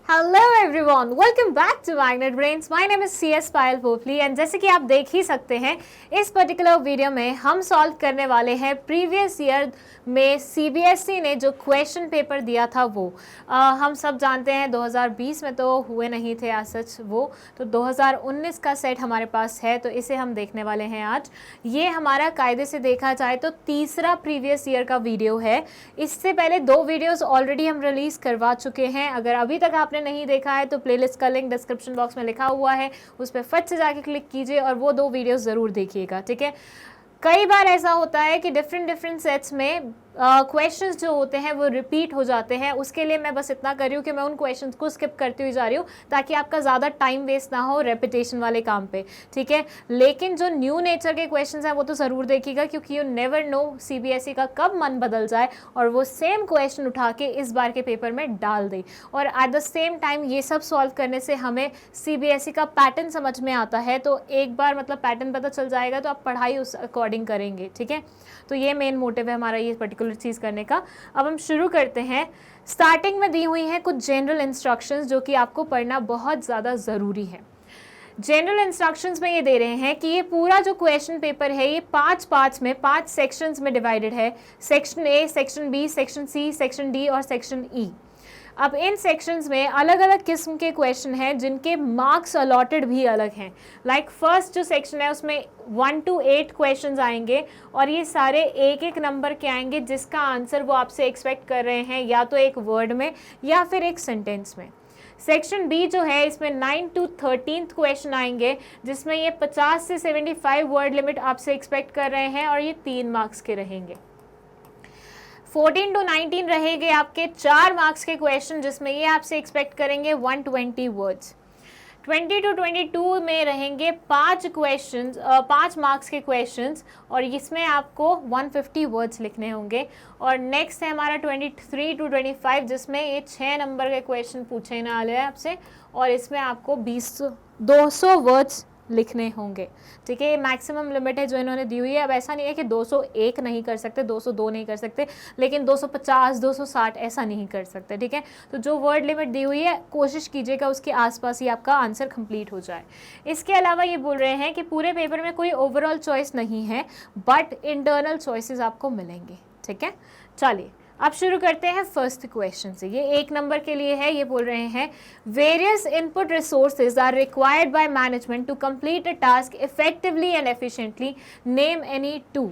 Hello everyone, welcome back to magnet brains. My name is CS Payal Popli and जैसे कि आप देख ही सकते हैं इस पर्टिकुलर वीडियो में हम सॉल्व करने वाले हैं प्रीवियस ईयर में CBSE ने जो क्वेश्चन पेपर दिया था वो हम सब जानते हैं 2020 में तो हुए नहीं थे आज सच वो, तो 2019 का सेट हमारे पास है, तो इसे हम देखने वाले हैं आज। ये हमारा कायदे से देखा जाए तो तीसरा प्रीवियस ईयर का वीडियो है। इससे पहले 2 वीडियोस ऑलरेडी हम रिलीज़ करवा चुके हैं। अगर अभी तक आपने नहीं देखा है तो प्लेलिस्ट का लिंक डिस्क्रिप्शन बॉक्स में लिखा हुआ है, उस पर फट से जाके क्लिक कीजिए और वो 2 वीडियोस ज़रूर देखिएगा, ठीक है। कई बार ऐसा होता है कि डिफरेंट सेट्स में क्वेश्चंस जो होते हैं वो रिपीट हो जाते हैं। उसके लिए मैं बस इतना कर रही हूँ कि मैं उन क्वेश्चंस को स्किप करती हुई जा रही हूँ ताकि आपका ज़्यादा टाइम वेस्ट ना हो रेपिटेशन वाले काम पे, ठीक है। लेकिन जो न्यू नेचर के क्वेश्चंस हैं वो तो ज़रूर देखिएगा, क्योंकि यू नेवर नो CBSE का कब मन बदल जाए और वो सेम क्वेश्चन उठा के इस बार के पेपर में डाल दे। और एट द सेम टाइम ये सब सॉल्व करने से हमें CBSE का पैटर्न समझ में आता है, तो एक बार मतलब पैटर्न पता चल जाएगा तो आप पढ़ाई उस अकॉर्डिंग करेंगे, ठीक है। तो ये मेन मोटिव है हमारा ये पर्टिकुलर चीज़ करने का। अब हम शुरू करते हैं। स्टार्टिंग में दी हुई हैं कुछ जनरल इंस्ट्रक्शंस जो कि आपको पढ़ना बहुत ज़्यादा ज़रूरी है। जनरल इंस्ट्रक्शंस में ये दे रहे हैं कि ये पूरा जो क्वेश्चन पेपर है ये 5 पार्ट्स में 5 सेक्शंस में डिवाइडेड है। Section A, section B, section C, section D और सेक्शन E। अब इन सेक्शंस में अलग अलग किस्म के क्वेश्चन हैं जिनके मार्क्स अलॉटेड भी अलग हैं। लाइक फर्स्ट जो सेक्शन है उसमें 1 to 8 क्वेश्चंस आएंगे और ये सारे एक एक नंबर के आएंगे जिसका आंसर वो आपसे एक्सपेक्ट कर रहे हैं या तो एक वर्ड में या फिर एक सेंटेंस में। सेक्शन B जो है इसमें 9 to 13 क्वेश्चन आएंगे जिसमें ये 50 से 75 वर्ड लिमिट आपसे एक्सपेक्ट कर रहे हैं और ये 3 मार्क्स के रहेंगे। 14 to 19 रहेंगे आपके 4 मार्क्स के क्वेश्चन जिसमें ये आपसे एक्सपेक्ट करेंगे 120 वर्ड्स। 20 to 22 में रहेंगे 5 क्वेश्चंस 5 मार्क्स के क्वेश्चंस और इसमें आपको 150 वर्ड्स लिखने होंगे। और नेक्स्ट है हमारा 23 to 25 जिसमें ये 6 नंबर के क्वेश्चन पूछे ना वाले हैं आपसे और इसमें आपको 200 वर्ड्स लिखने होंगे, ठीक है। ये मैक्सिमम लिमिट है जो इन्होंने दी हुई है। अब ऐसा नहीं है कि 201 नहीं कर सकते, 202 नहीं कर सकते, लेकिन 250 260 ऐसा नहीं कर सकते, ठीक है। तो जो वर्ड लिमिट दी हुई है कोशिश कीजिएगा उसके आसपास ही आपका आंसर कंप्लीट हो जाए। इसके अलावा ये बोल रहे हैं कि पूरे पेपर में कोई ओवरऑल चॉइस नहीं है बट इंटरनल चॉइसेस आपको मिलेंगे, ठीक है। चलिए अब शुरू करते हैं फर्स्ट क्वेश्चन से। ये 1 नंबर के लिए है। ये बोल रहे हैं various input resources are required by management to complete a task effectively and efficiently, name any 2।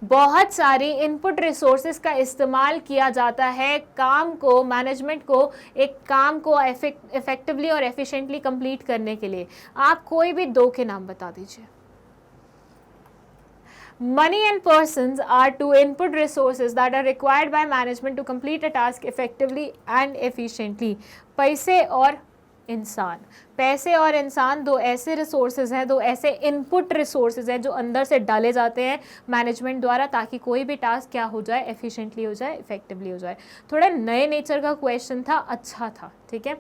बहुत सारी इनपुट रिसोर्सेज का इस्तेमाल किया जाता है काम को, मैनेजमेंट को एक काम को इफेक्टिवली और एफिशिएंटली कंप्लीट करने के लिए। आप कोई भी 2 के नाम बता दीजिए। Money and persons are 2 input resources that are required by management to complete a task effectively and efficiently. पैसे और इंसान, पैसे और इंसान 2 ऐसे रिसोर्सेज हैं, 2 ऐसे इनपुट रिसोर्सेज हैं जो अंदर से डाले जाते हैं मैनेजमेंट द्वारा ताकि कोई भी टास्क क्या हो जाए, एफिशिएंटली हो जाए, इफेक्टिवली हो जाए। थोड़ा नए नेचर का क्वेश्चन था, अच्छा था, ठीक है।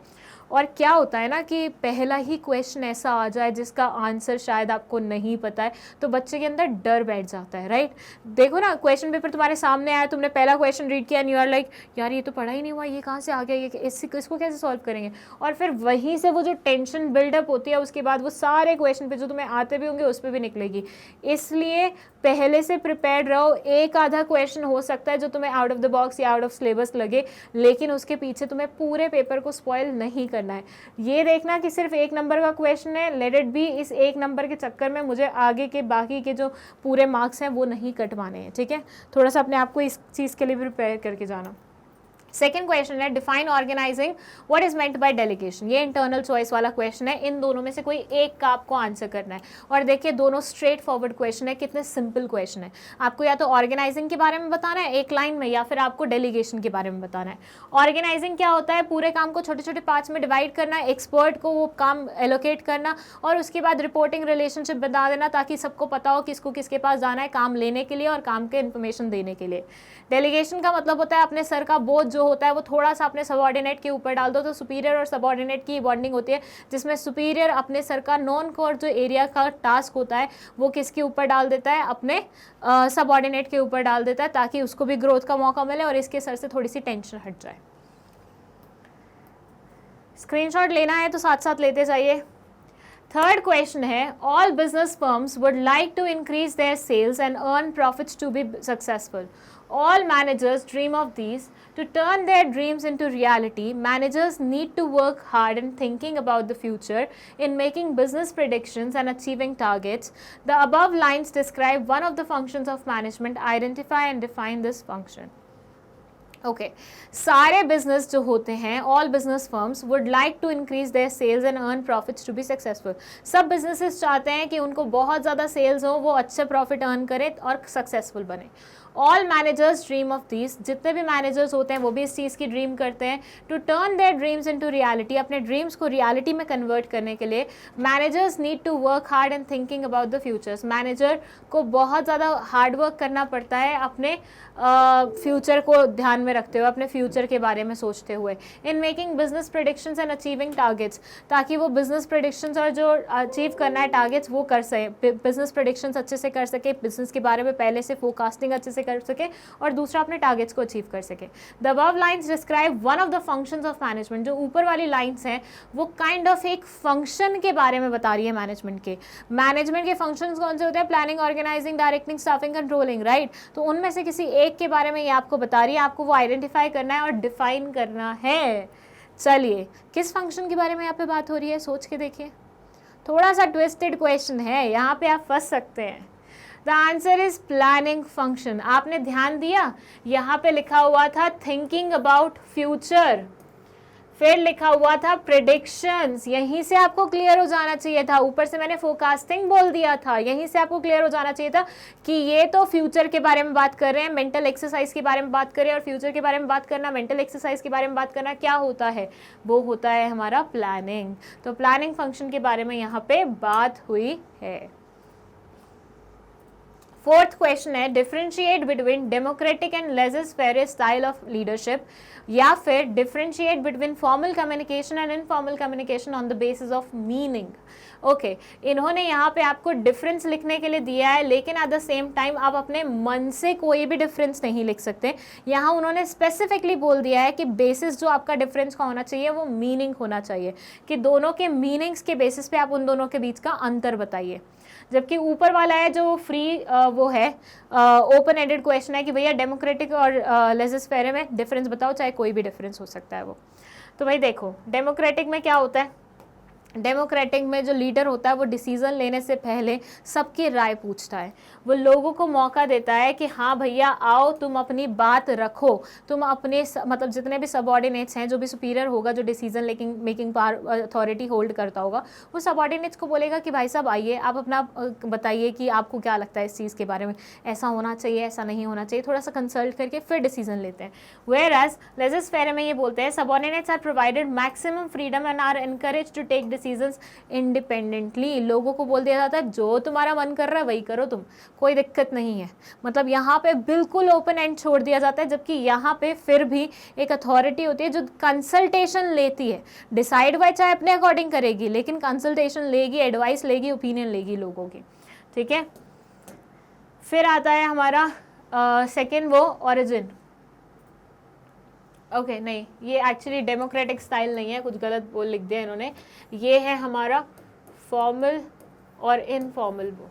और क्या होता है ना कि पहला ही क्वेश्चन ऐसा आ जाए जिसका आंसर शायद आपको नहीं पता है तो बच्चे के अंदर डर बैठ जाता है, राइट। देखो ना, क्वेश्चन पेपर तुम्हारे सामने आया, तुमने पहला क्वेश्चन रीड किया एंड यू आर लाइक यार ये तो पढ़ा ही नहीं हुआ, ये कहाँ से आ गया, ये इसको कैसे सॉल्व करेंगे। और फिर वहीं से वो जो टेंशन बिल्डअप होती है उसके बाद वो सारे क्वेश्चन पे जो तुम्हें आते भी होंगे उस पर भी निकलेगी। इसलिए पहले से प्रिपेयर्ड रहो। एक आधा क्वेश्चन हो सकता है जो तुम्हें आउट ऑफ द बॉक्स या आउट ऑफ सिलेबस लगे, लेकिन उसके पीछे तुम्हें पूरे पेपर को स्पॉइल नहीं करना है। ये देखना कि सिर्फ 1 नंबर का क्वेश्चन है, लेट इट बी। इस 1 नंबर के चक्कर में मुझे आगे के बाकी के जो पूरे मार्क्स हैं वो नहीं कटवाने हैं, ठीक है। थोड़ा सा अपने आप को इस चीज़ के लिए प्रिपेयर करके जाना। सेकेंड क्वेश्चन है define organising what is meant by delegation. ये इंटरनल चॉइस वाला क्वेश्चन है। इन दोनों में से कोई एक का आपको आंसर करना है। और देखिए दोनों स्ट्रेट फॉरवर्ड क्वेश्चन है, कितने सिंपल क्वेश्चन है। आपको या तो ऑर्गेनाइजिंग के बारे में बताना है एक लाइन में या फिर आपको डेलीगेशन के बारे में बताना है। ऑर्गेनाइजिंग क्या होता है, पूरे काम को छोटे छोटे पार्ट्स में डिवाइड करना, एक्सपर्ट को वो काम एलोकेट करना और उसके बाद रिपोर्टिंग रिलेशनशिप बता देना ताकि सबको पता हो किसको किसके पास जाना है काम लेने के लिए और काम के इन्फॉर्मेशन देने के लिए। डेलीगेशन का मतलब होता है अपने सर का बोझ जो होता है वो थोड़ा सा अपने सबऑर्डिनेट के ऊपर डाल दो। तो सुपीरियर और सबऑर्डिनेट की बॉन्डिंग होती है जिसमें सुपीरियर अपने सर का नॉन कोर जो एरिया का टास्क होता है वो किसके ऊपर डाल देता है, अपने सबऑर्डिनेट के ऊपर डाल देता है ताकि उसको भी ग्रोथ का मौका मिले और इसके सर से थोड़ी सी टेंशन हट जाए। स्क्रीनशॉट लेना है तो साथ साथ लेते जाइए। थर्ड क्वेश्चन है, all business firms would like to increase their sales and earn profits to be successful. All managers dream of these. To turn their dreams into reality, managers need to work hard in thinking about the future, in making business predictions and achieving targets. The above lines describe one of the functions of management. Identify and define this function. Okay सारे business जो होते हैं, all business firms would like to increase their sales and earn profits to be successful. सब businesses चाहते हैं कि उनको बहुत ज़्यादा सेल्स हो, वो अच्छे प्रॉफिट अर्न करें और सक्सेसफुल बने। All managers dream of this, जितने भी मैनेजर्स होते हैं वो भी इस चीज़ की ड्रीम करते हैं। To turn their dreams into reality, अपने ड्रीम्स को रियलिटी में कन्वर्ट करने के लिए managers need to work hard and thinking about the futures. Manager को बहुत ज़्यादा हार्ड वर्क करना पड़ता है अपने फ्यूचर को ध्यान में रखते हुए, अपने फ्यूचर के बारे में सोचते हुए। In making business predictions and achieving targets, ताकि वो बिजनेस प्रेडिक्शंस और जो अचीव करना है टारगेट्स वो कर सके, बिजनेस प्रेडिक्शंस अच्छे से कर सके, बिजनेस के बारे में पहले से फोरकास्टिंग अच्छे से कर सके और दूसरा अपने टारगेट्स को अचीव कर सके। The above lines describe one of the functions of management. जो ऊपर वाली लाइन्स हैं वो काइंड ऑफ एक फंक्शन के बारे में बता रही है मैनेजमेंट के। मैनेजमेंट के फंक्शंस कौन से होते हैं? Planning, organising, directing, staffing, controlling, right. तो उनमें से किसी एक के बारे में ये आपको बता रही है, आपको वो आइडेंटिफाई करना है और डिफाइन करना है। चलिए किस फंक्शन के बारे में यहाँ पे बात हो रही है, सोच के देखिए। थोड़ा सा ट्विस्टेड क्वेश्चन है, यहाँ पे आप फंस सकते हैं। The answer is planning function. आपने ध्यान दिया, यहाँ पे लिखा हुआ था थिंकिंग अबाउट फ्यूचर, फिर लिखा हुआ था प्रेडिक्शंस। यहीं से आपको क्लियर हो जाना चाहिए था। ऊपर से मैंने फोरकास्टिंग बोल दिया था, यहीं से आपको क्लियर हो जाना चाहिए था कि ये तो फ्यूचर के बारे में बात कर रहे हैं, मेंटल एक्सरसाइज के बारे में बात कर रहे हैं। और फ्यूचर के बारे में बात करना, मेंटल एक्सरसाइज के बारे में बात करना क्या होता है? वो होता है हमारा प्लानिंग। तो प्लानिंग फंक्शन के बारे में यहाँ पे बात हुई है। फोर्थ क्वेश्चन है, differentiate between democratic and laser-fair style of leadership, या फिर differentiate between formal communication and informal communication on the basis of meaning. Okay, इन्होंने यहाँ पे आपको डिफरेंस लिखने के लिए दिया है, लेकिन एट द सेम टाइम आप अपने मन से कोई भी डिफरेंस नहीं लिख सकते। यहाँ उन्होंने स्पेसिफिकली बोल दिया है कि बेसिस जो आपका डिफरेंस का होना चाहिए वो मीनिंग होना चाहिए, कि दोनों के मीनिंग्स के बेसिस पे आप उन दोनों के बीच का अंतर बताइए। जबकि ऊपर वाला है जो फ्री वो है ओपन एंडेड क्वेश्चन है कि भैया डेमोक्रेटिक और लेज़र-फेयर में डिफरेंस बताओ, चाहे कोई भी डिफरेंस हो सकता है वो। तो भाई देखो, डेमोक्रेटिक में क्या होता है? डेमोक्रेटिक में जो लीडर होता है वो डिसीजन लेने से पहले सबकी राय पूछता है, वो लोगों को मौका देता है कि हाँ भैया आओ, तुम अपनी बात रखो, तुम अपने मतलब जितने भी सबऑर्डिनेट्स हैं, जो भी सुपीरियर होगा, जो डिसीजन मेकिंग अथॉरिटी होल्ड करता होगा, वो सबऑर्डिनेट्स को बोलेगा कि भाई साहब आइए, आप अपना बताइए कि आपको क्या लगता है इस चीज़ के बारे में, ऐसा होना चाहिए, ऐसा नहीं होना चाहिए, थोड़ा सा कंसल्ट करके फिर डिसीजन लेते हैं। वेयर एज लेज़र-फेयर में ये बोलते हैं subordinates are provided maximum freedom and are encourage to take decisions independently. लोगों को बोल दिया जाता है जो तुम्हारा मन कर रहा है वही करो तुम, कोई दिक्कत नहीं है। मतलब यहाँ पे बिल्कुल ओपन एंड छोड़ दिया जाता है, जबकि यहाँ पे फिर भी एक अथॉरिटी होती है जो कंसल्टेशन लेती है। डिसाइड वह चाहे अपने अकॉर्डिंग करेगी, लेकिन कंसल्टेशन लेगी, एडवाइस लेगी, ओपिनियन लेगी लोगों की, ठीक है। फिर आता है हमारा सेकेंड वो ओरिजिन। ओके नहीं, ये एक्चुअली डेमोक्रेटिक स्टाइल नहीं है, कुछ गलत बोल लिख दिया इन्होंने। ये है हमारा फॉर्मल और इनफॉर्मल, वो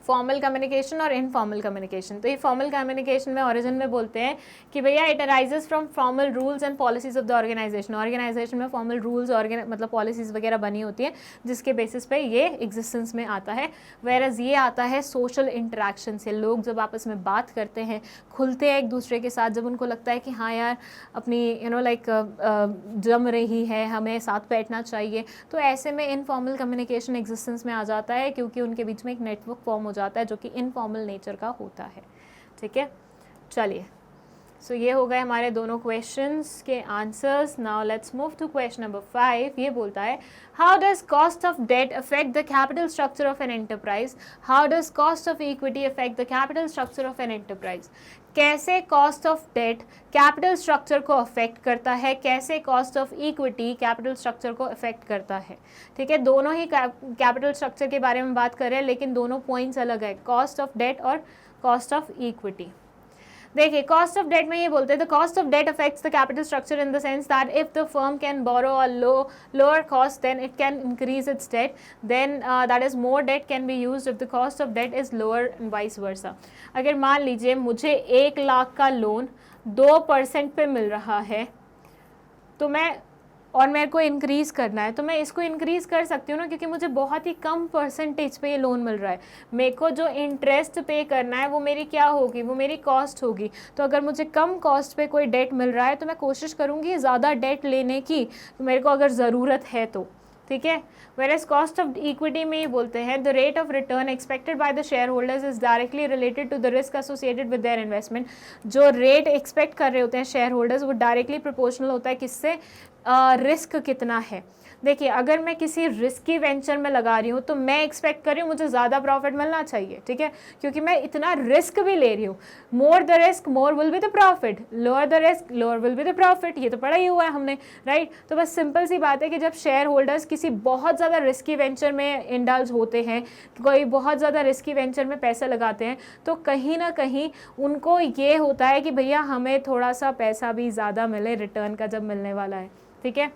फॉर्मल कम्युनिकेशन और इनफॉर्मल कम्युनिकेशन। तो ये फॉर्मल कम्युनिकेशन में ओरिजिन में बोलते हैं कि भैया it arises from formal rules and policies of the organisation. Organisation में फॉर्मल रूल्स मतलब पॉलिसीज वगैरह बनी होती हैं, जिसके बेसिस पे ये एग्जिस्टेंस में आता है। वेरएज ये आता है सोशल इंटरेक्शन से। लोग जब आपस में बात करते हैं, खुलते हैं एक दूसरे के साथ, जब उनको लगता है कि हाँ यार अपनी लाइक जम रही है, हमें साथ बैठना चाहिए, तो ऐसे में इनफॉर्मल कम्युनिकेशन एग्जिस्टेंस में आ जाता है, क्योंकि उनके बीच में एक नेटवर्क फॉर्म जाता है जो कि इनफॉर्मल नेचर का होता है, ठीक है। चलिए, सो ये हो गए हमारे दोनों क्वेश्चंस के answers. Now let's move to question number 5। ये बोलता है how does cost of debt affect the capital structure of an enterprise? How does cost of equity affect the capital structure of an enterprise? कैसे cost of debt capital structure को affect करता है, कैसे cost of equity capital structure को affect करता है, ठीक है। दोनों ही कैपिटल स्ट्रक्चर के बारे में बात कर रहे हैं, लेकिन दोनों पॉइंट्स अलग है, कॉस्ट ऑफ डेट और कॉस्ट ऑफ इक्विटी। देखिए कॉस्ट ऑफ डेट में ये बोलते हैं the cost of debt affects the capital structure in the sense that if the firm can borrow a lower cost then it can increase its debt, then that is more debt can be used if the cost of debt is lower and vice versa. अगर मान लीजिए मुझे 1 लाख का loan 2% पे मिल रहा है तो और मेरे को इंक्रीज़ करना है तो मैं इसको इंक्रीज़ कर सकती हूँ ना, क्योंकि मुझे बहुत ही कम परसेंटेज पे ये लोन मिल रहा है। मेरे को जो इंटरेस्ट पे करना है वो मेरी क्या होगी, वो मेरी कॉस्ट होगी। तो अगर मुझे कम कॉस्ट पे कोई डेट मिल रहा है तो मैं कोशिश करूँगी ज़्यादा डेट लेने की, तो मेरे को अगर ज़रूरत है तो, ठीक है। वेयरएज कॉस्ट ऑफ इक्विटी में ये बोलते हैं the rate of return expected by the share holders is directly related to the risk associated with their investment. जो रेट एक्सपेक्ट कर रहे होते हैं शेयर होल्डर्स वो डायरेक्टली प्रोपोर्शनल होता है किससे, रिस्क कितना है। देखिए अगर मैं किसी रिस्की वेंचर में लगा रही हूँ तो मैं एक्सपेक्ट कर रही हूँ मुझे ज़्यादा प्रॉफिट मिलना चाहिए, ठीक है, क्योंकि मैं इतना रिस्क भी ले रही हूँ। More the risk more will be the profit, lower the risk lower will be the profit, ये तो पढ़ा ही हुआ है हमने, राइट। तो बस सिंपल सी बात है कि जब शेयर होल्डर्स किसी बहुत ज़्यादा रिस्की वेंचर में इंडल्ज होते हैं, कोई बहुत ज़्यादा रिस्की वेंचर में पैसे लगाते हैं, तो कहीं ना कहीं उनको ये होता है कि भैया हमें थोड़ा सा पैसा भी ज़्यादा मिले रिटर्न का जब मिलने वाला है, ठीक है।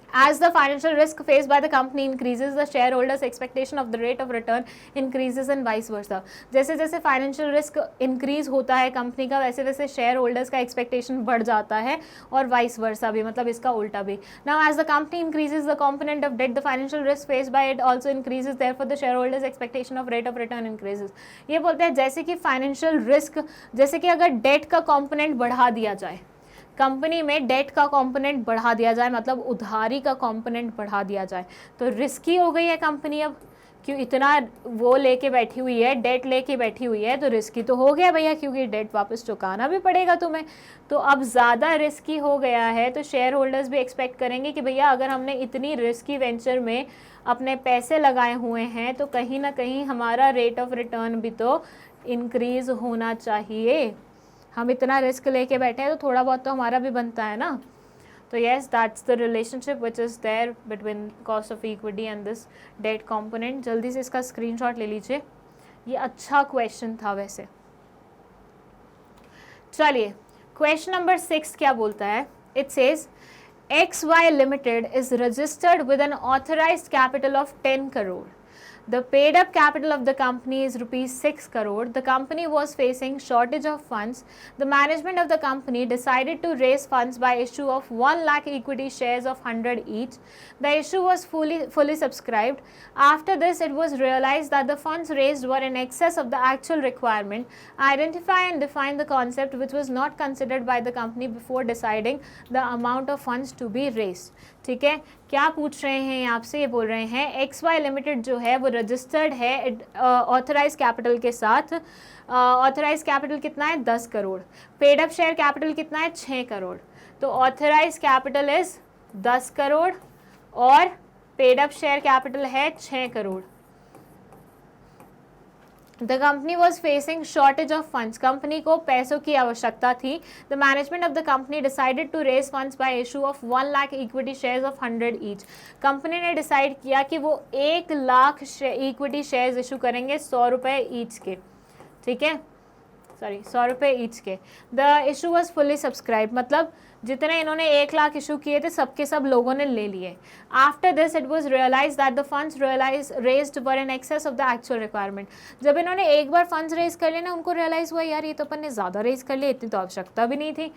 As the financial risk faced by the company increases, the shareholders' expectation of the rate of return increases and vice versa. जैसे जैसे फाइनेंशियल रिस्क इंक्रीज होता है कंपनी का, वैसे वैसे शेयर होल्डर्स का एक्सपेक्टेशन बढ़ जाता है, और वाइस वर्सा भी, मतलब इसका उल्टा भी। Now as the company increases the component of debt, the financial risk faced by it also increases, therefore the shareholders' expectation of rate of return increases. ये बोलते हैं जैसे कि फाइनेंशियल रिस्क, जैसे कि अगर डेट का कॉम्पोनेंट बढ़ा दिया जाए, कंपनी में डेट का कंपोनेंट बढ़ा दिया जाए, मतलब उधारी का कंपोनेंट बढ़ा दिया जाए, तो रिस्की हो गई है कंपनी। अब क्यों इतना वो लेके बैठी हुई है, डेट लेके बैठी हुई है, तो रिस्की तो हो गया भैया, क्योंकि डेट वापस चुकाना भी पड़ेगा तुम्हें। तो अब ज़्यादा रिस्की हो गया है, तो शेयर होल्डर्स भी एक्सपेक्ट करेंगे कि भैया अगर हमने इतनी रिस्की वेंचर में अपने पैसे लगाए हुए हैं तो कहीं ना कहीं हमारा रेट ऑफ रिटर्न भी तो इंक्रीज़ होना चाहिए। हम इतना रिस्क लेके बैठे हैं तो थोड़ा बहुत तो हमारा भी बनता है ना। तो yes, that's the relationship which is there between cost of equity and this debt component. जल्दी से इसका स्क्रीनशॉट ले लीजिए, ये अच्छा क्वेश्चन था वैसे। चलिए क्वेश्चन नंबर 6 क्या बोलता है, it says XY Limited is registered with an authorized capital of 10 crore. The paid up capital of the company is rupees 6 crore. The company was facing shortage of funds. The management of the company decided to raise funds by issue of 1 lakh equity shares of 100 each. The issue was fully subscribed. After this, it was realized that the funds raised were in excess of the actual requirement. Identify and define the concept which was not considered by the company before deciding the amount of funds to be raised. ठीक है, क्या पूछ रहे हैं आपसे, ये बोल रहे हैं XY लिमिटेड जो है वो रजिस्टर्ड है ऑथराइज कैपिटल के साथ। ऑथराइज कैपिटल कितना है 10 crore, paid up share capital कितना है 6 करोड़। तो ऑथराइज कैपिटल इज 10 करोड़ और पेड अप शेयर कैपिटल है 6 crore. The company was facing shortage of funds. Company को पैसों की आवश्यकता थी. The management of the company decided to raise funds by issue of 1 lakh equity shares of 100 each. Company ने decide किया कि वो 1 लाख इक्विटी शेयर्स इशू करेंगे 100 रुपये ईच के, ठीक है, सॉरी 100 रुपये ईच के. The issue was fully subscribe, मतलब जितने इन्होंने 1 लाख इशू किए थे सबके सब लोगों ने ले लिए. After this it was realise that the funds raised were in excess of the actual requirement. जब इन्होंने एक बार फंड्स रेज कर लिए ना, उनको रियलाइज हुआ यार ये तो अपन ने ज़्यादा रेज कर लिया, इतनी तो आवश्यकता भी नहीं थी.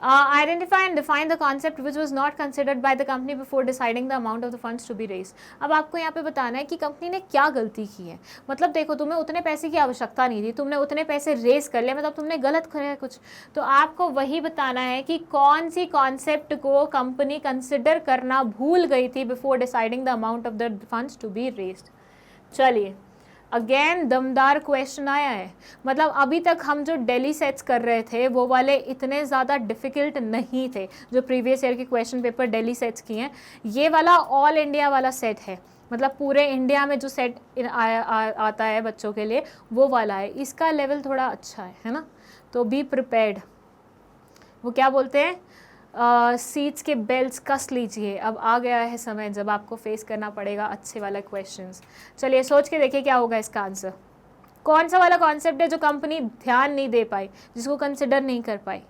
Identify and define the concept which was not considered by the company before deciding the amount of the funds to be raised. अब आपको यहाँ पे बताना है कि कंपनी ने क्या गलती की है. मतलब देखो, तुम्हें उतने पैसे की आवश्यकता नहीं थी, तुमने उतने पैसे रेज कर लिया, मतलब तुमने गलत किया कुछ. तो आपको वही बताना है कि कौन सी कॉन्सेप्ट को कंपनी कंसिडर करना भूल गई थी before deciding the amount of the funds to be raised. चलिए अगेन दमदार क्वेश्चन आया है. मतलब अभी तक हम जो डेली सेट्स कर रहे थे वो वाले इतने ज़्यादा डिफ़िकल्ट नहीं थे जो प्रीवियस ईयर के क्वेश्चन पेपर डेली सेट्स किए हैं. ये वाला ऑल इंडिया वाला सेट है, मतलब पूरे इंडिया में जो सेट आता है बच्चों के लिए वो वाला है. इसका लेवल थोड़ा अच्छा है ना, तो बी प्रिपेयर्ड. वो क्या बोलते हैं, सीट्स के बेल्ट्स कस लीजिए. अब आ गया है समय जब आपको फेस करना पड़ेगा अच्छे वाला क्वेश्चंस. चलिए सोच के देखिए क्या होगा इसका आंसर. कौन सा वाला कॉन्सेप्ट है जो कंपनी ध्यान नहीं दे पाई, जिसको कंसिडर नहीं कर पाई?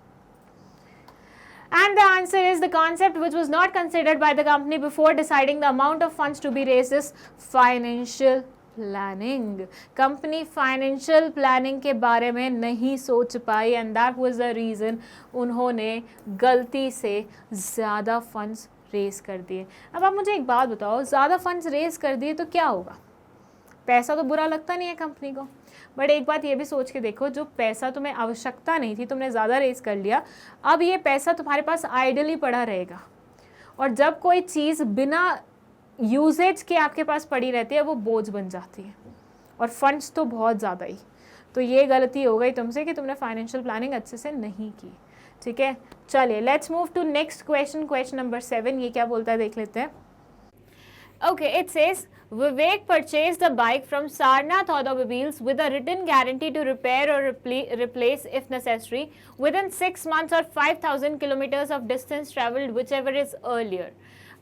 And the answer is the concept which was not considered by the company before deciding the amount of funds to be raised is financial planning. Company financial planning के बारे में नहीं सोच पाई and that was the reason उन्होंने गलती से ज़्यादा funds race कर दिए. अब आप मुझे एक बात बताओ, ज़्यादा फंड्स रेस कर दिए तो क्या होगा? पैसा तो बुरा लगता नहीं है कंपनी को, बट एक बात ये भी सोच के देखो, जो पैसा तुम्हें आवश्यकता नहीं थी, तुमने ज़्यादा रेस कर लिया, अब ये पैसा तुम्हारे पास आइडली पड़ा रहेगा. और जब कोई चीज़ बिना यूजेज के आपके पास पड़ी रहती है वो बोझ बन जाती है, और फंड्स तो बहुत ज़्यादा ही. तो ये गलती हो गई तुमसे कि तुमने फाइनेंशियल प्लानिंग अच्छे से नहीं की. ठीक है, चलिए let's move to next question. Question number 7 ये क्या बोलता है देख लेते हैं. Okay, it says Vivek purchased a bike from Sarnath Automobiles with a written guarantee to repair or replace if necessary within 6 months or 5,000 kilometers of distance travelled, whichever is earlier.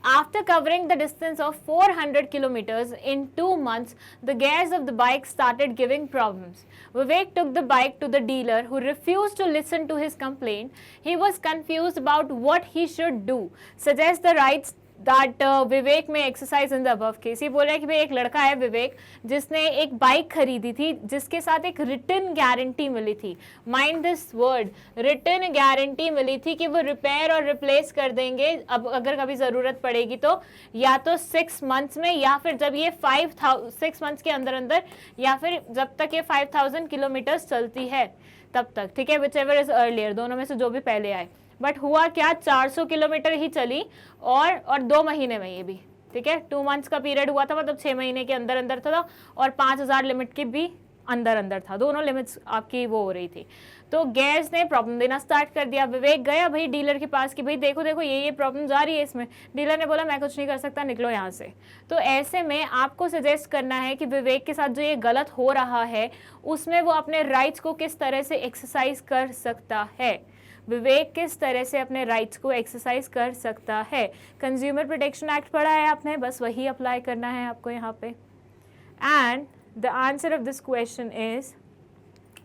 After covering the distance of 400 kilometers in 2 months, the gears of the bike started giving problems. Vivek took the bike to the dealer who refused to listen to his complaint. He was confused about what he should do. Suggest the rights that विवेक में exercise in the above case. ये बोल रहा है कि भाई एक लड़का है विवेक जिसने एक बाइक खरीदी थी जिसके साथ एक रिटन गारंटी मिली थी. Mind this word, written guarantee मिली थी कि वो रिपेयर और रिप्लेस कर देंगे अब अगर कभी ज़रूरत पड़ेगी तो, या तो 6 मंथ्स में या फिर जब ये 6 मंथ्स के अंदर अंदर, या फिर जब तक ये 5,000 किलोमीटर्स चलती है तब तक. ठीक है, विच एवर इज अर्लियर, दोनों में से जो भी पहले आए. बट हुआ क्या, 400 किलोमीटर ही चली और 2 महीने में ये भी. ठीक है, 2 मंथ्स का पीरियड हुआ था, मतलब 6 महीने के अंदर अंदर था, और 5,000 लिमिट की भी अंदर अंदर था. दोनों लिमिट्स आपकी वो हो रही थी. तो गैस ने प्रॉब्लम देना स्टार्ट कर दिया. विवेक गया भाई डीलर के पास कि भाई देखो देखो ये प्रॉब्लम आ रही है इसमें. डीलर ने बोला मैं कुछ नहीं कर सकता, निकलो यहाँ से. तो ऐसे में आपको सजेस्ट करना है कि विवेक के साथ जो ये गलत हो रहा है उसमें वो अपने राइट्स को किस तरह से एक्सरसाइज कर सकता है. विवेक किस तरह से अपने राइट्स को एक्सरसाइज कर सकता है. कंज्यूमर प्रोटेक्शन एक्ट पढ़ा है आपने, बस वही अप्लाई करना है आपको यहाँ पे. And the answer of this question is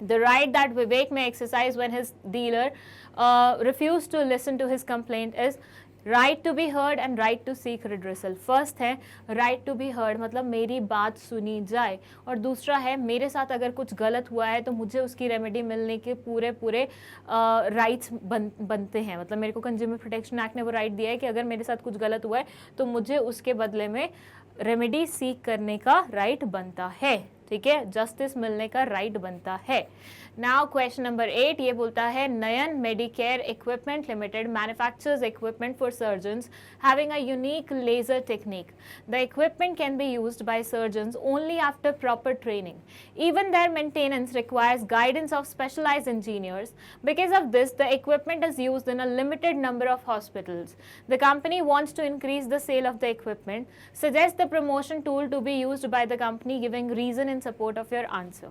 the right that Vivek may exercise when his dealer refused to listen to his complaint is right to be heard and right to seek redressal. First है right to be heard, मतलब मेरी बात सुनी जाए, और दूसरा है मेरे साथ अगर कुछ गलत हुआ है तो मुझे उसकी रेमेडी मिलने के पूरे राइट्स बनते हैं. मतलब मेरे को कंज्यूमर प्रोटेक्शन एक्ट ने वो राइट दिया है कि अगर मेरे साथ कुछ गलत हुआ है तो मुझे उसके बदले में रेमेडी सीख करने का राइट बनता है. ठीक है, जस्टिस मिलने का राइट बनता है. नाउ क्वेश्चन नंबर 8 ये बोलता है Nayan Medicare Equipment Limited manufactures equipment for surgeons having a unique laser technique. The equipment can be used by surgeons only after proper training. Even there maintenance requires guidance of specialised engineers. Because of this the equipment is used in a limited number of hospitals. The company wants to increase the sale of the equipment. Suggest the promotion tool to be used by the company giving reason in support of your answer.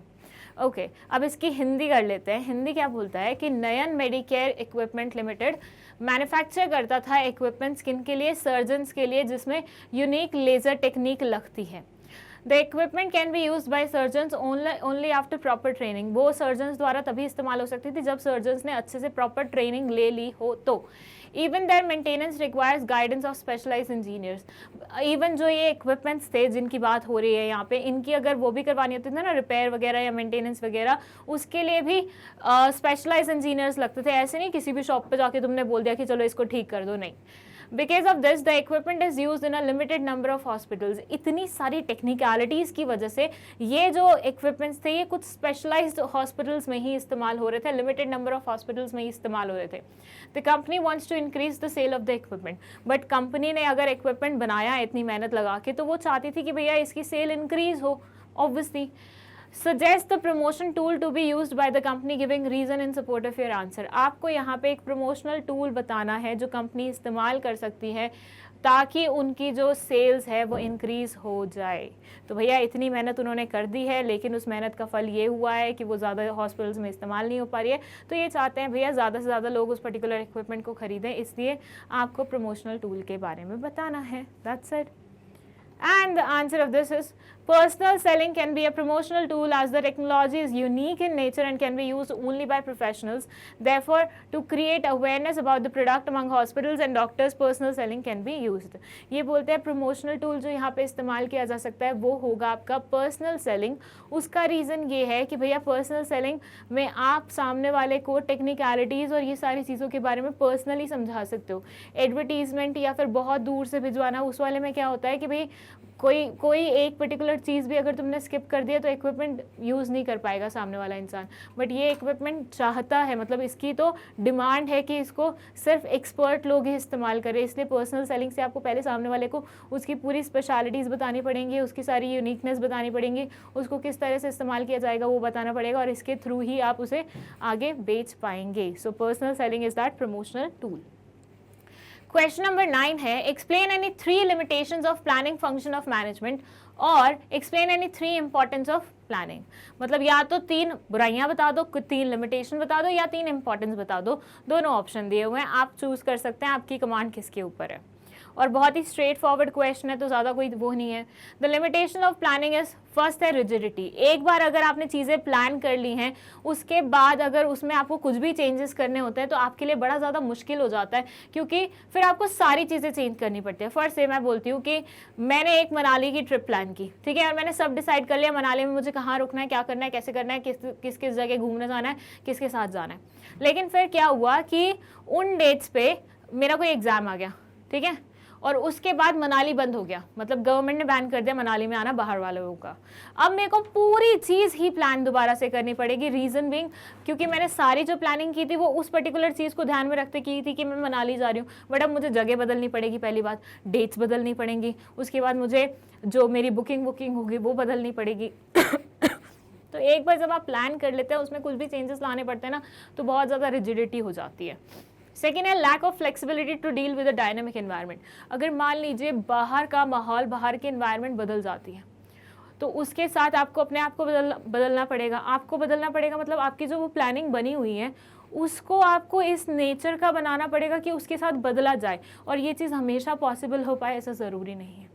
Okay, अब इसकी हिंदी कर लेते हैं. हिंदी क्या बोलता है कि नयन Medicare Equipment limited manufacture करता था इक्विपमेंट स्किन के लिए, सर्जन्स के लिए, जिसमें यूनिक लेजर टेक्निक लगती है. The equipment can B use by surgeons only after proper training. वो सर्जन्स द्वारा तभी इस्तेमाल हो सकती थी जब सर्जन्स ने अच्छे से प्रॉपर ट्रेनिंग ले ली हो तो. Even there maintenance requires guidance of specialised engineers. Even जो ये इक्विपमेंट्स थे जिनकी बात हो रही है यहाँ पे, इनकी अगर वो भी करवानी होती थी ना रिपेयर वगैरह या मेंटेनेंस वगैरह, उसके लिए भी स्पेशलाइज्ड इंजीनियर्स लगते थे. ऐसे नहीं किसी भी शॉप पे जाके तुमने बोल दिया कि चलो इसको ठीक कर दो, नहीं. Because of this, the equipment is used in a limited number of hospitals. इतनी सारी टेक्निकलिटीज़ की वजह से ये जो इक्विपमेंट्स थे ये कुछ स्पेशलाइज्ड हॉस्पिटल्स में ही इस्तेमाल हो रहे थे, लिमिटेड नंबर ऑफ हॉस्पिटल्स में ही इस्तेमाल हो रहे थे. The company wants to increase the sale of the equipment. But company ने अगर इक्विपमेंट बनाया इतनी मेहनत लगा के तो वो चाहती थी कि भैया इसकी सेल इंक्रीज हो. Obviously Suggest the promotion tool to be used by the company giving reason in support of your answer. आपको यहाँ पे एक प्रमोशनल टूल बताना है जो कंपनी इस्तेमाल कर सकती है ताकि उनकी जो सेल्स है वो इंक्रीज हो जाए. तो भैया इतनी मेहनत उन्होंने कर दी है लेकिन उस मेहनत का फल ये हुआ है कि वो ज़्यादा हॉस्पिटल्स में इस्तेमाल नहीं हो पा रही है. तो ये चाहते हैं भैया ज़्यादा से ज़्यादा लोग उस पर्टिकुलर इक्विपमेंट को खरीदें, इसलिए आपको प्रमोशनल टूल के बारे में बताना है. That's it. And the answer of this is personal selling can be a promotional tool as the technology is unique in nature and can be used only by professionals. Therefore, to create awareness about the product among hospitals and doctors, personal selling can be used. ये बोलते हैं promotional tool जो यहाँ पे इस्तेमाल किया जा सकता है वो होगा आपका personal selling. उसका रीज़न ये है कि भैया personal selling में आप सामने वाले को टेक्निकलिटीज़ और ये सारी चीज़ों के बारे में पर्सनली समझा सकते हो. एडवर्टीजमेंट या फिर बहुत दूर से भिजवाना, उस वाले में क्या होता है कि भाई कोई एक पर्टिकुलर चीज़ भी अगर तुमने स्किप कर दिया तो इक्विपमेंट यूज़ नहीं कर पाएगा सामने वाला इंसान. बट ये इक्विपमेंट चाहता है, मतलब इसकी तो डिमांड है कि इसको सिर्फ एक्सपर्ट लोग ही इस्तेमाल करें. इसलिए पर्सनल सेलिंग से आपको पहले सामने वाले को उसकी पूरी स्पेशलिटीज़ बतानी पड़ेंगी, उसकी सारी यूनिकनेस बतानी पड़ेंगी, उसको किस तरह से इस्तेमाल किया जाएगा वो बताना पड़ेगा और इसके थ्रू ही आप उसे आगे बेच पाएंगे. So personal selling is that promotional tool. Question number 9 है explain any 3 limitations of planning function of management और explain any 3 importance of planning. मतलब या तो 3 बुराइयां बता दो, 3 लिमिटेशन बता दो या 3 इंपॉर्टेंस बता दो. दोनों ऑप्शन दिए हुए हैं, आप चूज कर सकते हैं आपकी कमांड किसके ऊपर है. और बहुत ही स्ट्रेट फॉरवर्ड क्वेश्चन है तो ज़्यादा कोई वो नहीं है. The limitation of planning is first है रिजिडिटी. एक बार अगर आपने चीज़ें प्लान कर ली हैं उसके बाद अगर उसमें आपको कुछ भी चेंजेस करने होते हैं तो आपके लिए बड़ा ज़्यादा मुश्किल हो जाता है क्योंकि फिर आपको सारी चीज़ें चेंज करनी पड़ती है. फर्स्ट से मैं बोलती हूँ कि मैंने एक मनाली की ट्रिप प्लान की, ठीक है, और मैंने सब डिसाइड कर लिया मनाली में मुझे कहाँ रुकना है, क्या करना है, कैसे करना है, किस किस जगह घूमने जाना है, किसके साथ जाना है. लेकिन फिर क्या हुआ कि उन डेट्स पे मेरा कोई एग्ज़ाम आ गया, ठीक है, और उसके बाद मनाली बंद हो गया. मतलब गवर्नमेंट ने बैन कर दिया मनाली में आना बाहर वाले लोगों का. अब मेरे को पूरी चीज़ ही प्लान दोबारा से करनी पड़ेगी. रीज़न बीइंग क्योंकि मैंने सारी जो प्लानिंग की थी वो उस पर्टिकुलर चीज़ को ध्यान में रखते की थी कि मैं मनाली जा रही हूँ. बट अब मुझे जगह बदलनी पड़ेगी, पहली बात डेट्स बदलनी पड़ेंगी, उसके बाद मुझे जो मेरी बुकिंग होगी वो बदलनी पड़ेगी. तो एक बार जब आप प्लान कर लेते हैं उसमें कुछ भी चेंजेस लाने पड़ते हैं ना तो बहुत ज़्यादा रिजिडिटी हो जाती है. सेकेंड है lack of flexibility to deal with a dynamic environment. अगर मान लीजिए बाहर का माहौल, बाहर की एनवायरनमेंट बदल जाती है तो उसके साथ आपको अपने आप को बदलना पड़ेगा. आपको बदलना पड़ेगा मतलब आपकी जो वो प्लानिंग बनी हुई है उसको आपको इस नेचर का बनाना पड़ेगा कि उसके साथ बदला जाए. और ये चीज़ हमेशा पॉसिबल हो पाए ऐसा ज़रूरी नहीं है,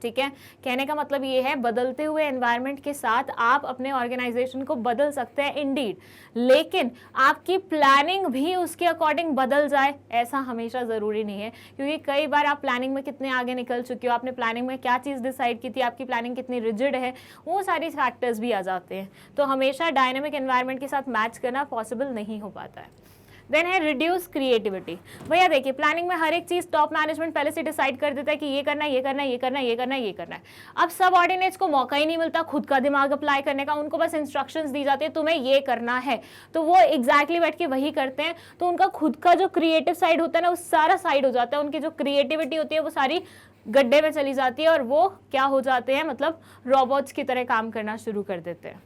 ठीक है. कहने का मतलब ये है बदलते हुए एनवायरनमेंट के साथ आप अपने ऑर्गेनाइजेशन को बदल सकते हैं इंडीड, लेकिन आपकी प्लानिंग भी उसके अकॉर्डिंग बदल जाए ऐसा हमेशा ज़रूरी नहीं है. क्योंकि कई बार आप प्लानिंग में कितने आगे निकल चुके हो, आपने प्लानिंग में क्या चीज़ डिसाइड की थी, आपकी प्लानिंग कितनी रिजिड है, वो सारी फैक्टर्स भी आ जाते हैं. तो हमेशा डायनेमिक एनवायरनमेंट के साथ मैच करना पॉसिबल नहीं हो पाता है. देन है रिड्यूस क्रिएटिविटी. भैया देखिए प्लानिंग में हर एक चीज़ टॉप मैनेजमेंट पहले से डिसाइड कर देता है कि ये करना है, ये करना है, ये करना है, ये करना है, ये करना है. अब सब ऑर्डिनेट्स को मौका ही नहीं मिलता खुद का दिमाग अप्लाई करने का. उनको बस इंस्ट्रक्शंस दी जाती है तुम्हें ये करना है, तो वो एग्जैक्टली बैठ के वही करते हैं. तो उनका खुद का जो क्रिएटिव साइड होता है ना वो सारा साइड हो जाता है. उनकी जो क्रिएटिविटी होती है वो सारी गड्ढे में चली जाती है और वो क्या हो जाते हैं, मतलब रोबोट्स की तरह काम करना शुरू कर देते हैं.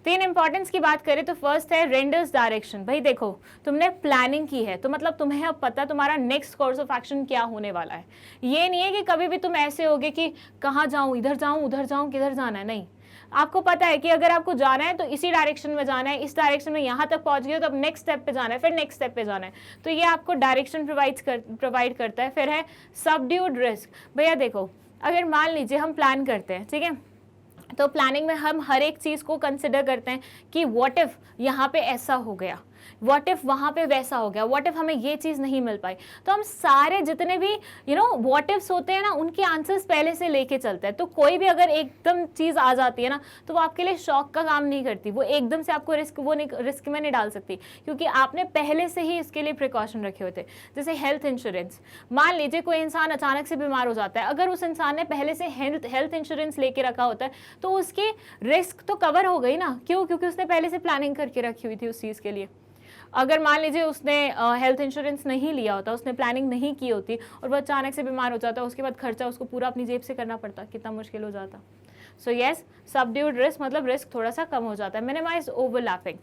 3 इंपॉर्टेंस की बात करें तो फर्स्ट है रेंडर्स डायरेक्शन. भाई देखो तुमने प्लानिंग की है तो मतलब तुम्हें अब पता तुम्हारा नेक्स्ट कोर्स ऑफ एक्शन क्या होने वाला है. ये नहीं है कि कभी भी तुम ऐसे होगे कि कहाँ जाऊँ, इधर जाऊँ, उधर जाऊँ, किधर जाना है. नहीं, आपको पता है कि अगर आपको जाना है तो इसी डायरेक्शन में जाना है, इस डायरेक्शन में यहाँ तक पहुँच गए तो अब नेक्स्ट स्टेप पे जाना है, फिर नेक्स्ट स्टेप पे जाना है. तो ये आपको डायरेक्शन प्रोवाइड करता है. फिर है सबड्यूड रिस्क. भैया देखो अगर मान लीजिए हम प्लान करते हैं, ठीक है, तो प्लानिंग में हम हर एक चीज़ को कंसिडर करते हैं कि व्हाट इफ़ यहाँ पे ऐसा हो गया, व्हाट इफ़ वहाँ पे वैसा हो गया, व्हाट इफ़ हमें ये चीज़ नहीं मिल पाई. तो हम सारे जितने भी व्हाट इफ्स होते हैं ना उनके आंसर्स पहले से लेके चलते हैं. तो कोई भी अगर एकदम चीज़ आ जाती है ना तो वो आपके लिए शॉक का काम नहीं करती. वो एकदम से आपको रिस्क में नहीं डाल सकती क्योंकि आपने पहले से ही इसके लिए प्रिकॉशन रखे हुए थे. जैसे हेल्थ इंश्योरेंस, मान लीजिए कोई इंसान अचानक से बीमार हो जाता है, अगर उस इंसान ने पहले से हेल्थ इंश्योरेंस लेके रखा होता है तो उसकी रिस्क तो कवर हो गई ना. क्यों? क्योंकि उसने पहले से प्लानिंग करके रखी हुई थी उस चीज़ के लिए. अगर मान लीजिए उसने हेल्थ इंश्योरेंस नहीं लिया होता, उसने प्लानिंग नहीं की होती और वो अचानक से बीमार हो जाता, उसके बाद खर्चा उसको पूरा अपनी जेब से करना पड़ता, कितना मुश्किल हो जाता. सो येस, सबड्यूड रिस्क मतलब रिस्क थोड़ा सा कम हो जाता है. Minimise overlapping.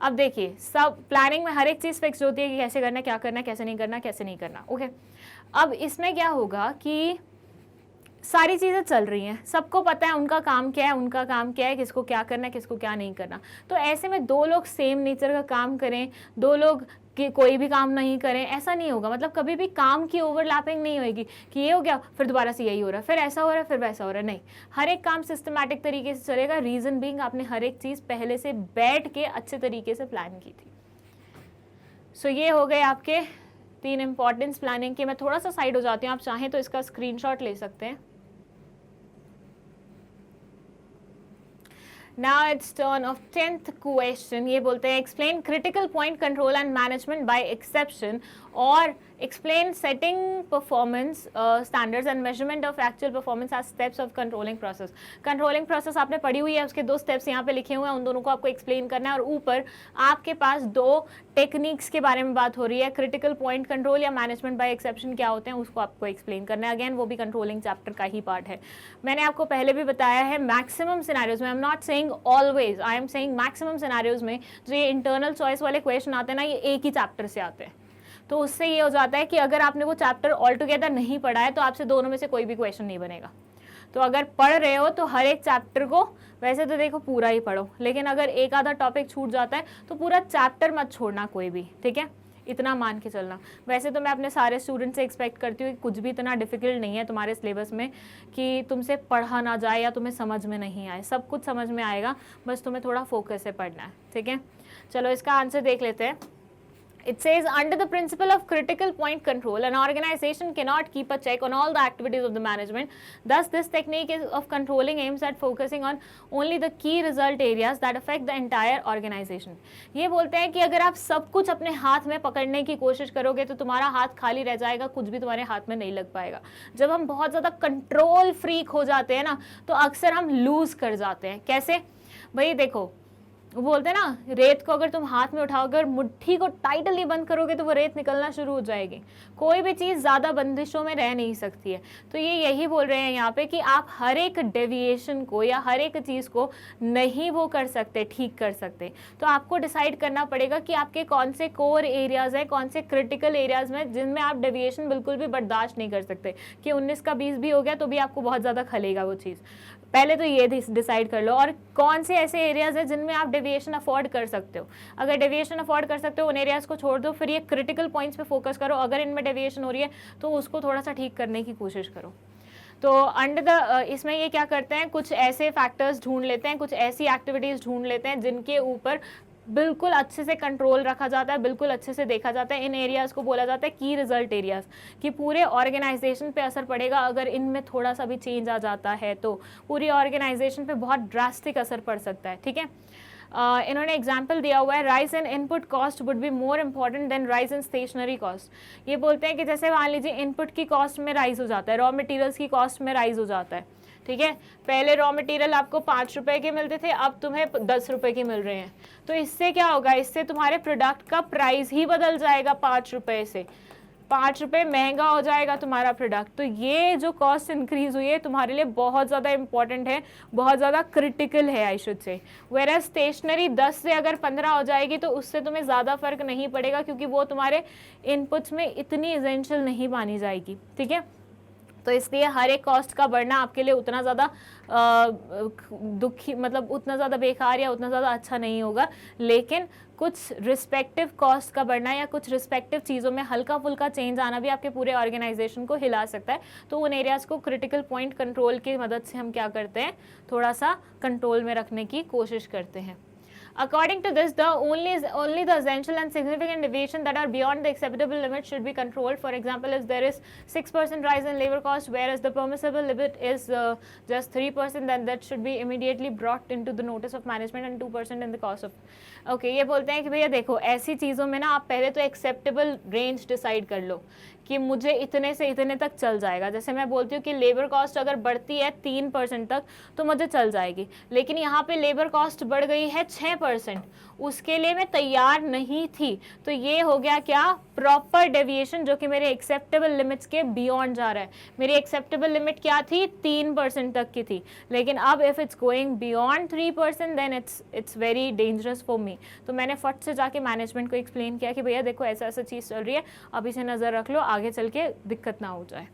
अब देखिए सब प्लानिंग में हर एक चीज़ फिक्स होती है कि कैसे करना है, क्या करना है, कैसे नहीं करना, कैसे नहीं करना. ओके, अब इसमें क्या होगा कि सारी चीज़ें चल रही हैं, सबको पता है उनका काम क्या है, उनका काम क्या है, किसको क्या करना है, किसको क्या नहीं करना. तो ऐसे में 2 लोग सेम नेचर का काम करें, 2 लोग कि कोई भी काम नहीं करें, ऐसा नहीं होगा। मतलब कभी भी काम की ओवरलैपिंग नहीं होगी कि ये हो गया फिर दोबारा से यही हो रहा है, फिर ऐसा हो रहा है, फिर वैसा हो रहा है, नहीं। हर एक काम सिस्टमैटिक तरीके से चलेगा। रीज़न बीइंग आपने हर एक चीज़ पहले से बैठ के अच्छे तरीके से प्लान की थी। सो ये हो गए आपके 3 इंपॉर्टेंस प्लानिंग के। मैं थोड़ा सा साइड हो जाती हूँ, आप चाहें तो इसका स्क्रीनशॉट ले सकते हैं। Now it's turn of 10th question। ये बोलते हैं explain critical point control and management by exception और explain setting performance standards and measurement of actual performance as steps of controlling process। controlling process आपने पढ़ी हुई है, उसके 2 steps यहाँ पे लिखे हुए हैं, उन दोनों को आपको explain करना है। और ऊपर आपके पास 2 टेक्निक्स के बारे में बात हो रही है, क्रिटिकल पॉइंट कंट्रोल या मैनेजमेंट बाय एक्सेप्शन क्या होते हैं उसको आपको एक्सप्लेन करना है। अगेन वो भी कंट्रोलिंग चैप्टर का ही पार्ट है। मैंने आपको पहले भी बताया है, मैक्सिमम सिनेरियोज में, I am not saying always, I am saying maximum scenarios में जो ये इंटरनल चॉइस वाले क्वेश्चन आते हैं ना, ये एक ही चैप्टर से आते हैं। तो उससे ये हो जाता है कि अगर आपने वो चैप्टर ऑल टुगेदर नहीं पढ़ा है तो आपसे दोनों में से कोई भी क्वेश्चन नहीं बनेगा। तो अगर पढ़ रहे हो तो हर एक चैप्टर को वैसे तो देखो पूरा ही पढ़ो, लेकिन अगर एक आधा टॉपिक छूट जाता है तो पूरा चैप्टर मत छोड़ना कोई भी, ठीक है? इतना मान के चलना। वैसे तो मैं अपने सारे स्टूडेंट से एक्सपेक्ट करती हूँ कि कुछ भी इतना डिफिकल्ट नहीं है तुम्हारे सिलेबस में कि तुमसे पढ़ा ना जाए या तुम्हें समझ में नहीं आए। सब कुछ समझ में आएगा, बस तुम्हें थोड़ा फोकस से पढ़ना है, ठीक है? चलो इसका आंसर देख लेते हैं। It says under the principle of critical point control, an organization cannot keep a check on all the activities of the management. Thus, this technique of controlling aims at focusing on only the key result areas that affect the entire organization. ये बोलते हैं कि अगर आप सब कुछ अपने हाथ में पकड़ने की कोशिश करोगे तो तुम्हारा हाथ खाली रह जाएगा, कुछ भी तुम्हारे हाथ में नहीं लग पाएगा। जब हम बहुत ज़्यादा कंट्रोल फ्रीक हो जाते हैं ना, तो अक्सर हम लूज कर जाते हैं। कैसे भाई? देखो, वो बोलते हैं ना, रेत को अगर तुम हाथ में उठाओगे और मुट्ठी को टाइटली बंद करोगे तो वो रेत निकलना शुरू हो जाएगी। कोई भी चीज़ ज़्यादा बंदिशों में रह नहीं सकती है। तो ये यही बोल रहे हैं यहाँ पे कि आप हर एक डेविएशन को या हर एक चीज़ को नहीं वो कर सकते, ठीक कर सकते। तो आपको डिसाइड करना पड़ेगा कि आपके कौन से कोर एरियाज़ हैं, कौन से क्रिटिकल एरियाज़ में जिनमें आप डेविएशन बिल्कुल भी बर्दाश्त नहीं कर सकते। कि 19 का 20 भी हो गया तो भी आपको बहुत ज़्यादा खलेगा वो चीज़। पहले तो ये डिसाइड कर लो। और कौन से ऐसे एरियाज हैं जिनमें आप डेविएशन अफोर्ड कर सकते हो। अगर डेविएशन अफोर्ड कर सकते हो उन एरियाज को छोड़ दो, फिर ये क्रिटिकल पॉइंट्स पे फोकस करो। अगर इनमें डेविएशन हो रही है तो उसको थोड़ा सा ठीक करने की कोशिश करो। तो अंडर द इसमें ये क्या करते हैं, कुछ ऐसे फैक्टर्स ढूंढ लेते हैं, कुछ ऐसी एक्टिविटीज़ ढूंढ लेते हैं जिनके ऊपर बिल्कुल अच्छे से कंट्रोल रखा जाता है, बिल्कुल अच्छे से देखा जाता है। इन एरियाज़ को बोला जाता है की रिजल्ट एरियाज़, कि पूरे ऑर्गेनाइजेशन पे असर पड़ेगा। अगर इनमें थोड़ा सा भी चेंज आ जाता है तो पूरी ऑर्गेनाइजेशन पे बहुत ड्रास्टिक असर पड़ सकता है, ठीक है? इन्होंने एग्जाम्पल दिया हुआ है, rise in input cost would be more important than rise in stationery cost. ये बोलते हैं कि जैसे मान लीजिए इनपुट की कॉस्ट में राइज हो जाता है, रॉ मटेरियल्स की कॉस्ट में राइज हो जाता है, ठीक है? पहले रॉ मटेरियल आपको 5 रुपए के मिलते थे, अब तुम्हें 10 रुपए के मिल रहे हैं। तो इससे क्या होगा, इससे तुम्हारे प्रोडक्ट का प्राइस ही बदल जाएगा। 5 रुपए से 5 रुपए महंगा हो जाएगा तुम्हारा प्रोडक्ट। तो ये जो कॉस्ट इंक्रीज हुई है तुम्हारे लिए बहुत ज़्यादा इंपॉर्टेंट है, बहुत ज़्यादा क्रिटिकल है I should say. Where stationery 10 से अगर 15 हो जाएगी तो उससे तुम्हें ज़्यादा फर्क नहीं पड़ेगा, क्योंकि वो तुम्हारे इनपुट्स में इतनी एसेंशियल नहीं मानी जाएगी, ठीक है? तो इसलिए हर एक कॉस्ट का बढ़ना आपके लिए उतना ज़्यादा दुखी, मतलब उतना ज़्यादा बेकार या उतना ज़्यादा अच्छा नहीं होगा। लेकिन कुछ रिस्पेक्टिव कॉस्ट का बढ़ना या कुछ रिस्पेक्टिव चीज़ों में हल्का फुल्का चेंज आना भी आपके पूरे ऑर्गेनाइजेशन को हिला सकता है। तो उन एरियाज़ को क्रिटिकल पॉइंट कंट्रोल की मदद से हम क्या करते हैं, थोड़ा सा कंट्रोल में रखने की कोशिश करते हैं। According to this, only the essential and significant deviation that are beyond the acceptable limit should be controlled. For example, if there is 6% rise in labor cost, whereas the permissible limit is just 3%, then that should be immediately brought into the notice of management, and 2% in the cost of. Okay, ये बोलते हैं कि भैया देखो, ऐसी चीज़ों में ना आप पहले तो एक्सेप्टेबल रेंज डिसाइड कर लो कि मुझे इतने से इतने तक चल जाएगा। जैसे मैं बोलती हूँ कि लेबर कॉस्ट अगर बढ़ती है 3% तक तो मुझे चल जाएगी, लेकिन यहाँ पे लेबर कॉस्ट बढ़ गई है 6%, उसके लिए मैं तैयार नहीं थी। तो ये हो गया क्या, प्रॉपर डेविएशन, जो कि मेरे एक्सेप्टेबल लिमिट्स के बियॉन्ड जा रहा है। मेरी एक्सेप्टेबल लिमिट क्या थी, 3% तक की थी, लेकिन अब if it's going beyond 3% then it's very dangerous for me. तो मैंने फट से जाके मैनेजमेंट को एक्सप्लेन किया कि भैया देखो ऐसा ऐसा चीज़ चल रही है, अब इसे नज़र रख लो, आगे चल के दिक्कत ना हो जाए।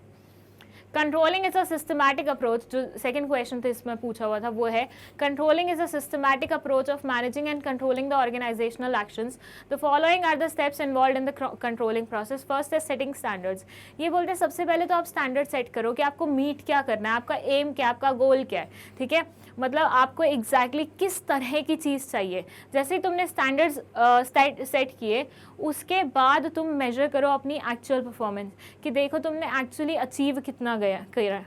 Controlling is a systematic approach, जो सेकंड क्वेश्चन था इसमें पूछा हुआ था वो है controlling is a systematic approach of managing and controlling the organisational actions. The following are the steps involve in the controlling process. First है सेटिंग स्टैंडर्ड्स। ये बोलते हैं सबसे पहले तो आप स्टैंडर्ड सेट करो कि आपको मीट क्या करना है, आपका एम क्या है, आपका गोल क्या है, ठीक है, मतलब आपको एग्जैक्टली किस तरह की चीज़ चाहिए। जैसे ही तुमने स्टैंडर्ड्स सेट किए उसके बाद तुम मेजर करो अपनी एक्चुअल परफॉर्मेंस कि देखो तुमने एक्चुअली अचीव कितना करा।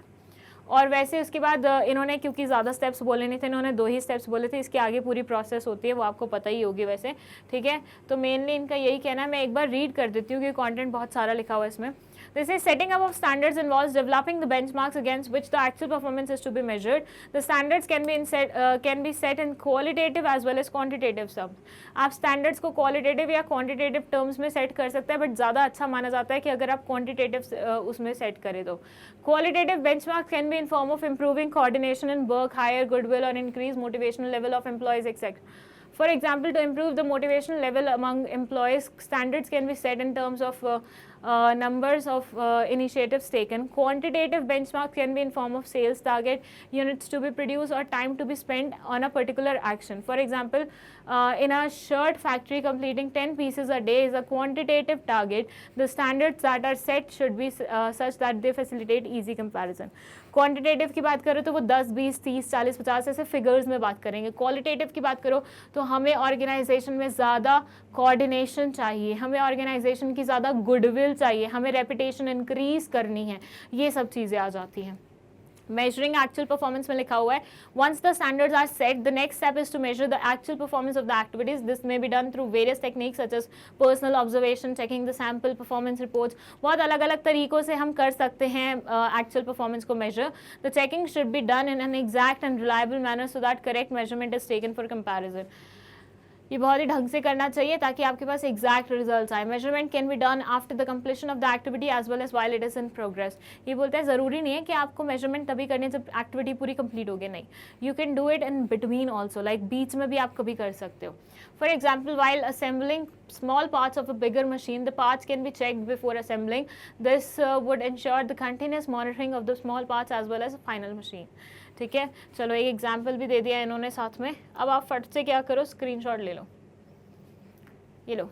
और वैसे उसके बाद इन्होंने क्योंकि ज़्यादा स्टेप्स बोले नहीं थे, इन्होंने 2 ही स्टेप्स बोले थे, इसके आगे पूरी प्रोसेस होती है वो आपको पता ही होगी वैसे, ठीक है। तो मेनली इनका यही कहना है, मैं एक बार रीड कर देती हूँ कि कंटेंट बहुत सारा लिखा हुआ है इसमें। This is setting up of standards involves developing the benchmarks against which the actual performance is to be measured. The standards can be set in qualitative as well as quantitative terms. आप standards को qualitative या quantitative terms में set कर सकते हैं, but ज़्यादा अच्छा माना जाता है कि अगर आप quantitative उसमें set करें तो। Qualitative benchmarks can be in form of improving coordination in work, higher goodwill or increase motivational level of employees, etc. For example, to improve the motivational level among employees, standards can be set in terms of numbers of initiatives taken. Quantitative benchmarks can be in form of sales target, units to be produced or time to be spent on a particular action. For example, in a shirt factory, completing 10 pieces a day is a quantitative target. The standards that are set should be such that they facilitate easy comparison. Quantitative की बात करो तो वो 10, 20, 30, 40, 50 ऐसे figures में बात करेंगे। Qualitative की बात करो तो हमें ऑर्गेनाइजेशन में ज़्यादा कोऑर्डिनेशन चाहिए, हमें ऑर्गेनाइजेशन की ज़्यादा गुडविल चाहिए, हमें रेपुटेशन इंक्रीज करनी है, ये सब चीज़ें आ जाती हैं। measuring actual performance में लिखा हुआ है once the standards are set, the next step is to measure the actual performance of the activities. This may be done through various techniques such as personal observation, checking the sample, performance reports. बहुत अलग अलग तरीकों से हम कर सकते हैं actual performance को measure. The checking should be done in an exact and reliable manner so that correct measurement is taken for comparison. ये बहुत ही ढंग से करना चाहिए ताकि आपके पास एग्जैक्ट रिजल्ट्स आए। Measurement can be done after the completion of the activity as well as while it is in progress. ये बोलते हैं ज़रूरी नहीं है कि आपको मेजरमेंट तभी करनी है जब एक्टिविटी पूरी कंप्लीट होगी, नहीं, you can do it in between also, like बीच में भी आप कभी कर सकते हो। For example, while assembling small parts of a bigger machine, the parts can be checked before assembling. This would ensure the continuous monitoring of the small parts as well as the final machine. ठीक है, चलो एक example भी दे दिया इन्होंने साथ में। अब आप फट से क्या करो, स्क्रीनशॉट ले लो, ये लो।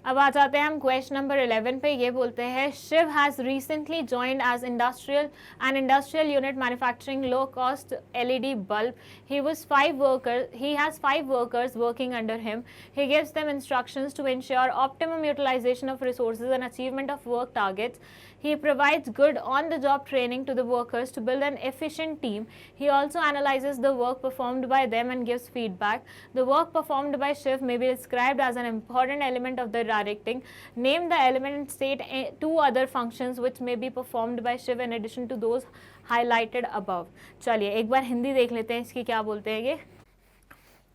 अब आ जाते हैं हम क्वेश्चन नंबर 11 पे। ये बोलते हैं Shiv has recently joined as industrial unit manufacturing low cost LED bulb. He has 5 workers working under him. He gives them instructions to ensure optimum utilization of resources and achievement of work targets. He provides good on-the-job training to the workers to build an efficient team. He also analyzes the work performed by them and gives feedback. The work performed by Shiv may be described as an important element of the directing. Name the element and state 2 other functions which may be performed by Shiv in addition to those highlighted above. चलिए एक बार हिंदी देख लेते हैं इसकी क्या बोलते हैं।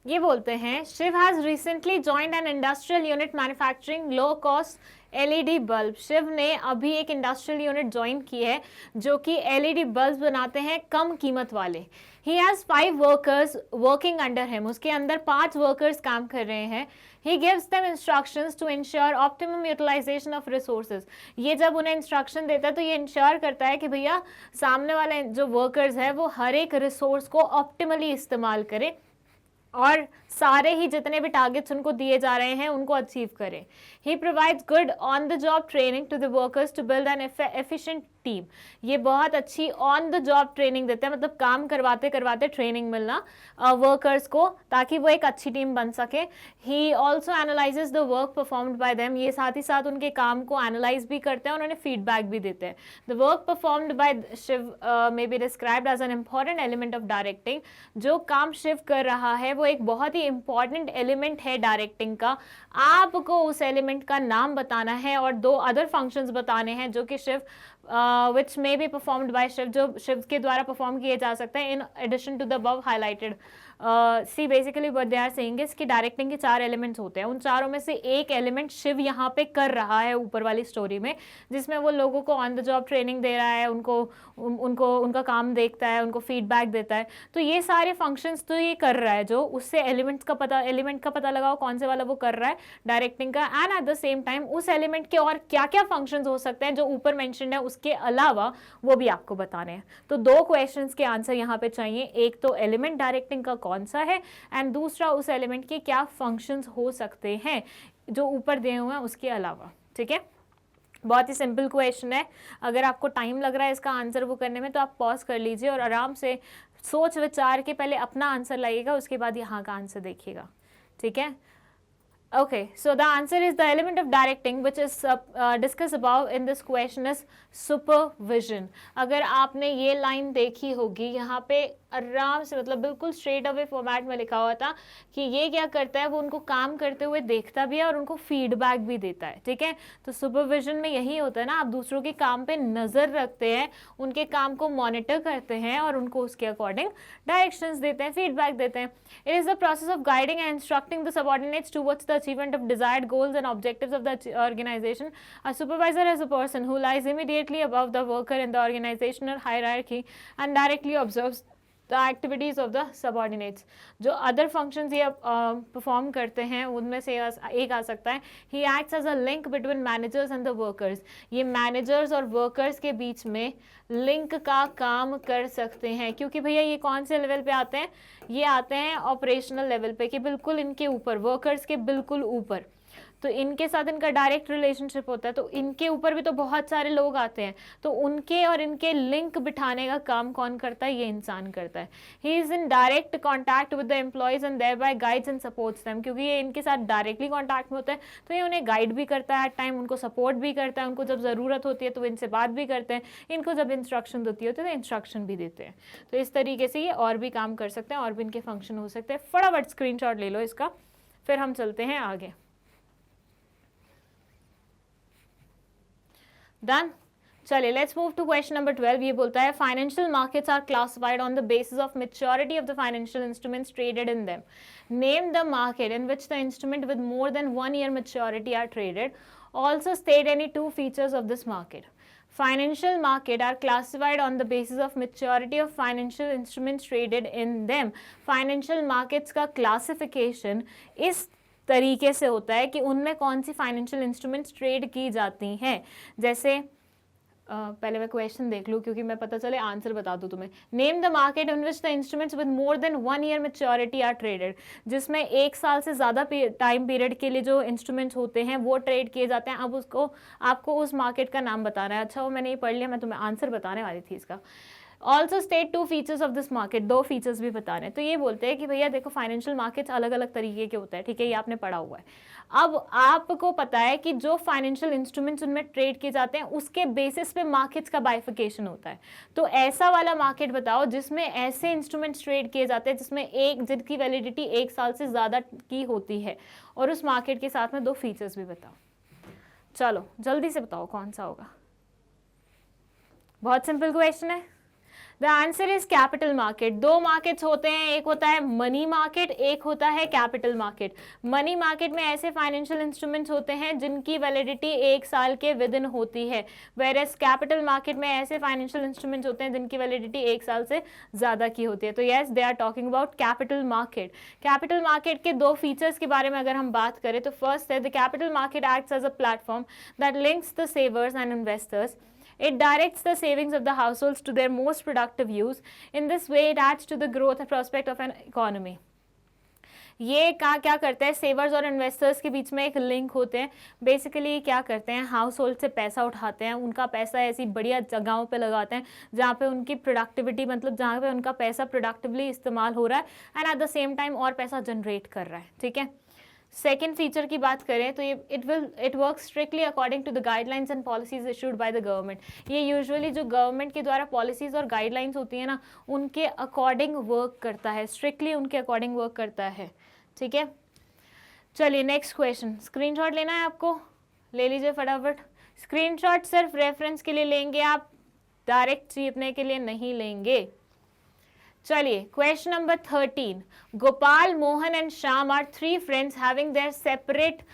ये बोलते हैं Shiv has recently joined an industrial unit manufacturing low cost LED bulb. Shiv ने अभी एक इंडस्ट्रियल यूनिट ज्वाइन की है जो कि LED बल्ब बनाते हैं कम कीमत वाले। He has 5 workers working under him. उसके अंदर 5 वर्कर्स काम कर रहे हैं। He gives them instructions to ensure optimum utilization of resources. ये जब उन्हें इंस्ट्रक्शन देता है तो ये इंश्योर करता है कि भैया सामने वाले जो वर्कर्स है वो हर एक रिसोर्स को ऑप्टिमली इस्तेमाल करें और सारे ही जितने भी टारगेट्स उनको दिए जा रहे हैं उनको अचीव करें। He provides good on the job training to the workers to build an efficient team. ये बहुत अच्छी ऑन द जॉब ट्रेनिंग देते हैं, मतलब काम करवाते करवाते ट्रेनिंग मिलना वर्कर्स को ताकि वो एक अच्छी टीम बन सके। He also analyses the work performed bye them. ये साथ ही साथ उनके काम को एनालाइज भी करते हैं और उन्हें फीडबैक भी देते हैं। The work performed by Shiv may be described as an important element of directing. जो काम शिव कर रहा है वो एक बहुत ही इंपॉर्टेंट एलिमेंट है डायरेक्टिंग का। आपको उस एलिमेंट का नाम बताना है और 2 अदर फंक्शंस बताने हैं जो कि Shiv which may be performed by Shiv, जो शिव के द्वारा परफॉर्म किए जा सकते हैं in addition to the above highlighted see basically what they are saying is कि डायरेक्टिंग के 4 एलिमेंट्स होते हैं, उन चारों में से एक एलिमेंट शिव यहाँ पे कर रहा है ऊपर वाली स्टोरी में, जिसमें वो लोगों को ऑन द जॉब ट्रेनिंग दे रहा है, उनको उनका काम देखता है, उनको फीडबैक देता है। तो ये सारे फंक्शंस तो ये कर रहा है, जो उससे एलिमेंट का पता लगाओ कौन से वाला वो कर रहा है डायरेक्टिंग का, and at the same time उस एलिमेंट के और क्या क्या फंक्शंस हो सकते हैं जो ऊपर मेंशन्ड है उसके अलावा, वो भी आपको बताने हैं। तो 2 क्वेश्चंस के आंसर यहाँ पे चाहिए, एक तो एलिमेंट डायरेक्टिंग का कौन सा है, एंड दूसरा उस एलिमेंट के क्या फंक्शंस हो सकते हैं जो ऊपर दिए हुए हैं उसके अलावा। ठीक है, बहुत ही सिंपल क्वेश्चन है। अगर आपको टाइम लग रहा है इसका आंसर वो करने में तो आप पॉज कर लीजिए और आराम से सोच विचार के पहले अपना आंसर लाइएगा, उसके बाद यहाँ का आंसर देखिएगा। ठीक है, okay, so the answer is the element of directing which is discussed above in this question is supervision। अगर आपने ये लाइन देखी होगी, यहाँ पे आराम से मतलब बिल्कुल स्ट्रेट अवे फॉर्मेट में लिखा हुआ था कि ये क्या करता है, वो उनको काम करते हुए देखता भी है और उनको फीडबैक भी देता है। ठीक है, तो सुपरविजन में यही होता है ना, आप दूसरों के काम पे नजर रखते हैं, उनके काम को मॉनिटर करते हैं और उनको उसके अकॉर्डिंग डायरेक्शंस देते हैं, फीडबैक देते हैं। It is the process of guiding and instructing the subordinates towards the achievement of desired goals and objectives of the organization. A supervisor is a person who lies immediately above the worker in the organizational hierarchy and directly observes the activities of the subordinates। जो other functions ये perform करते हैं उनमें से एक आ सकता है he acts as a link between managers and the workers। ये managers और workers के बीच में लिंक का काम कर सकते हैं, क्योंकि भैया ये कौन से लेवल पे आते हैं, ये आते हैं ऑपरेशनल लेवल पे, कि बिल्कुल इनके ऊपर, वर्कर्स के बिल्कुल ऊपर, तो इनके साथ इनका डायरेक्ट रिलेशनशिप होता है। तो इनके ऊपर भी तो बहुत सारे लोग आते हैं, तो उनके और इनके लिंक बिठाने का काम कौन करता है, ये इंसान करता है। He is in direct contact with the employees and thereby guides and supports them. क्योंकि ये इनके साथ डायरेक्टली कॉन्टैक्ट में होता है तो ये उन्हें गाइड भी करता है, एट टाइम उनको सपोर्ट भी करता है, उनको जब ज़रूरत होती है तो इनसे बात भी करते हैं, इनको जब इंस्ट्रक्शन होती है तो इंस्ट्रक्शन भी देते हैं। तो इस तरीके से ये और भी काम कर सकते हैं, और भी इनके फंक्शन हो सकते हैं। फटाफट स्क्रीनशॉट ले लो इसका, फिर हम चलते हैं आगे। डन, चलिए let's move to question number 12। ये बोलता है financial markets are classified on the basis of maturity of the financial instruments traded in them. Name the market in which the instrument with more than 1 year maturity are traded. Also state any 2 features of this market. Financial market are classified on the basis of maturity of financial instruments traded in them। Financial markets का classification इस तरीके से होता है कि उनमें कौन सी financial instruments trade की जाती हैं। जैसे पहले मैं क्वेश्चन देख लूँ क्योंकि मैं पता चले आंसर बता दूँ तुम्हें। Name the market in which the instruments with more than 1 year maturity are traded. जिसमें 1 साल से ज़्यादा टाइम पीरियड के लिए जो इंस्ट्रूमेंट्स होते हैं वो ट्रेड किए जाते हैं। अब उसको आपको उस मार्केट का नाम बताना है। अच्छा वो मैंने ये पढ़ लिया, मैं तुम्हें आंसर बताने वाली थी इसका। Also state 2 features of this market. 2 features भी बता रहे हैं। तो ये बोलते हैं कि भैया देखो फाइनेंशियल मार्केट्स अलग अलग तरीके के होते हैं, ठीक है, ये आपने पढ़ा हुआ है। अब आपको पता है कि जो फाइनेंशियल इंस्ट्रूमेंट्स उनमें ट्रेड किए जाते हैं उसके बेसिस पे मार्केट्स का बाइफिकेशन होता है। तो ऐसा वाला मार्केट बताओ जिसमें ऐसे इंस्ट्रूमेंट्स ट्रेड किए जाते हैं जिनकी वैलिडिटी 1 साल से ज़्यादा की होती है, और उस मार्केट के साथ में 2 फीचर्स भी बताओ। चलो जल्दी से बताओ कौन सा होगा। बहुत सिंपल क्वेश्चन है। The answer is capital market. 2 markets होते हैं, एक होता है मनी मार्केट, एक होता है कैपिटल मार्केट। मनी मार्केट में ऐसे फाइनेंशियल इंस्ट्रूमेंट्स होते हैं जिनकी वैलिडिटी 1 साल के विद इन होती है, वेयरएज कैपिटल मार्केट में ऐसे फाइनेंशियल इंस्ट्रूमेंट्स होते हैं जिनकी वैलिडिटी 1 साल से ज़्यादा की होती है। तो yes, they are talking about capital market. Capital market के 2 फीचर्स के बारे में अगर हम बात करें तो फर्स्ट है the capital market acts as a platform that links the savers and investors. It directs the savings of the households to their most productive use. In this way, it adds to the growth and prospect of an economy. ये क्या करते हैं, सेवर्स और investors के बीच में एक link होते हैं। बेसिकली क्या करते हैं, हाउस होल्ड से पैसा उठाते हैं, उनका पैसा ऐसी बढ़िया जगहों पे लगाते हैं जहाँ पे उनकी प्रोडक्टिविटी, मतलब जहाँ पे उनका पैसा प्रोडक्टिवली इस्तेमाल हो रहा है and at the same time और पैसा जनरेट कर रहा है। ठीक है, सेकेंड फीचर की बात करें तो ये it work strictly according to the guidelines and policies issued by the government. ये यूजुअली जो गवर्नमेंट के द्वारा पॉलिसीज और गाइडलाइंस होती है ना, उनके अकॉर्डिंग वर्क करता है, स्ट्रिक्टली उनके अकॉर्डिंग वर्क करता है। ठीक है, चलिए नेक्स्ट क्वेश्चन। स्क्रीनशॉट लेना है आपको, ले लीजिए फटाफट। स्क्रीनशॉट सिर्फ रेफरेंस के लिए लेंगे आप, डायरेक्ट जीतने के लिए नहीं लेंगे। चलिए question number 13. Gopal, Mohan and Shyam are three friends having their separate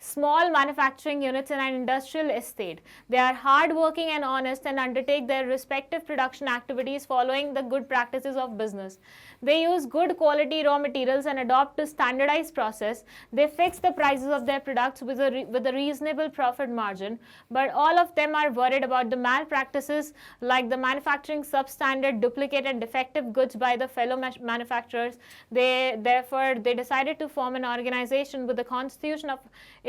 small manufacturing units in an industrial estate. They are hard-working and honest and undertake their respective production activities following the good practices of business. They use good quality raw materials and adopt a standardized process. They fix the prices of their products with a reasonable profit margin, but all of them are worried about the malpractices like the manufacturing substandard, duplicate and defective goods by the fellow manufacturers. Therefore, they decided to form an organization with a constitution of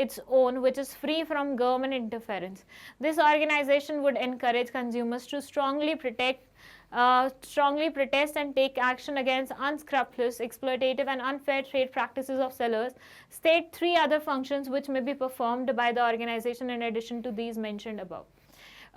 its own, which is free from government interference. This organization would encourage consumers to strongly protest and take action against unscrupulous, exploitative and unfair trade practices of sellers. State three other functions which may be performed by the organization in addition to these mentioned above.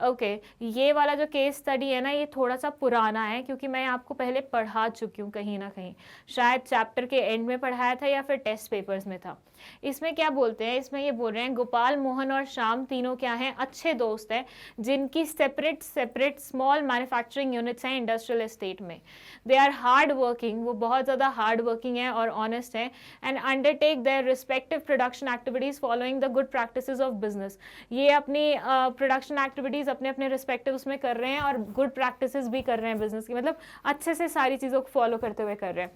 Okay ये वाला जो case study है ना, ये थोड़ा सा पुराना है क्योंकि मैं आपको पहले पढ़ा चुकी हूँ कहीं ना कहीं, शायद चैप्टर के एंड में पढ़ाया था या फिर टेस्ट पेपर्स में था. इसमें क्या बोलते हैं, इसमें ये बोल रहे हैं गोपाल, मोहन और श्याम तीनों क्या हैं, अच्छे दोस्त हैं जिनकी सेपरेट स्मॉल मैन्युफैक्चरिंग यूनिट्स हैं इंडस्ट्रियल एस्टेट में. दे आर हार्ड वर्किंग, वो बहुत ज़्यादा हार्ड वर्किंग है और ऑनेस्ट है. And undertake their respective production activities following the good practices of business. ये अपनी प्रोडक्शन एक्टिविटीज़ अपने अपने रिस्पेक्टिव उसमें कर रहे हैं और गुड प्रैक्टिसेस भी कर रहे हैं बिजनेस की, मतलब अच्छे से सारी चीज़ों को फॉलो करते हुए कर रहे हैं.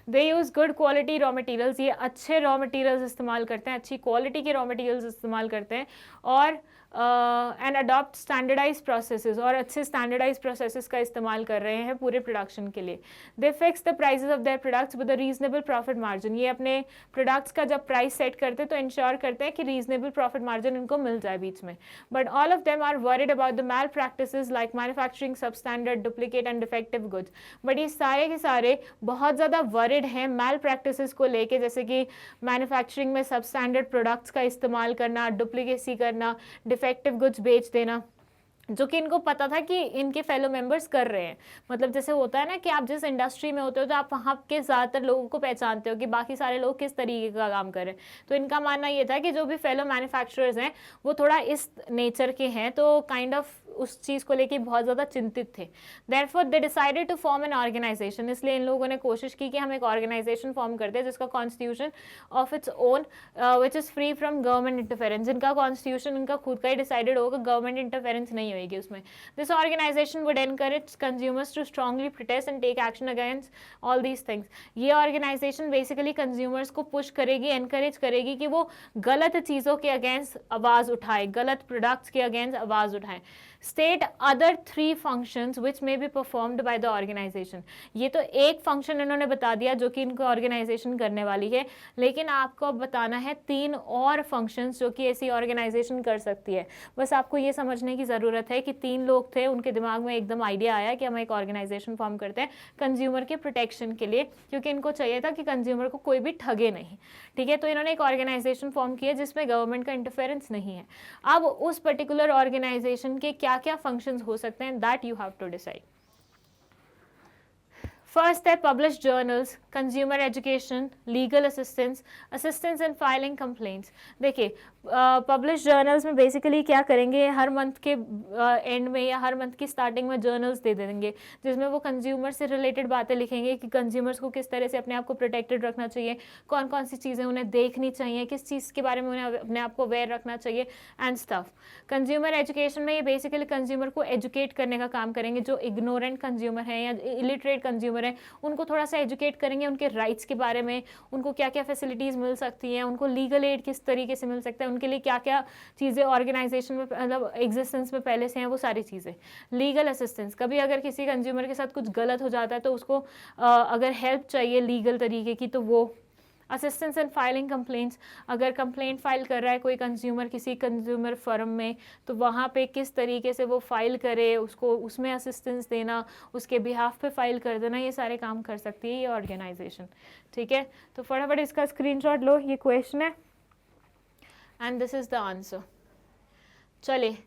They use good quality raw materials, ये अच्छे रॉ मटेरियल्स इस्तेमाल करते हैं, अच्छी क्वालिटी के रॉ मटेरियल्स इस्तेमाल करते हैं. और एंड अडॉप्ट स्टैंडर्डाइज प्रोसेसेस, और अच्छे स्टैंडर्डाइज प्रोसेसेस का इस्तेमाल कर रहे हैं पूरे प्रोडक्शन के लिए. दे fix the prices of their products with a reasonable profit margin. ये अपने प्रोडक्ट्स का जब प्राइस सेट करते हैं तो इंश्योर करते हैं कि रीजनेबल प्रॉफिट मार्जिन इनको मिल जाए बीच में. But all of them are worried about the malpractices like manufacturing substandard, duplicate and defective goods. But ये सारे के सारे बहुत ज़्यादा वरीड हैं मैल प्रैक्टिसेस को लेके, जैसे कि मैन्युफैक्चरिंग में सबस्टैंडर्ड प्रोडक्ट्स का इस्तेमाल करना, डुप्लीकेसी करना, डिफेक्टिव गुड्स बेच देना, जो कि इनको पता था कि इनके फेलो मेंबर्स कर रहे हैं. मतलब जैसे होता है ना कि आप जिस इंडस्ट्री में होते हो तो आप वहाँ के ज़्यादातर लोगों को पहचानते हो कि बाकी सारे लोग किस तरीके का काम कर रहे हैं. तो इनका मानना ये था कि जो भी फेलो मैन्युफैक्चरर्स हैं वो थोड़ा इस नेचर के हैं, तो काइंड ऑफ उस चीज़ को लेके बहुत ज़्यादा चिंतित थे. Therefore they decided to form an organisation. इसलिए इन लोगों ने कोशिश की कि हम एक ऑर्गेनाइजेशन फॉर्म करते हैं जिसका constitution of its own which is free from government interference. जिनका कॉन्स्टिट्यूशन इनका खुद का ही डिसाइडेड होगा, गवर्नमेंट इंटरफेरेंस नहीं होगी उसमें. This organisation would encourage consumers to strongly protest and take action against all these things. ये ऑर्गेनाइजेशन बेसिकली कंज्यूमर्स को पुश करेगी, एनकरेज करेगी कि वो गलत चीज़ों के अगेंस्ट आवाज़ उठाए, गलत प्रोडक्ट्स के अगेंस्ट आवाज़ उठाएं. State other three functions which may be performed by the organisation. ये तो एक फंक्शन इन्होंने बता दिया जो कि इनको ऑर्गेनाइजेशन करने वाली है, लेकिन आपको अब बताना है तीन और फंक्शंस जो कि ऐसी ऑर्गेनाइजेशन कर सकती है. बस आपको ये समझने की ज़रूरत है कि तीन लोग थे, उनके दिमाग में एकदम आइडिया आया कि हम एक ऑर्गेनाइजेशन फॉर्म करते हैं कंज्यूमर के प्रोटेक्शन के लिए, क्योंकि इनको चाहिए था कि कंज्यूमर को कोई भी ठगे नहीं. ठीक है, तो इन्होंने एक ऑर्गेनाइजेशन फॉर्म किया जिसमें गवर्नमेंट का इंटरफेरेंस नहीं है. अब उस पर्टिकुलर ऑर्गेनाइजेशन के क्या क्या फंक्शंस हो सकते हैं, that you have to decide. First है publish journals, consumer education, legal assistance in filing complaints. देखिए पब्लिश जर्नल्स में बेसिकली क्या करेंगे, हर मंथ के एंड में या हर मंथ की स्टार्टिंग में जर्नल्स दे देंगे जिसमें वो कंज्यूमर से रिलेटेड बातें लिखेंगे कि कंज्यूमर्स को किस तरह से अपने आप को प्रोटेक्टेड रखना चाहिए, कौन कौन सी चीज़ें उन्हें देखनी चाहिए, किस चीज़ के बारे में उन्हें अपने आप को अवेयर रखना चाहिए एंड स्टफ. कंज्यूमर एजुकेशन में ये बेसिकली कंज्यूमर को एजुकेट करने का काम करेंगे. जो इग्नोरेंट कंज्यूमर हैं या इलिटरेट कंज्यूमर हैं उनको थोड़ा सा एजुकेट करेंगे उनके राइट्स के बारे में, उनको क्या क्या फैसिलिटीज़ मिल सकती हैं, उनको लीगल एड किस तरीके से मिल सकता है, उनके लिए क्या क्या चीज़ें ऑर्गेनाइजेशन में मतलब एग्जिस्टेंस में पहले से हैं वो सारी चीज़ें. लीगल असिस्टेंस, कभी अगर किसी कंज्यूमर के साथ कुछ गलत हो जाता है तो उसको अगर हेल्प चाहिए लीगल तरीके की तो वो. असिस्टेंस इन फाइलिंग कंप्लेंट्स, अगर कंप्लेंट फाइल कर रहा है कोई कंज्यूमर किसी कंज्यूमर फर्म में तो वहाँ पे किस तरीके से वो फाइल करे, उसको उसमें असिस्टेंस देना, उसके बिहाफ पे फाइल कर देना, ये सारे काम कर सकती है ये ऑर्गेनाइजेशन. ठीक है, तो फटाफट इसका स्क्रीनशॉट लो, ये क्वेश्चन है and this is the answer. चलिए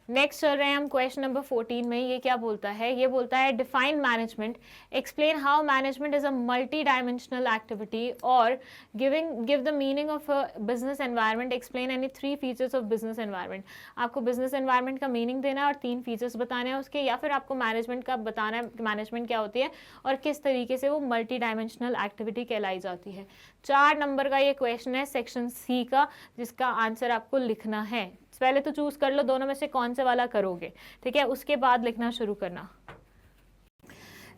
नेक्स्ट चल रहे हैं हम क्वेश्चन नंबर 14 में। ये क्या बोलता है? ये बोलता है define management, explain how management is a multi dimensional activity, और give the meaning of a business environment, explain any 3 features of business environment. आपको बिजनेस एनवायरनमेंट का मीनिंग देना है और 3 फीचर्स बताने हैं उसके, या फिर आपको मैनेजमेंट का बताना है मैनेजमेंट क्या होती है और किस तरीके से वो मल्टी डायमेंशनल एक्टिविटी कहलाई जाती है। 4 नंबर का ये क्वेश्चन है सेक्शन सी का, जिसका आंसर आपको लिखना है। पहले तो चूज कर लो दोनों में से कौन से वाला करोगे, ठीक है, उसके बाद लिखना शुरू करना।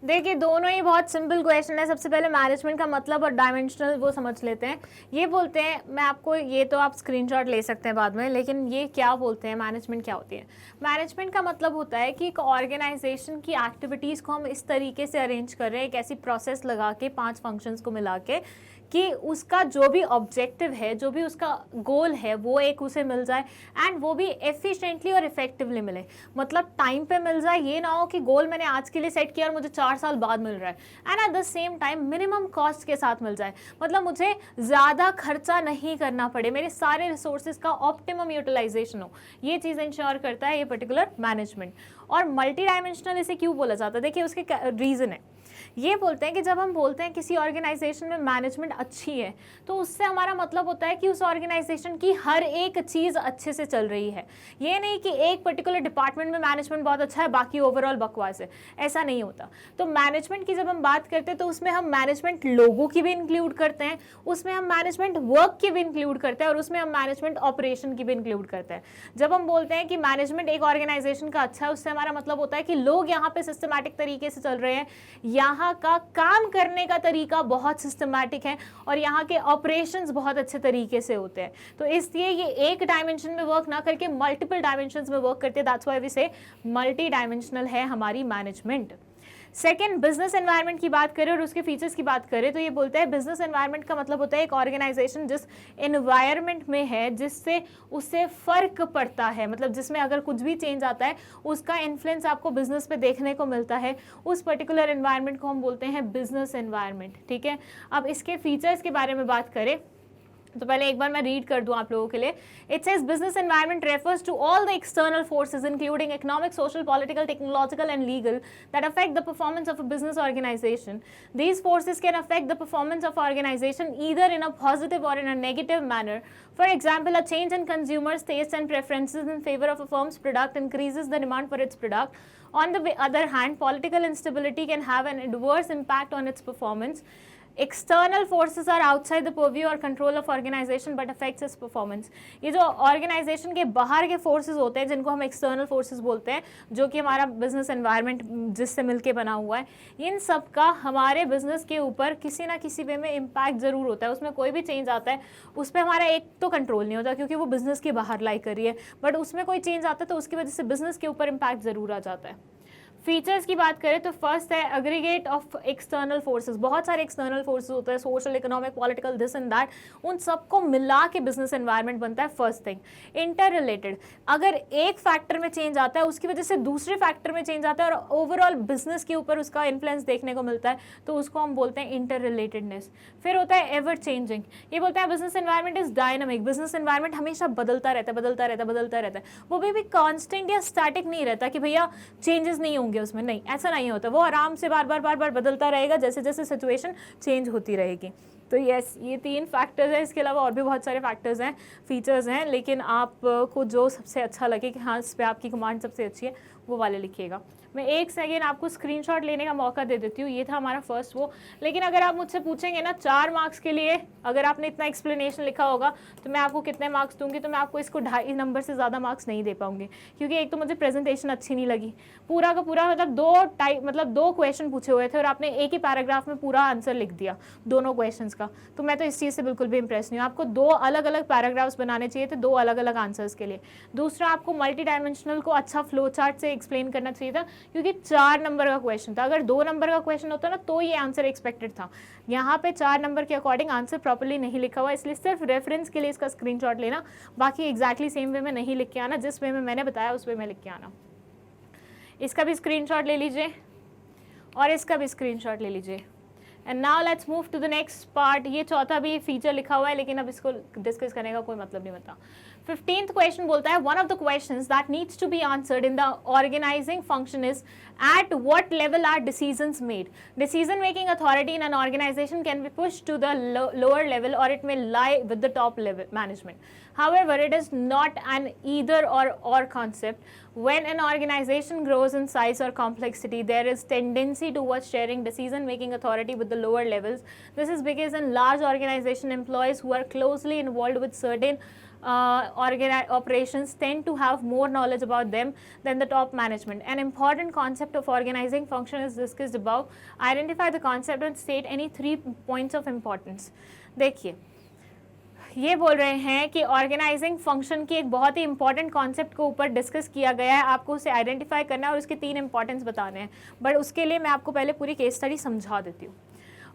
देखिए दोनों ही बहुत सिंपल क्वेश्चन है। सबसे पहले मैनेजमेंट का मतलब और डायमेंशनल वो समझ लेते हैं। ये बोलते हैं, मैं आपको ये तो आप स्क्रीनशॉट ले सकते हैं बाद में, लेकिन ये क्या बोलते हैं, मैनेजमेंट क्या होती है? मैनेजमेंट का मतलब होता है कि एक ऑर्गेनाइजेशन की एक्टिविटीज़ को हम इस तरीके से अरेंज कर रहे हैं, एक ऐसी प्रोसेस लगा के 5 फंक्शंस को मिला के, कि उसका जो भी ऑब्जेक्टिव है, जो भी उसका गोल है, वो एक उसे मिल जाए, एंड वो भी एफिशिएंटली और इफेक्टिवली मिले। मतलब टाइम पे मिल जाए, ये ना हो कि गोल मैंने आज के लिए सेट किया और मुझे 4 साल बाद मिल रहा है, and at the same time minimum cost के साथ मिल जाए। मतलब मुझे ज़्यादा खर्चा नहीं करना पड़े, मेरे सारे रिसोर्सेज का ऑप्टिमम यूटिलाइजेशन हो, ये चीज़ इंश्योर करता है ये पर्टिकुलर मैनेजमेंट। और मल्टी डायमेंशनल इसे क्यों बोला जाता है? देखिए उसके रीज़न है। ये बोलते हैं कि जब हम बोलते हैं किसी ऑर्गेनाइजेशन में मैनेजमेंट अच्छी है, तो उससे हमारा मतलब होता है कि उस ऑर्गेनाइजेशन की हर एक चीज़ अच्छे से चल रही है। ये नहीं कि एक पर्टिकुलर डिपार्टमेंट में मैनेजमेंट बहुत अच्छा है, बाकी ओवरऑल बकवास है, ऐसा नहीं होता। तो मैनेजमेंट की जब हम बात करते हैं तो उसमें हम मैनेजमेंट लोगों की भी इंक्लूड करते हैं, उसमें हम मैनेजमेंट वर्क की भी इंक्लूड करते हैं, और उसमें हम मैनेजमेंट ऑपरेशन की भी इंक्लूड करते हैं। जब हम बोलते हैं कि मैनेजमेंट एक ऑर्गेनाइजेशन का अच्छा है, उससे हमारा मतलब होता है कि लोग यहाँ पे सिस्टमैटिक तरीके से चल रहे हैं, यहाँ का काम करने का तरीका बहुत सिस्टमैटिक है, और यहाँ के ऑपरेशंस बहुत अच्छे तरीके से होते हैं। तो इसलिए ये एक डायमेंशन में वर्क ना करके मल्टीपल डायमेंशंस में वर्क करते हैं। दैट्स व्हाई वी से मल्टी डायमेंशनल है हमारी मैनेजमेंट। सेकेंड, बिजनेस एनवायरनमेंट की बात करें और उसके फीचर्स की बात करें तो ये बोलता है बिजनेस एनवायरनमेंट का मतलब होता है एक ऑर्गेनाइजेशन जिस एनवायरनमेंट में है जिससे उससे फर्क पड़ता है, मतलब जिसमें अगर कुछ भी चेंज आता है उसका इन्फ्लुएंस आपको बिजनेस पे देखने को मिलता है, उस पर्टिकुलर एनवायरनमेंट को हम बोलते हैं बिजनेस एनवायरनमेंट। ठीक है, अब इसके फीचर्स के बारे में बात करें तो पहले एक बार मैं रीड कर दूं आप लोगों के लिए। It says business environment refers to all the external forces including economic, social, political, technological and legal that affect the performance of a business organization. These forces can affect the performance of organization either in a positive or in a negative manner. For example, a change in consumers' tastes and preferences in favor of a firm's product increases the demand for its product. On the other hand, political instability can have an adverse impact on its performance. External forces are outside the purview or control of organisation but affects its performance. ये जो organisation के बाहर के forces होते हैं जिनको हम external forces बोलते हैं, जो कि हमारा बिजनेस एनवायरनमेंट जिससे मिलके बना हुआ है, इन सब का हमारे बिजनेस के ऊपर किसी ना किसी वे में इम्पैक्ट जरूर होता है। उसमें कोई भी चेंज आता है उस पर हमारा एक तो कंट्रोल नहीं होता क्योंकि वो बिजनेस के बाहर लाई कर रही है, बट उसमें कोई चेंज आता है तो उसकी वजह से बिजनेस के ऊपर इम्पैक्ट जरूर आ जाता है। फीचर्स की बात करें तो फर्स्ट है एग्रीगेट ऑफ एक्सटर्नल फोर्सेस। बहुत सारे एक्सटर्नल फोर्सेस होते हैं, social, economic, political, this and that, उन सबको मिला के बिजनेस एनवायरनमेंट बनता है। फर्स्ट थिंग, इंटर रिलेटेड, अगर एक फैक्टर में चेंज आता है उसकी वजह से दूसरे फैक्टर में चेंज आता है और ओवरऑल बिजनेस के ऊपर उसका इन्फ्लुएंस देखने को मिलता है, तो उसको हम बोलते हैं इंटर रिलेटेडनेस। फिर होता है एवर चेंजिंग। ये बोलता है business environment is dynamic. Business environment हमेशा बदलता रहता है, बदलता रहता है, बदलता रहता है। वो भी कांस्टेंट या स्टैटिक नहीं रहता कि भैया चेंजेस नहीं होंगे उसमें, नहीं, ऐसा नहीं होता। वो आराम से बार बार बदलता रहेगा जैसे जैसे सिचुएशन चेंज होती रहेगी। तो यस, ये 3 फैक्टर्स हैं। इसके अलावा और भी बहुत सारे फैक्टर्स हैं, फीचर्स हैं, लेकिन आपको जो सबसे अच्छा लगे कि हाँ इस पर आपकी कमांड सबसे अच्छी है वो वाले लिखिएगा। मैं एक सेकेंड आपको स्क्रीनशॉट लेने का मौका दे देती हूँ। ये था हमारा फर्स्ट वो। लेकिन अगर आप मुझसे पूछेंगे ना 4 मार्क्स के लिए, अगर आपने इतना एक्सप्लेनेशन लिखा होगा तो मैं आपको कितने मार्क्स दूंगी, तो मैं आपको इसको 2.5 नंबर से ज़्यादा मार्क्स नहीं दे पाऊंगी, क्योंकि एक तो मुझे प्रेजेंटेशन अच्छी नहीं लगी, पूरा का पूरा मतलब 2 क्वेश्चन पूछे हुए थे और आपने एक ही पैराग्राफ में पूरा आंसर लिख दिया दोनों क्वेश्चन का। तो मैं तो इस चीज़ से बिल्कुल भी इंप्रेस नहीं हूँ। आपको 2 अलग अलग पैराग्राफ्स बनाने चाहिए थे, 2 अलग अलग आंसर्स के लिए। दूसरा, आपको मल्टी डायमेंशनल को अच्छा फ्लो चार्ट से एक्सप्लेन करना चाहिए था, क्योंकि 4 नंबर का क्वेश्चन था। अगर 2 नंबर का क्वेश्चन होता ना तो ये आंसर एक्सपेक्टेड था। यहाँ पे 4 नंबर के अकॉर्डिंग आंसर प्रॉपर्ली नहीं लिखा हुआ, इसलिए सिर्फ रेफरेंस के लिए इसका स्क्रीनशॉट लेना, बाकी एग्जैक्टली सेम वे में नहीं लिख के आना, जिस वे में मैंने बताया उस वे में लिख के आना। इसका भी स्क्रीनशॉट ले लीजिए और इसका भी स्क्रीनशॉट ले लीजिए। And now let's move to the next part. ये चौथा भी फीचर लिखा हुआ है, लेकिन अब इसको डिस्कस करने का कोई मतलब नहीं बनता। 15th क्वेश्चन बोलता है one of the questions that needs to be answered in the organising function is at what level are decisions made. Decision making authority in an organization can be pushed to the lower level or it may lie with the top level management. However, it is not an either or concept. When an organization grows in size or complexity, there is tendency towards sharing decision making authority with the lower levels. This is because in large organization, employees who are closely involved with certain operations tend to have more knowledge about them than the top management. An important concept of organizing function is discussed above. Identify the concept and state any 3 points of importance. देखिए, ये बोल रहे हैं कि organising function की एक बहुत ही इंपॉर्टेंट कॉन्सेप्ट को ऊपर डिस्कस किया गया है, आपको उसे आइडेंटिफाई करना है और उसके 3 इंपॉर्टेंस बताने हैं, बट उसके लिए मैं आपको पहले पूरी केस स्टडी समझा देती हूँ.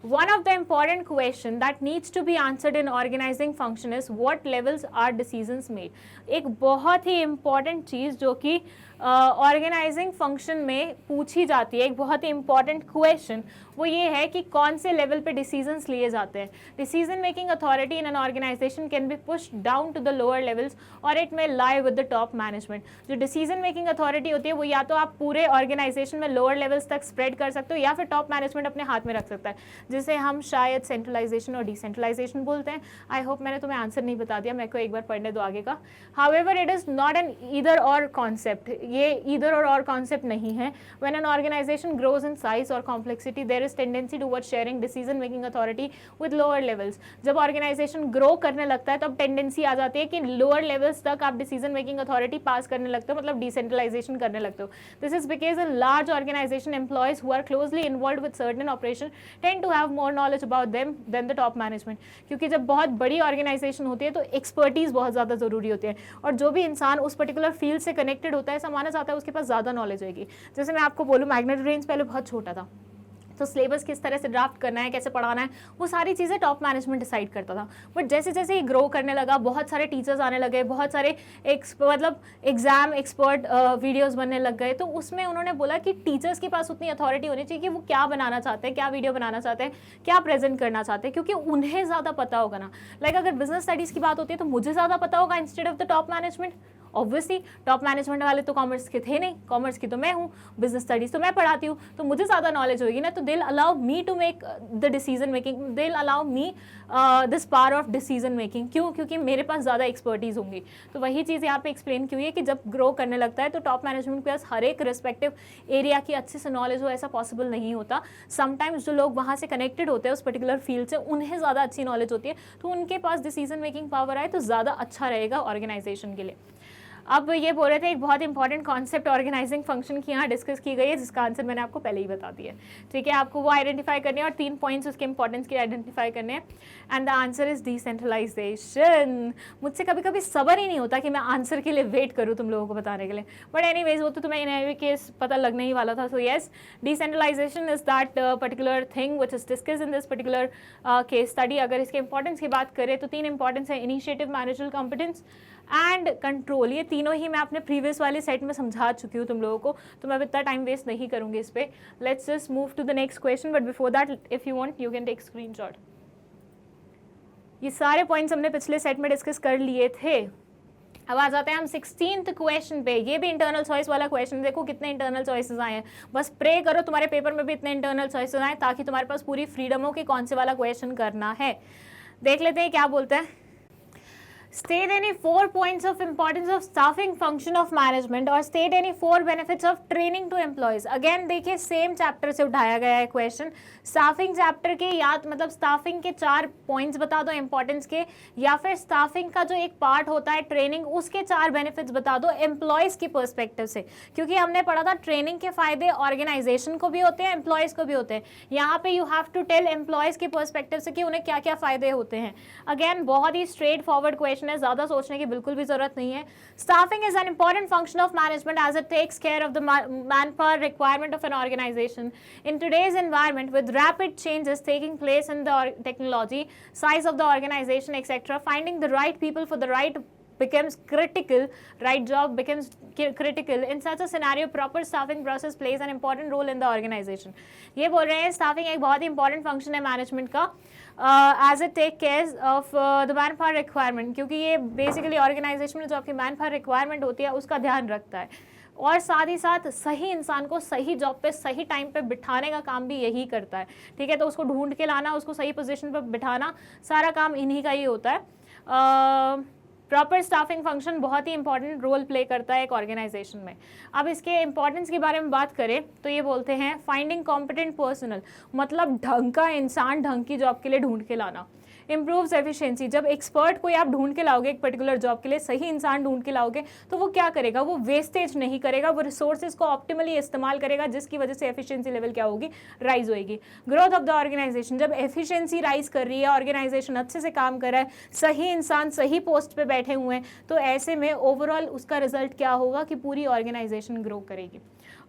One of the important question that needs to be answered in organizing function is what levels are decisions made. एक बहुत ही important चीज़ जो कि ऑर्गेनाइजिंग फंक्शन में पूछी जाती है, एक बहुत ही इंपॉर्टेंट क्वेश्चन, वो ये है कि कौन से लेवल पे डिसीजंस लिए जाते हैं. Decision making authority in an organisation can be pushed down to the lower levels or it may lie with the top management. जो डिसीजन मेकिंग अथॉरिटी होती है वो या तो आप पूरे ऑर्गेनाइजेशन में लोअर लेवल्स तक स्प्रेड कर सकते हो या फिर टॉप मैनेजमेंट अपने हाथ में रख सकता है, जिसे हम शायद सेंट्रलाइजेशन और डिसेंट्रलाइजेशन बोलते हैं. आई होप मैंने तुम्हें आंसर नहीं बता दिया, मेरे को एक बार पढ़ने दो आगे का. However it is not an either or concept, ये ईदर और कॉन्सेप्ट नहीं है. When an organisation grows in size or complexity there is tendency towards sharing decision making authority with lower levels. जब ऑर्गेनाइजेशन ग्रो करने लगता है तब tendency आ जाती है कि लोअर लेवल्स तक आप डिसीजन मेकिंग अथॉरिटी पास करने लगते हो, मतलब डिसेंट्रलाइजेशन करने लगते हो. This is because in large organisation employees who are closely involve with certain operation tend to have more knowledge about them than the top management. क्योंकि जब बहुत बड़ी ऑर्गेनाइजेशन होती है तो एक्सपर्टीज बहुत ज़्यादा ज़रूरी होती है और जो भी इंसान उस पर्टिकुलर फील्ड से कनेक्टेड होता है ऐसा माना जाता है उसके पास ज़्यादा नॉलेज होगी. जैसे मैं आपको बोलूँ, मैग्नेट ब्रेन्स पहले बहुत छोटा था, तो सिलेबस किस तरह से ड्राफ्ट करना है, कैसे पढ़ाना है, वो सारी चीज़ें टॉप मैनेजमेंट डिसाइड करता था. बट जैसे जैसे ये ग्रो करने लगा, बहुत सारे टीचर्स आने लगे, बहुत सारे मतलब एग्जाम एक्सपर्ट वीडियोस बनने लग गए, तो उसमें उन्होंने बोला कि टीचर्स के पास उतनी अथॉरिटी होनी चाहिए कि वो क्या बनाना चाहते हैं, क्या वीडियो बनाना चाहते हैं, क्या प्रेजेंट करना चाहते हैं, क्योंकि उन्हें ज़्यादा पता होगा ना. लाइक अगर बिजनेस स्टडीज़ की बात होती है तो मुझे ज़्यादा पता होगा instead of the top management. Obviously top management वाले तो कॉमर्स के थे नहीं, कॉमर्स की तो मैं हूँ, बिजनेस स्टडीज़ तो मैं पढ़ाती हूँ, तो मुझे ज़्यादा नॉलेज होगी ना. तो they allow me to make the decision making, they allow me this power of decision making. क्यों? क्योंकि मेरे पास ज़्यादा एक्सपर्टीज़ होंगी. तो वही चीज़ यहाँ पे एक्सप्लेन की हुई है कि जब ग्रो करने लगता है तो टॉप मैनेजमेंट के पास हर एक रिस्पेक्टिव एरिया की अच्छे से नॉलेज हो, ऐसा पॉसिबल नहीं होता. समटाइम्स जो लोग वहाँ से कनेक्टेड होते हैं उस पर्टिकुलर फील्ड से, उन्हें ज़्यादा अच्छी नॉलेज होती है, तो उनके पास डिसीजन मेकिंग पावर आए तो ज़्यादा अच्छा रहेगा ऑर्गेनाइजेशन के लिए. अब ये बोल रहे थे एक बहुत इंपॉर्टेंट कॉन्सेप्ट ऑर्गेनाइजिंग फंक्शन की यहाँ डिस्कस की गई है, जिसका आंसर मैंने आपको पहले ही बता दिया. ठीक है, आपको वो आइडेंटिफाई करने हैं और 3 पॉइंट्स उसके इंपॉर्टेंस के आइडेंटिफाई करने हैं. And the answer is decentralisation. मुझसे कभी कभी सब्र ही नहीं होता कि मैं आंसर के लिए वेट करूँ तुम लोगों को बताने के लिए, बट एनीवेज वो तो तुम्हें इन एनी केस पता लगने ही वाला था. So yes, decentralisation is that particular thing which is discuss in this particular case study. अगर इसके इंपॉर्टेंस की बात करें तो 3 इंपॉर्टेंस है: initiative, managerial competence and control. ये तीनों ही मैं अपने प्रीवियस वाले सेट में समझा चुकी हूँ तुम लोगों को, तो मैं इतना टाइम वेस्ट नहीं करूँगी इस पर. Let's just move to the next question, but before that if you want you can take screenshot. ये सारे पॉइंट्स हमने पिछले सेट में डिस्कस कर लिए थे. अब आ जाते हैं हम 16th क्वेश्चन पे. ये भी इंटरनल चॉइस वाला क्वेश्चन. देखो कितने इंटरनल चॉइसेस आए हैं. बस प्रे करो तुम्हारे पेपर में भी इतने इंटरनल चॉइसेस आए ताकि तुम्हारे पास पूरी फ्रीडम हो कि कौन से वाला क्वेश्चन करना है. देख लेते हैं क्या बोलते हैं. State any 4 points of importance of staffing function of management और state any 4 benefits of training to employees. Again देखिए सेम चैप्टर से उठाया गया है क्वेश्चन. स्टाफिंग चैप्टर के याद मतलब स्टाफिंग के 4 पॉइंट्स बता दो इंपॉर्टेंस के, या फिर स्टाफिंग का जो एक पार्ट होता है ट्रेनिंग, उसके 4 बेनिफिट्स बता दो एम्प्लॉयज़ की पर्सपेक्टिव से. क्योंकि हमने पढ़ा था ट्रेनिंग के फायदे ऑर्गेनाइजेशन को भी होते हैं, एम्प्लॉयज़ को भी होते हैं. यहाँ पे you have to tell employees की पर्सपेक्टिव से कि उन्हें क्या क्या फ़ायदे होते हैं. अगेन बहुत ही स्ट्रेट फॉरवर्ड क्वेश्चन है, ज़्यादा सोचने की बिल्कुल भी जरूरत नहीं है. Staffing is an important function of management as it takes care of the manpower requirement of an organisation. In today's environment with rapid changes taking place in the technology, size of the organization, etc., finding the right people for the right becomes critical, right job becomes critical. In such a scenario, proper staffing process plays an important role in the organization. ये बोल रहे हैं staffing एक बहुत ही important function है management का, as it take care of the manpower requirement, क्योंकि ये basically organization में जो आपकी manpower requirement होती है उसका ध्यान रखता है, और साथ ही साथ सही इंसान को सही जॉब पे सही टाइम पे बिठाने का काम भी यही करता है, ठीक है। तो उसको ढूंढ के लाना, उसको सही पोजीशन पे बिठाना, सारा काम इन्हीं का ही होता है। प्रॉपर स्टाफिंग फंक्शन बहुत ही इंपॉर्टेंट रोल प्ले करता है एक ऑर्गेनाइजेशन में। अब इसके इंपॉर्टेंस के बारे में बात करें तो ये बोलते हैं फाइंडिंग कॉम्पिटेंट पर्सनल, मतलब ढंग का इंसान ढंग की जॉब के लिए ढूंढ के लाना। इम्प्रूव्स एफिशिएंसी, जब एक्सपर्ट कोई आप ढूंढ के लाओगे एक पर्टिकुलर जॉब के लिए, सही इंसान ढूंढ के लाओगे तो वो क्या करेगा, वो वेस्टेज नहीं करेगा, वो रिसोर्सेज को ऑप्टिमली इस्तेमाल करेगा, जिसकी वजह से एफिशिएंसी लेवल क्या होगी, राइज होगी। ग्रोथ ऑफ द ऑर्गेनाइजेशन, जब एफिशिएंसी राइज कर रही है, ऑर्गेनाइजेशन अच्छे से काम कर रहा है, सही इंसान सही पोस्ट पे बैठे हुए हैं, तो ऐसे में ओवरऑल उसका रिजल्ट क्या होगा कि पूरी ऑर्गेनाइजेशन ग्रो करेगी।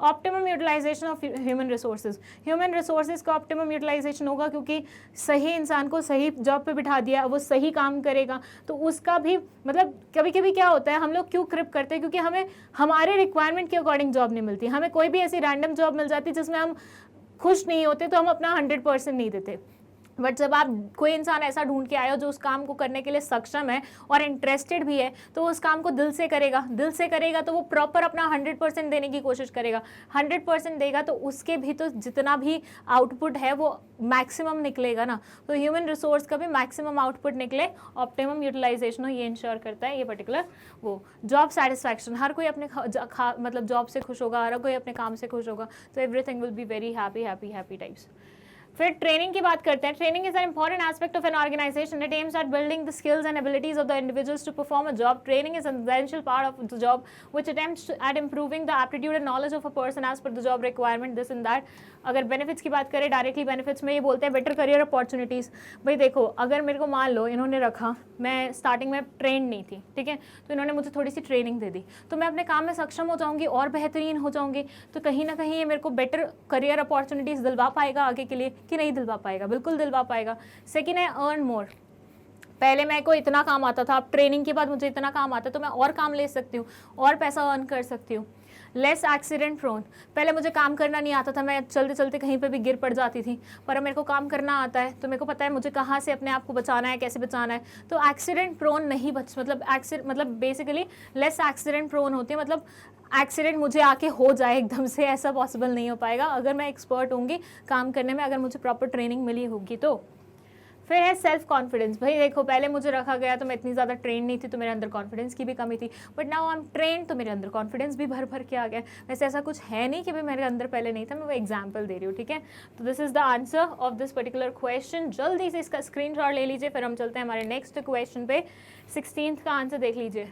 Optimum utilisation of human resources, human resources का ऑप्टिमम यूटिलाइजेशन होगा, क्योंकि सही इंसान को सही जॉब पे बिठा दिया, वो सही काम करेगा, तो उसका भी मतलब कभी कभी क्या होता है, हम लोग क्यों क्रिप करते हैं, क्योंकि हमें हमारे रिक्वायरमेंट के अकॉर्डिंग जॉब नहीं मिलती। हमें कोई भी ऐसी रैंडम जॉब मिल जाती जिसमें हम खुश नहीं होते, तो हम अपना 100% नहीं देते। बट जब आप कोई इंसान ऐसा ढूंढ के आए हो जो उस काम को करने के लिए सक्षम है और इंटरेस्टेड भी है, तो उस काम को दिल से करेगा, तो वो प्रॉपर अपना 100% देने की कोशिश करेगा। 100% देगा तो उसके भी तो जितना भी आउटपुट है वो मैक्सिमम निकलेगा ना। तो ह्यूमन रिसोर्स का भी मैक्सिमम आउटपुट निकले, ऑप्टिमम यूटिलाइजेशन हो, ये इंश्योर करता है ये पर्टिकुलर वो। जॉब सेटिस्फैक्शन, हर कोई अपने मतलब जॉब से खुश होगा, हर कोई अपने काम से खुश होगा, तो everything will be very happy types. फिर ट्रेनिंग की बात करते हैं। Training is an important aspect of an organisation. It aims at building the skills and abilities of the individuals to perform a job. Training is an essential part of the job which attempts at improving the aptitude and knowledge of a person as per the job requirement, this and that. अगर benefits की बात करें, directly benefits में ये बोलते हैं better career opportunities. भाई देखो, अगर मेरे को मान लो इन्होंने रखा, मैं स्टार्टिंग में ट्रेंड नहीं थी, ठीक है, तो इन्होंने मुझे थोड़ी सी ट्रेनिंग दे दी, तो मैं अपने काम में सक्षम हो जाऊंगी और बेहतरीन हो जाऊंगी। तो कहीं ना कहीं ये मेरे को बेटर करियर अपॉर्चुनिटीज़ दिलवा पाएगा आगे के लिए कि नहीं दिलवा पाएगा? बिल्कुल दिलवा पाएगा। सेकेंड है अर्न मोर। पहले मेरे को इतना काम आता था, अब ट्रेनिंग के बाद मुझे इतना काम आता है, तो मैं और काम ले सकती हूँ और पैसा अर्न कर सकती हूँ। लेस एक्सीडेंट प्रोन, पहले मुझे काम करना नहीं आता था, मैं चलते चलते कहीं पे भी गिर पड़ जाती थी, पर अब मेरे को काम करना आता है, तो मेरे को पता है मुझे कहाँ से अपने आप को बचाना है, कैसे बचाना है। तो एक्सीडेंट प्रोन नहीं मतलब बेसिकली लेस एक्सीडेंट प्रोन होती है, मतलब एक्सीडेंट मुझे आके हो जाए एकदम से, ऐसा पॉसिबल नहीं हो पाएगा अगर मैं एक्सपर्ट होंगी काम करने में, अगर मुझे प्रॉपर ट्रेनिंग मिली होगी तो। फिर है सेल्फ कॉन्फिडेंस। भाई देखो, पहले मुझे रखा गया तो मैं इतनी ज़्यादा ट्रेन नहीं थी, तो मेरे अंदर कॉन्फिडेंस की भी कमी थी, but now I am train, तो मेरे अंदर कॉन्फिडेंस भी भर भर के आ गया। वैसे ऐसा कुछ है नहीं कि भाई मेरे अंदर पहले नहीं था, मैं वो एग्जाम्पल दे रही हूँ, ठीक है। तो this is the answer of this particular question. जल्दी से इसका स्क्रीनशॉट ले लीजिए, फिर हम चलते हैं हमारे नेक्स्ट क्वेश्चन पे। 16th का आंसर देख लीजिए।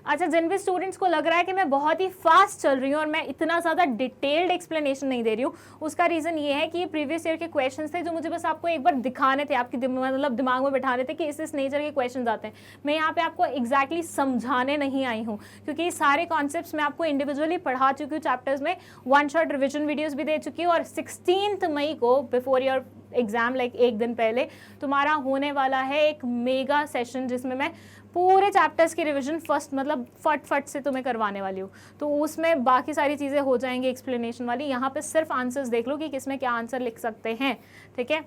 अच्छा, जिन भी स्टूडेंट्स को लग रहा है कि मैं बहुत ही फास्ट चल रही हूँ और मैं इतना ज़्यादा डिटेल्ड एक्सप्लेनेशन नहीं दे रही हूँ, उसका रीज़न ये है कि ये प्रीवियस ईयर के क्वेश्चंस थे जो मुझे बस आपको एक बार दिखाने थे, आपके मतलब दिमाग में बैठाने थे कि इस नेचर के क्वेश्चंस आते हैं। मैं यहाँ पे आपको एग्जैक्टली समझाने नहीं आई हूँ, क्योंकि ये सारे कॉन्सेप्ट्स मैं आपको इंडिविजुअली पढ़ा चुकी हूँ चैप्टर्स में, 1 शॉट रिविजन वीडियोज़ भी दे चुकी हूँ। और 16 मई को बिफोर योर एग्जाम, लाइक एक दिन पहले, तुम्हारा होने वाला है एक मेगा सेशन जिसमें मैं पूरे चैप्टर्स की रिवीजन मतलब फट से तुम्हें करवाने वाली हूँ। तो उसमें बाकी सारी चीज़ें हो जाएंगी एक्सप्लेनेशन वाली, यहाँ पे सिर्फ आंसर्स देख लो कि किसमें क्या आंसर लिख सकते हैं, ठीक है।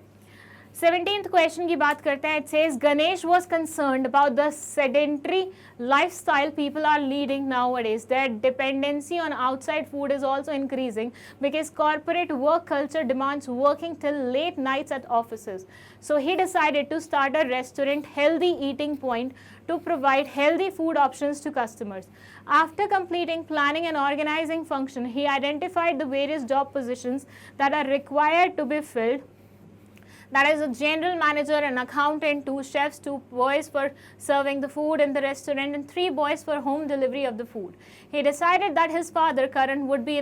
17th क्वेश्चन की बात करते हैं। It says Ganesh was concerned about the sedentary lifestyle people are leading nowadays. Their dependency on outside food is also increasing because corporate work culture demands working till late nights at offices. So he decided to start a restaurant, Healthy Eating Point, to provide healthy food options to customers. After completing planning and organizing function, he identified the various job positions that are required to be filled. That is a general manager, an accountant, 2 chefs, 2 boys for serving the food in the restaurant, and 3 boys for home delivery of the food. He decided that his father, Karan, would be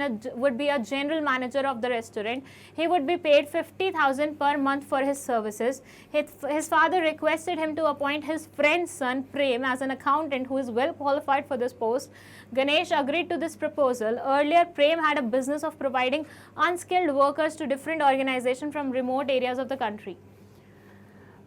a general manager of the restaurant. He would be paid 50,000 per month for his services. His father requested him to appoint his friend's son, Prem, as an accountant who is well qualified for this post. Ganesh agreed to this proposal. Earlier, Prem had a business of providing unskilled workers to different organizations from remote areas of the country.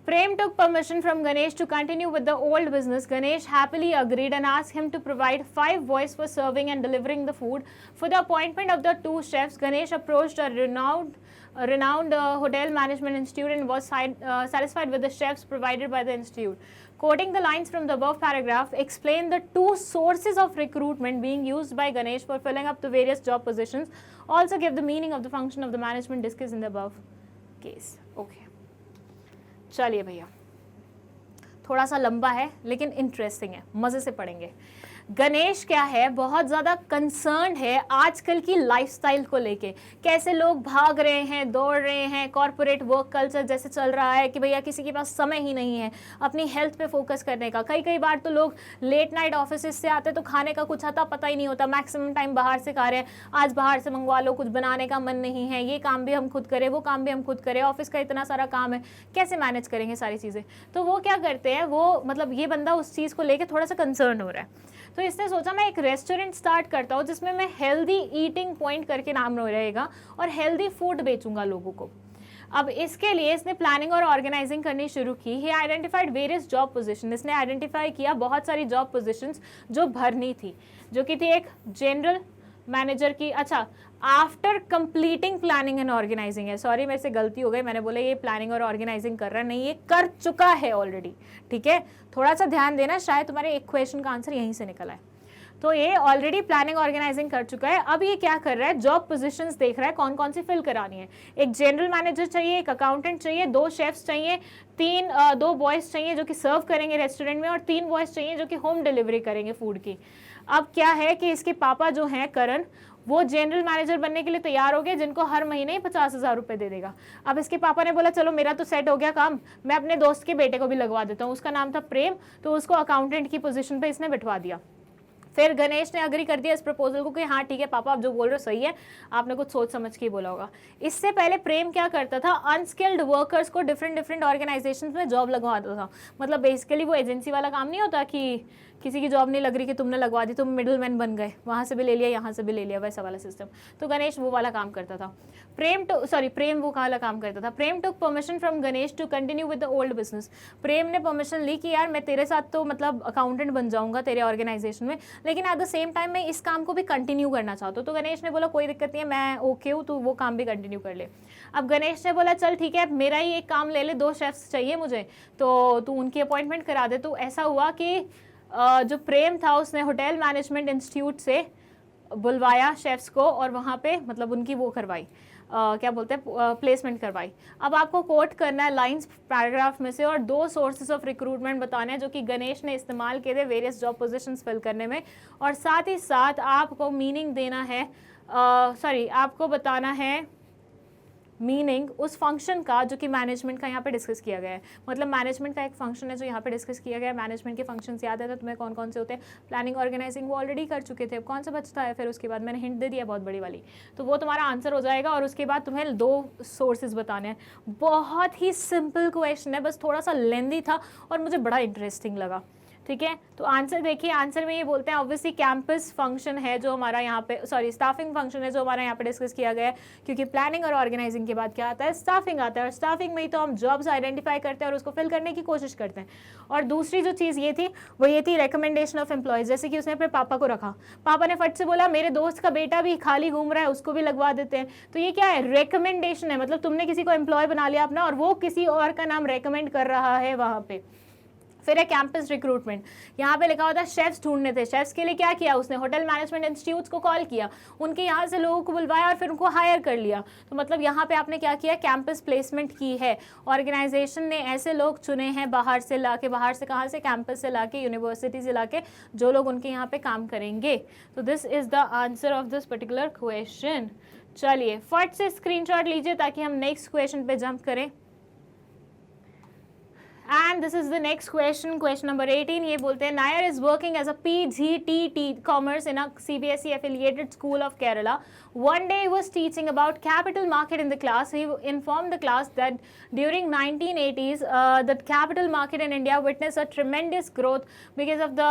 Prem took permission from Ganesh to continue with the old business. Ganesh happily agreed and asked him to provide 5 boys for serving and delivering the food. For the appointment of the 2 chefs, Ganesh approached a renowned hotel management institute and was satisfied with the chefs provided by the institute. Quoting the lines from the above paragraph, explain the 2 sources of recruitment being used by Ganesh for filling up the various job positions. Also give the meaning of the function of the management discussed in the above case. Okay. चलिए भैया, थोड़ा सा लंबा है लेकिन interesting है, मज़े से पढ़ेंगे। गणेश क्या है, बहुत ज़्यादा कंसर्न है आजकल की लाइफस्टाइल को लेके, कैसे लोग भाग रहे हैं, दौड़ रहे हैं, कॉर्पोरेट वर्क कल्चर जैसे चल रहा है कि भैया किसी के पास समय ही नहीं है अपनी हेल्थ पे फोकस करने का। कई बार तो लोग लेट नाइट ऑफिस से आते तो खाने का कुछ आता पता ही नहीं होता, मैक्सिमम टाइम बाहर से खा रहे हैं, आज बाहर से मंगवा लो, कुछ बनाने का मन नहीं है, ये काम भी हम खुद करें, वो काम भी हम खुद करें, ऑफिस का इतना सारा काम है, कैसे मैनेज करेंगे सारी चीज़ें। तो वो क्या करते हैं, वो मतलब ये बंदा उस चीज़ को लेकर थोड़ा सा कंसर्न हो रहा है, तो इसने सोचा मैं एक रेस्टोरेंट स्टार्ट करता हूँ जिसमें मैं हेल्दी ईटिंग पॉइंट करके नाम रहेगा और हेल्दी फूड बेचूंगा लोगों को। अब इसके लिए इसने प्लानिंग और ऑर्गेनाइजिंग करनी शुरू की। ही आइडेंटिफाइड वेरियस जॉब पोजीशन, इसने आइडेंटिफाई किया बहुत सारी जॉब पोजीशंस जो भरनी थी, जो कि थी एक जनरल मैनेजर की। अच्छा, after completing planning and organising है, सॉरी मेरे से गलती हो गई, मैंने बोला ये प्लानिंग और ऑर्गेनाइजिंग कर रहा है, नहीं ये कर चुका है ऑलरेडी, ठीक है, थोड़ा सा ध्यान देना, शायद तुम्हारे एक क्वेश्चन का आंसर यहीं से निकला है। तो ये ऑलरेडी प्लानिंग ऑर्गेनाइजिंग कर चुका है। अब ये क्या कर रहा है, जॉब पोजीशंस देख रहा है कौन कौन सी फिल करानी है। एक जनरल मैनेजर चाहिए, एक अकाउंटेंट चाहिए, 2 शेफ्स चाहिए, 2 बॉयज चाहिए जो कि सर्व करेंगे रेस्टोरेंट में, और 3 बॉयज चाहिए जो कि होम डिलीवरी करेंगे फूड की। अब क्या है कि इसके पापा जो हैं करण, वो जनरल मैनेजर बनने के लिए तैयार हो गए, जिनको हर महीने ही 50,000 रुपये दे देगा। अब इसके पापा ने बोला चलो मेरा तो सेट हो गया काम, मैं अपने दोस्त के बेटे को भी लगवा देता हूँ, उसका नाम था प्रेम, तो उसको अकाउंटेंट की पोजीशन पे इसने बिठवा दिया। फिर गणेश ने अग्री कर दिया इस प्रपोजल को कि हाँ ठीक है पापा, आप जो बोल रहे हो सही है, आपने कुछ सोच समझ के ही बोला होगा। इससे पहले प्रेम क्या करता था, अनस्किल्ड वर्कर्स को डिफरेंट ऑर्गेनाइजेशंस में जॉब लगवाता था। मतलब बेसिकली वो एजेंसी वाला काम नहीं होता कि किसी की जॉब नहीं लग रही कि तुमने लगवा दी, तुम मिडिल मैन बन गए, वहाँ से भी ले लिया यहाँ से भी ले लिया, वैसा वाला सिस्टम। तो गणेश वो वाला काम करता था। प्रेम वो वाला काम करता था। Prem took permission from Ganesh to continue with the old business. Prem ने परमिशन ली कि यार मैं तेरे साथ तो मतलब अकाउंटेंट बन जाऊंगा तेरे ऑर्गेनाइजेशन में, लेकिन एट द सेम टाइम मैं इस काम को भी कंटिन्यू करना चाहता हूँ। तो गणेश ने बोला कोई दिक्कत नहीं है, मैं ओके हूँ, तो वो काम भी कंटिन्यू कर ले। अब गणेश ने बोला चल ठीक है, मेरा ही एक काम ले ले, 2 शेफ्स चाहिए मुझे, तो तू उनकी अपॉइंटमेंट करा दे। तो ऐसा हुआ कि जो प्रेम था उसने होटल मैनेजमेंट इंस्टीट्यूट से बुलवाया शेफ्स को और वहाँ पे मतलब उनकी वो करवाई, क्या बोलते हैं, प्लेसमेंट करवाई। अब आपको कोट करना है लाइंस पैराग्राफ में से और 2 सोर्सेज ऑफ रिक्रूटमेंट बताने हैं जो कि गणेश ने इस्तेमाल किए थे वेरियस जॉब पोजीशंस फिल करने में, और साथ ही साथ आपको मीनिंग देना है, आपको बताना है मीनिंग उस फंक्शन का जो कि मैनेजमेंट का यहाँ पे डिस्कस किया गया है। मतलब मैनेजमेंट का एक फंक्शन है जो यहाँ पे डिस्कस किया गया है। मैनेजमेंट के फंक्शंस याद है तो तुम्हें कौन कौन से होते हैं, प्लानिंग ऑर्गेनाइजिंग वो ऑलरेडी कर चुके थे, अब कौन सा बचता है, फिर उसके बाद मैंने हिंट दे दिया बहुत बड़ी वाली, तो वो तुम्हारा आंसर हो जाएगा। और उसके बाद तुम्हें 2 सोर्सेज बताने हैं। बहुत ही सिंपल क्वेश्चन है, बस थोड़ा सा लेंदी था और मुझे बड़ा इंटरेस्टिंग लगा, ठीक है। तो आंसर देखिए, आंसर में ये बोलते हैं ऑब्वियसली कैंपस फंक्शन है जो हमारा यहाँ पे, स्टाफिंग फंक्शन है जो हमारा यहाँ पे डिस्कस किया गया है, क्योंकि प्लानिंग और ऑर्गेनाइजिंग के बाद क्या आता है, स्टाफिंग आता है, और स्टाफिंग में ही तो हम जॉब्स आइडेंटिफाई करते हैं और उसको फिल करने की कोशिश करते हैं। और दूसरी जो चीज़ ये थी वो ये थी रिकमेंडेशन ऑफ एम्प्लॉयज़। जैसे कि उसने अपने पापा को रखा, पापा ने फट से बोला मेरे दोस्त का बेटा भी खाली घूम रहा है, उसको भी लगवा देते हैं। तो ये क्या है, रिकमेंडेशन है, मतलब तुमने किसी को एम्प्लॉय बना लिया अपना और वो किसी और का नाम रिकमेंड कर रहा है वहाँ पे। फिर है कैंपस रिक्रूटमेंट, यहाँ पे लिखा होता है शेफ्स ढूंढने थे। शेफ्स के लिए क्या किया उसने, होटल मैनेजमेंट इंस्टीट्यूट्स को कॉल किया, उनके यहाँ से लोगों को बुलवाया और फिर उनको हायर कर लिया। तो मतलब यहाँ पे आपने क्या किया, कैंपस प्लेसमेंट की है। ऑर्गेनाइजेशन ने ऐसे लोग चुने हैं बाहर से लाके, बाहर से कहाँ से, कैंपस से लाके, यूनिवर्सिटी से लाके, जो लोग उनके यहाँ पे काम करेंगे। तो this is the answer of this particular question. चलिए फट से स्क्रीनशॉट लीजिए ताकि हम नेक्स्ट क्वेश्चन पे जंप करें। And this is the next question, question number 18. ये बोलते हैं Nair is working as a PGT commerce in a CBSE affiliated school of Kerala. One day he was teaching about capital market in the class. He informed the class that during 1980s, the capital market in India witnessed a tremendous growth because of the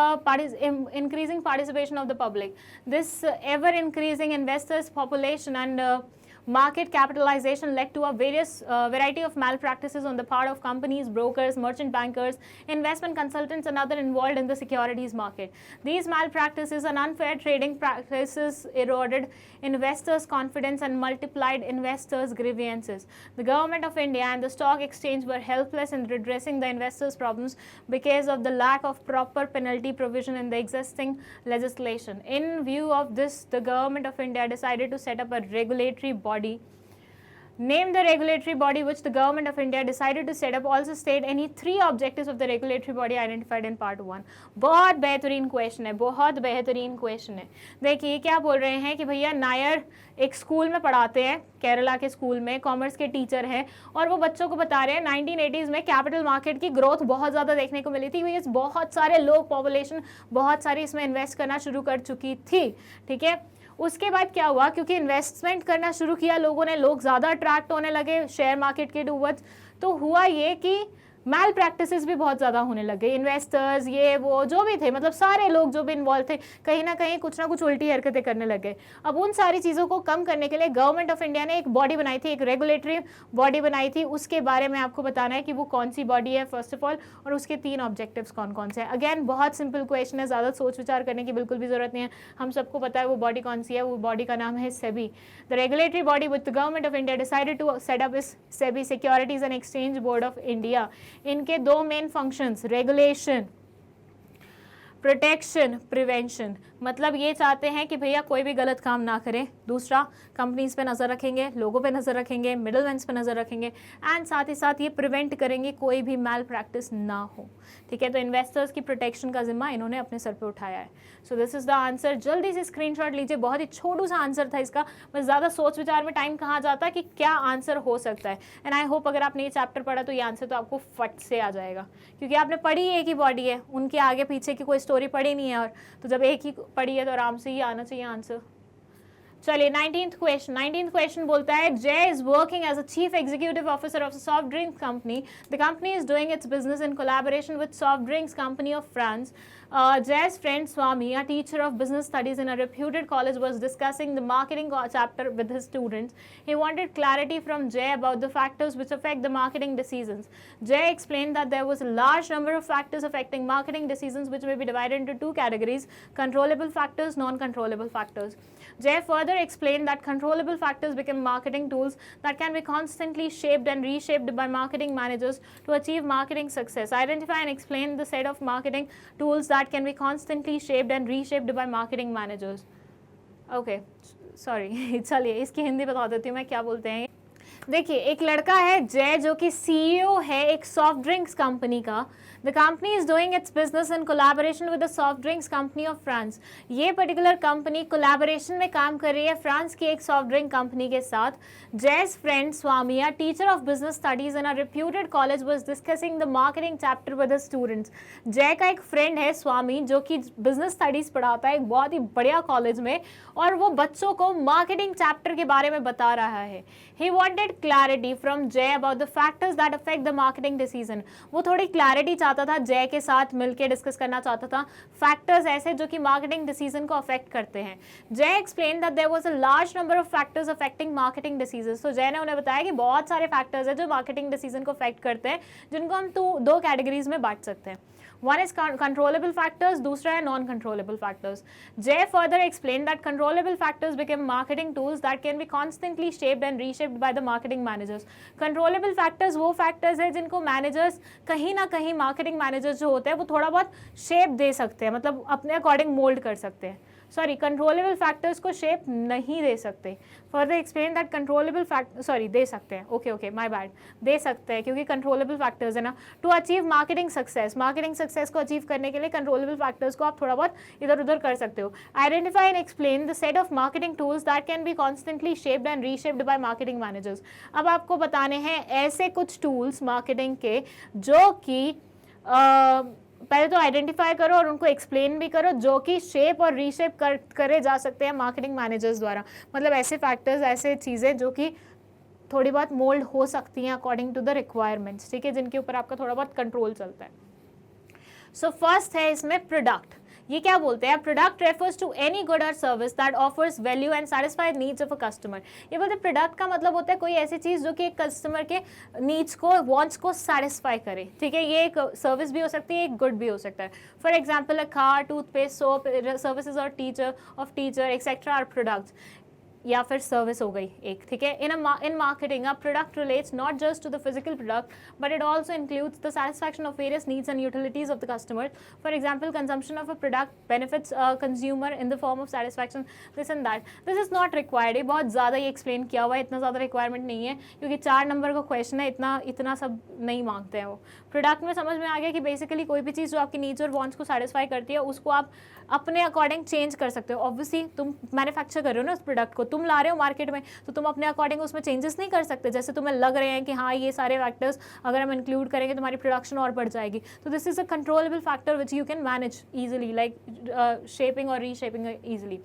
increasing participation of the public. This ever increasing investors population and market capitalization led to a variety of malpractices on the part of companies, brokers, merchant bankers, investment consultants, and other involved in the securities market. These malpractices and unfair trading practices eroded investors' confidence and multiplied investors' grievances. The government of India and the stock exchange were helpless in redressing the investors' problems because of the lack of proper penalty provision in the existing legislation. In view of this, the government of India decided to set up a regulatory body. Name the regulatory body which the government of India decided to set up. Also state any 3 objectives of the regulatory body identified in part 1. बहुत बेहतरीन question है, बहुत बेहतरीन question है. देखिए क्या बोल रहे हैं कि भैया नायर एक स्कूल में पढ़ाते हैं, केरला के स्कूल में कॉमर्स के टीचर हैं, और वो बच्चों को बता रहे हैं 1980s में कैपिटल मार्केट की ग्रोथ बहुत ज़्यादा देखने को मिली थी. भैया बहुत सारे लोग, पॉपुलेशन बहुत सारी इसमें इन्वेस्ट करना शुरू कर चुकी थी. ठीक है, उसके बाद क्या हुआ, क्योंकि इन्वेस्टमेंट करना शुरू किया लोगों ने, लोग ज़्यादा अट्रैक्ट होने लगे शेयर मार्केट के टूवर्ड्स, तो हुआ ये कि मैल प्रैक्टिसेस भी बहुत ज़्यादा होने लगे. इन्वेस्टर्स ये वो जो भी थे, मतलब सारे लोग जो भी इन्वॉल्व थे, कहीं ना कहीं कुछ ना कुछ उल्टी हरकतें करने लगे. अब उन सारी चीज़ों को कम करने के लिए गवर्नमेंट ऑफ इंडिया ने एक बॉडी बनाई थी, एक रेगुलेटरी बॉडी बनाई थी. उसके बारे में आपको बताना है कि वो कौन सी बॉडी है फर्स्ट ऑफ ऑल, और उसके 3 ऑब्जेक्टिव्स कौन कौन से हैं. अगेन बहुत सिंपल क्वेश्चन है, ज़्यादा सोच विचार करने की बिल्कुल भी जरूरत नहीं है, हम सबको पता है वो बॉडी कौन सी है. वो बॉडी का नाम है SEBI. The regulatory body with the government of India decided to set up इस SEBI, securities and exchange board of India. इनके 2 main functions, regulation, protection, prevention. मतलब ये चाहते हैं कि भैया कोई भी गलत काम ना करें. दूसरा, कंपनीज पे नज़र रखेंगे, लोगों पे नज़र रखेंगे, मिडल मैन्स पे नज़र रखेंगे, एंड साथ ही साथ ये प्रिवेंट करेंगे कोई भी मैल प्रैक्टिस ना हो. ठीक है, तो इन्वेस्टर्स की प्रोटेक्शन का जिम्मा इन्होंने अपने सर पे उठाया है. So this is the answer. जल्दी से स्क्रीनशॉट लीजिए, बहुत ही छोटू सा आंसर था इसका, बस ज़्यादा सोच विचार में टाइम कहाँ जाता है कि क्या आंसर हो सकता है. एंड आई होप अगर आपने ये चैप्टर पढ़ा तो ये आंसर तो आपको फट से आ जाएगा, क्योंकि आपने पढ़ी एक ही बॉडी है, उनके आगे पीछे की कोई स्टोरी पढ़ी नहीं है, और तो जब एक ही पढ़ी है तो आराम से ही आना चाहिए आंसर. चलिए 19th क्वेश्चन बोलता है, Jay is working as a chief executive officer of soft drinks company. The company is doing its business in collaboration with soft drinks company of France. Jay's friend Swami, a teacher of business studies in a reputed college, was discussing the marketing chapter with his students. He wanted clarity from Jay about the factors which affect the marketing decisions. Jay explained that there was a large number of factors affecting marketing decisions, which may be divided into 2 categories: controllable factors, non-controllable factors. Jay further explained that controllable factors become marketing tools that can be constantly shaped and reshaped by marketing managers to achieve marketing success. Identify and explain the set of marketing tools that can be constantly shaped and reshaped by marketing managers. Okay, sorry. चलिए इसकी हिंदी बता देती हूँ मैं, क्या बोलते हैं. देखिए एक लड़का है जय, जो कि सीईओ है एक सॉफ्ट ड्रिंक्स कंपनी का. The company is doing its business in collaboration with the soft drinks company of France. ये पर्टिकुलर कंपनी कोलैबोरेशन में काम कर रही है फ्रांस की एक सॉफ्ट ड्रिंक कंपनी के साथ. Jay's friend Swami, a teacher of business studies in a reputed college, was discussing the marketing chapter with his students. जय का एक फ्रेंड है स्वामी, जो कि बिजनेस स्टडीज पढ़ाता है एक बहुत ही बढ़िया कॉलेज में, और वो बच्चों को मार्केटिंग चैप्टर के बारे में बता रहा है. He wanted clarity from Jay about the factors that affect the marketing decision. वो थोड़ी क्लैरिटी चाहता था, जय के साथ मिलकर डिस्कस करना चाहता था फैक्टर्स ऐसे जो कि मार्केटिंग डिसीजन को अफेक्ट करते हैं. Jay explain that there was a large number of factors affecting marketing decision. तो जय ने उन्हें बताया कि बहुत सारे फैक्टर्स हैं जो मार्केटिंग डिसीजन को अफेक्ट करते हैं, जिनको हम 2 कैटेगरीज में बांट सकते हैं. One is controllable factors, दूसरा है non-controllable factors. Jay further explained that controllable factors became marketing tools that can be constantly shaped and reshaped by the marketing managers. Controllable factors वो factors हैं जिनको managers कहीं ना कहीं marketing managers जो होते हैं वो थोड़ा बहुत shape दे सकते हैं, मतलब अपने according mold कर सकते हैं. सॉरी, कंट्रोलेबल फैक्टर्स को शेप नहीं दे सकते. Further explain that controllable sorry दे सकते हैं, ओके माय बैड, दे सकते हैं क्योंकि कंट्रोलेबल फैक्टर्स है ना. टू अचीव मार्केटिंग सक्सेस को अचीव करने के लिए कंट्रोलेबल फैक्टर्स को आप थोड़ा बहुत इधर उधर कर सकते हो. Identify and explain the set of marketing tools that can be constantly shaped and reshaped bye marketing managers. अब आपको बताने हैं ऐसे कुछ टूल्स मार्केटिंग के जो कि पहले तो आइडेंटिफाई करो और उनको एक्सप्लेन भी करो, जो कि शेप और रीशेप करे जा सकते हैं मार्केटिंग मैनेजर्स द्वारा. मतलब ऐसे फैक्टर्स, ऐसे चीज़ें जो कि थोड़ी बहुत मोल्ड हो सकती हैं अकॉर्डिंग टू द रिक्वायरमेंट्स. ठीक है, जिनके ऊपर आपका थोड़ा बहुत कंट्रोल चलता है. सो फर्स्ट है इसमें प्रोडक्ट. ये क्या बोलते हैं, product refers to any good or service that offers value and satisfied needs of a customer. ये बोलते हैं प्रोडक्ट का मतलब होता है कोई ऐसी चीज जो कि एक कस्टमर के नीड्स को, वांट्स को सेटिस्फाई करे, ठीक है। ये एक सर्विस भी हो सकती है, एक गुड भी हो सकता है। For example a car, toothpaste, soap, services और टीचर एक्सेट्रा आर प्रोडक्ट्स, या फिर सर्विस हो गई एक, ठीक है। In marketing a product relates not just to the physical product but it also includes the satisfaction of various needs and utilities of the customer. For example consumption of a product benefits consumer in the form of satisfaction, this and that. This is not required, ये बहुत ज़्यादा ही explain किया हुआ है, इतना ज़्यादा requirement नहीं है क्योंकि 4 नंबर का क्वेश्चन है, इतना सब नहीं मांगते हैं वो। प्रोडक्ट में समझ में आ गया कि बेसिकली कोई भी चीज़ जो आपकी नीड्स और वांट्स को सैटिस्फाई करती है उसको आप अपने अकॉर्डिंग चेंज कर सकते हो। ऑब्वियसली तुम मैन्युफैक्चर कर रहे हो ना उस प्रोडक्ट को, तुम ला रहे हो मार्केट में, तो तुम अपने अकॉर्डिंग उसमें चेंजेस नहीं कर सकते। जैसे तुम्हें लग रहे हैं कि हाँ ये सारे फैक्टर्स अगर हम इंक्लूड करेंगे तुम्हारी प्रोडक्शन और बढ़ जाएगी, तो this is a controllable factor which you can manage easily, like shaping और रीशेपिंग ईजिली।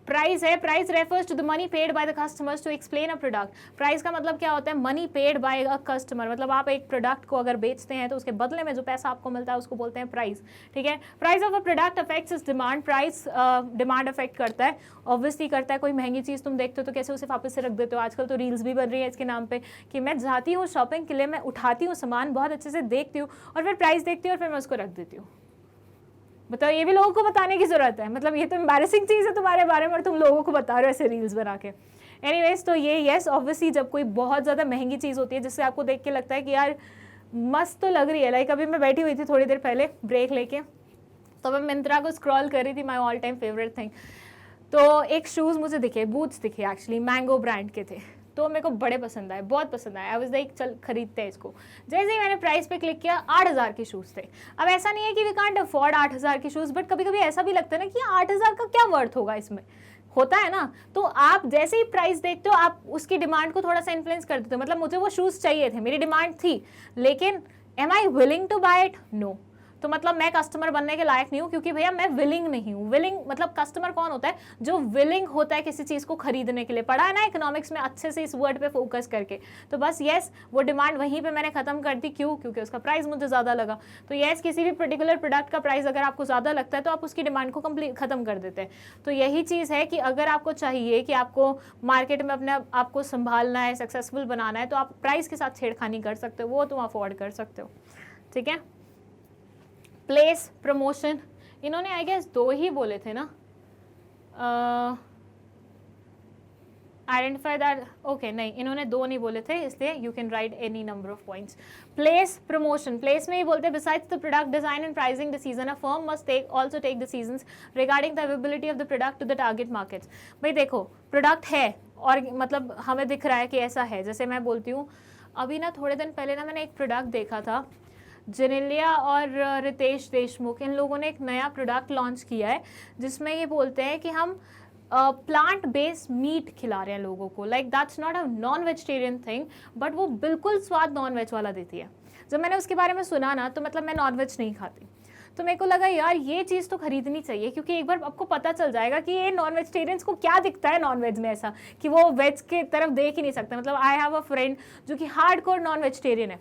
प्राइस है, price refers to the money paid by the customers to explain a product. Price का मतलब क्या होता है, money paid by a customer, मतलब आप एक प्रोडक्ट को अगर बेचते हैं तो उसके बदले में जो पैसा आपको मिलता है उसको बोलते हैं प्राइस, ठीक है। Price of a product affects is demand, price demand affect करता है, ऑब्वियसली करता है। कोई महंगी चीज़ तुम देखते हो तो कैसे उसे वापस से रख देते हो। आजकल तो रील्स भी बन रही है इसके नाम पे कि मैं जाती हूँ शॉपिंग के लिए, मैं उठाती हूँ सामान, बहुत अच्छे से देखती हूँ और फिर प्राइस देखती हूँ और फिर मैं उसको रख देती हूँ। बताओ, ये भी लोगों को बताने की जरूरत है, मतलब ये तो एम्बैरेसिंग चीज़ है तुम्हारे बारे में और तुम लोगों को बता रहे हो ऐसे रील्स बना के। एनीवेज, तो ये यस ऑब्वियसली जब कोई बहुत ज़्यादा महंगी चीज़ होती है जिससे आपको देख के लगता है कि यार मस्त तो लग रही है, लाइक अभी मैं बैठी हुई थी थोड़ी देर पहले ब्रेक लेके, तो मैं मिंत्रा को स्क्रॉल कर रही थी, my all time favourite thing. तो एक शूज़ मुझे दिखे, बूट्स दिखे एक्चुअली, मैंगो ब्रांड के थे, तो मेरे को बड़े पसंद आए, बहुत पसंद आए। आई वाज लाइक चल खरीदते हैं इसको। जैसे ही मैंने प्राइस पे क्लिक किया 8,000 के शूज़ थे। अब ऐसा नहीं है कि वी कांट अफोर्ड 8,000 के शूज़, बट कभी कभी ऐसा भी लगता है ना कि 8,000 का क्या वर्थ होगा इसमें, होता है ना। तो आप जैसे ही प्राइस देखते हो आप उसकी डिमांड को थोड़ा सा इन्फ्लुएंस कर देते हो। मतलब मुझे वो शूज़ चाहिए थे, मेरी डिमांड थी, लेकिन am I willing to buy it? No. तो मतलब मैं कस्टमर बनने के लायक नहीं हूँ क्योंकि भैया मैं विलिंग नहीं हूँ। विलिंग मतलब कस्टमर कौन होता है, जो विलिंग होता है किसी चीज़ को खरीदने के लिए। पढ़ा है ना इकोनॉमिक्स में अच्छे से इस वर्ड पे फोकस करके। तो बस यस, वो डिमांड वहीं पे मैंने खत्म कर दी। क्यों? क्योंकि उसका प्राइस मुझे ज़्यादा लगा। तो यस, किसी भी पर्टिकुलर प्रोडक्ट का प्राइस अगर आपको ज़्यादा लगता है तो आप उसकी डिमांड को कंप्लीट खत्म कर देते हैं। तो यही चीज़ है कि अगर आपको चाहिए कि आपको मार्केट में अपने आपको संभालना है, सक्सेसफुल बनाना है, तो आप प्राइस के साथ छेड़खानी कर सकते हो, वो तुम अफोर्ड कर सकते हो, ठीक है। प्लेस, प्रमोशन, इन्होंने आई गेस 2 ही बोले थे ना। आइडेंटिफाई दैट, ओके नहीं, इन्होंने 2 नहीं बोले थे, इसलिए you can write any number of points. Place, promotion, place में ही बोलते हैं besides the product design and pricing decision a firm must take also take decisions regarding the availability of the product to the target markets. भाई देखो, product है और मतलब हमें दिख रहा है कि ऐसा है। जैसे मैं बोलती हूँ अभी ना, थोड़े दिन पहले ना मैंने एक प्रोडक्ट देखा था, जेनेलिया और रितेश देशमुख, इन लोगों ने एक नया प्रोडक्ट लॉन्च किया है जिसमें ये बोलते हैं कि हम प्लांट बेस्ड मीट खिला रहे हैं लोगों को। Like that's not a non vegetarian thing, but वो बिल्कुल स्वाद नॉन वेज वाला देती है। जब मैंने उसके बारे में सुना ना, तो मतलब मैं नॉन वेज नहीं खाती, तो मेरे को लगा यार ये चीज़ तो खरीदनी चाहिए, क्योंकि एक बार आपको पता चल जाएगा कि ये नॉन वेजिटेरियंस को क्या दिखता है नॉन वेज में, ऐसा कि वो वेज के तरफ देख ही नहीं सकते। मतलब आई हैव अ फ्रेंड जो कि हार्डकोर नॉन वेजिटेरियन है,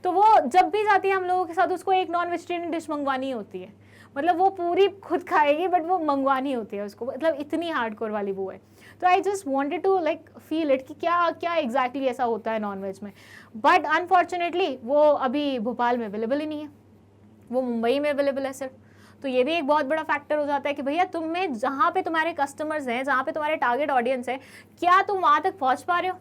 तो वो जब भी जाती है हम लोगों के साथ उसको एक नॉन वेजिटेरियन डिश मंगवानी होती है। मतलब वो पूरी खुद खाएगी बट वो मंगवानी होती है उसको, मतलब इतनी हार्डकोर वाली वो है। तो I just wanted to like feel it कि क्या क्या एग्जैक्टली ऐसा होता है नॉन वेज में। बट अनफॉर्चुनेटली वो अभी भोपाल में अवेलेबल ही नहीं है, वो मुंबई में अवेलेबल है सिर्फ। तो ये भी एक बहुत बड़ा फैक्टर हो जाता है कि भैया तुम में जहाँ पे तुम्हारे कस्टमर्स हैं, जहाँ पे तुम्हारे टारगेट ऑडियंस है, क्या तुम वहाँ तक पहुँच पा रहे हो,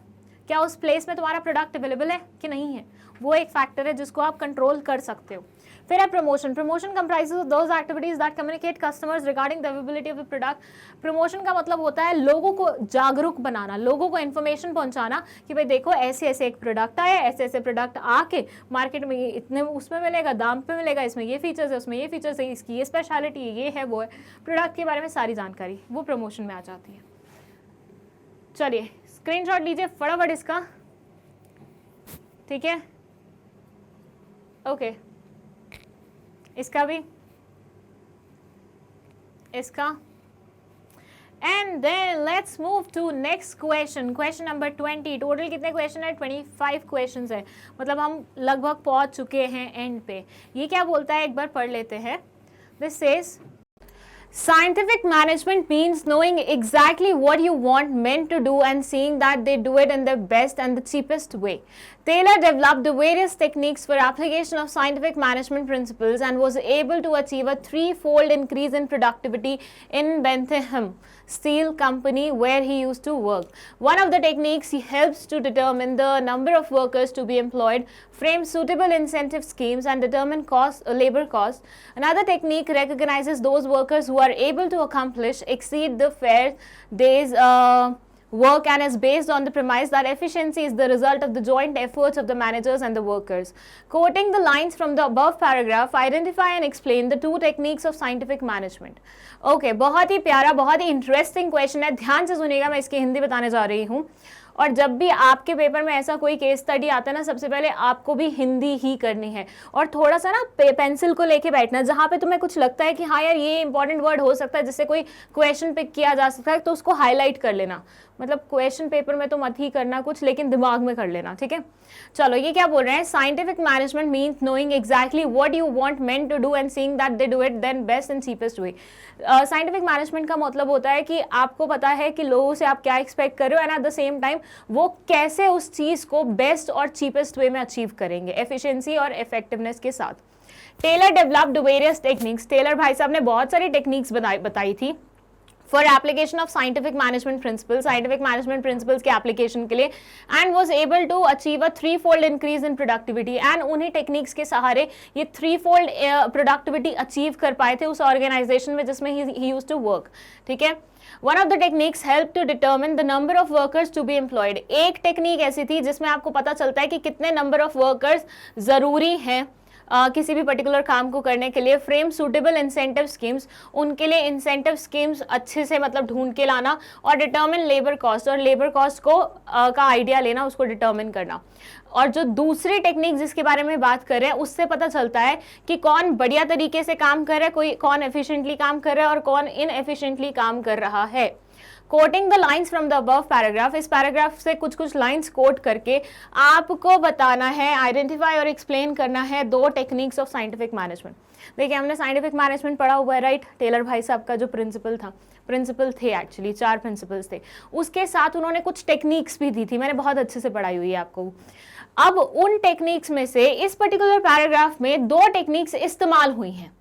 क्या उस प्लेस में तुम्हारा प्रोडक्ट अवेलेबल है कि नहीं है। वो एक फैक्टर है जिसको आप कंट्रोल कर सकते हो। फिर है promotion. Promotion comprises of those activities that communicate customers regarding the availability of the product. Promotion का मतलब होता है लोगों को जागरूक बनाना, लोगों को इन्फॉर्मेशन पहुंचाना कि भाई देखो ऐसे ऐसे एक प्रोडक्ट आया, ऐसे ऐसे प्रोडक्ट आके मार्केट में इतने उसमें मिलेगा, दाम पे मिलेगा, इसमें ये फीचर्स है, उसमें ये फीचर्स है, इसकी ये स्पेशलिटी है, ये है वो है। प्रोडक्ट के बारे में सारी जानकारी वो प्रमोशन में आ जाती है। चलिए स्क्रीनशॉट लीजिए फटाफट इसका, ठीक है। ओके इसका भी, इसका, and then let's move to next question. Question number 20। Total कितने क्वेश्चन है? 25 क्वेश्चंस है, मतलब हम लगभग पहुंच चुके हैं एंड पे। ये क्या बोलता है एक बार पढ़ लेते हैं। This says Scientific management means knowing exactly what you want men to do and seeing that they do it in the best and the cheapest way. Taylor developed the various techniques for application of scientific management principles and was able to achieve a threefold increase in productivity in Bentham Steel Company where he used to work. One of the techniques he helps to determine the number of workers to be employed, frame suitable incentive schemes and determine labor cost. Another technique recognizes those workers who are able to exceed the fair day's work and is based on the premise that efficiency is the result of the joint efforts of the managers and the workers. Quoting the lines from the above paragraph, identify and explain the two techniques of scientific management. Okay, बहुत ही प्यारा, बहुत ही interesting question है, ध्यान से सुनिएगा, मैं इसकी हिंदी बताने जा रही हूँ। और जब भी आपके पेपर में ऐसा कोई केस स्टडी आता है ना, सबसे पहले आपको भी हिंदी ही करनी है और थोड़ा सा ना पेंसिल को लेके बैठना, जहाँ पे तुम्हें कुछ लगता है कि हाँ यार ये इंपॉर्टेंट वर्ड हो सकता है जिससे कोई क्वेश्चन पिक किया जा सकता है, तो उसको हाईलाइट कर लेना। मतलब क्वेश्चन पेपर में तो मत ही करना कुछ, लेकिन दिमाग में कर लेना, ठीक है। चलो ये क्या बोल रहे हैं, scientific management means knowing exactly what you want men to do and seeing that they do it then best and cheapest way. Scientific management का मतलब होता है कि आपको पता है कि लोगों से आप क्या एक्सपेक्ट कर रहे हो and at the same time वो कैसे उस चीज को बेस्ट और चीपेस्ट वे में अचीव करेंगे, एफिशिएंसी और इफेक्टिवनेस के साथ। Taylor developed various techniques, Taylor भाई साहब ने बहुत सारी टेक्निक्स बताई थी for application of scientific management principles के application के लिए and was able to achieve a threefold increase in productivity and उन्हीं techniques के सहारे ये threefold productivity achieve कर पाए थे उस organization में जिसमें he used to work, ठीक है। One of the techniques helped to determine the number of workers to be employed. एक टेक्निक ऐसी थी जिसमें आपको पता चलता है कि कितने number of workers जरूरी हैं किसी भी पर्टिकुलर काम को करने के लिए। फ्रेम सूटेबल इंसेंटिव स्कीम्स, उनके लिए इंसेंटिव स्कीम्स अच्छे से मतलब ढूंढ के लाना और डिटर्मिन लेबर कॉस्ट, और लेबर कॉस्ट को का आइडिया लेना, उसको डिटर्मिन करना। और जो दूसरी टेक्निक जिसके बारे में बात कर रहे हैं उससे पता चलता है कि कौन बढ़िया तरीके से काम कर रहा है, कोई कौन एफिशिएंटली काम कर रहा है और कौन इनएफिशिएंटली काम कर रहा है। Coating the lines from the above paragraph, इस पैराग्राफ से कुछ लाइन्स कोट करके आपको बताना है, आइडेंटिफाई और एक्सप्लेन करना है दो टेक्निक्स ऑफ साइंटिफिक मैनेजमेंट। देखिए हमने साइंटिफिक मैनेजमेंट पढ़ा हुआ है, राइट। टेलर भाई साहब का जो प्रिंसिपल थे एक्चुअली 4 प्रिंसिपल्स थे, उसके साथ उन्होंने कुछ टेक्निक्स भी दी थी, मैंने बहुत अच्छे से पढ़ाई हुई है आपको। अब उन टेक्निक्स में से इस पर्टिकुलर पैराग्राफ में 2 टेक्निक्स इस्तेमाल हुई हैं,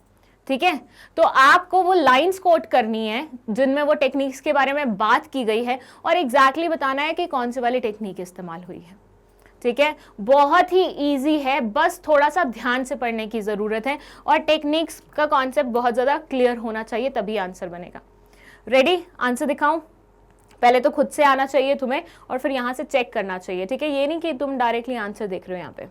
ठीक है। तो आपको वो लाइंस कोट करनी है जिनमें वो टेक्निक्स के बारे में बात की गई है और एग्जैक्टली बताना है कि कौन सी वाली टेक्निक इस्तेमाल हुई है, ठीक है। बहुत ही इजी है, बस थोड़ा सा ध्यान से पढ़ने की जरूरत है और टेक्निक्स का कॉन्सेप्ट बहुत ज्यादा क्लियर होना चाहिए, तभी आंसर बनेगा। रेडी, आंसर दिखाऊं? पहले तो खुद से आना चाहिए तुम्हें और फिर यहां से चेक करना चाहिए, ठीक है। ये नहीं कि तुम डायरेक्टली आंसर देख रहे हो यहाँ पे।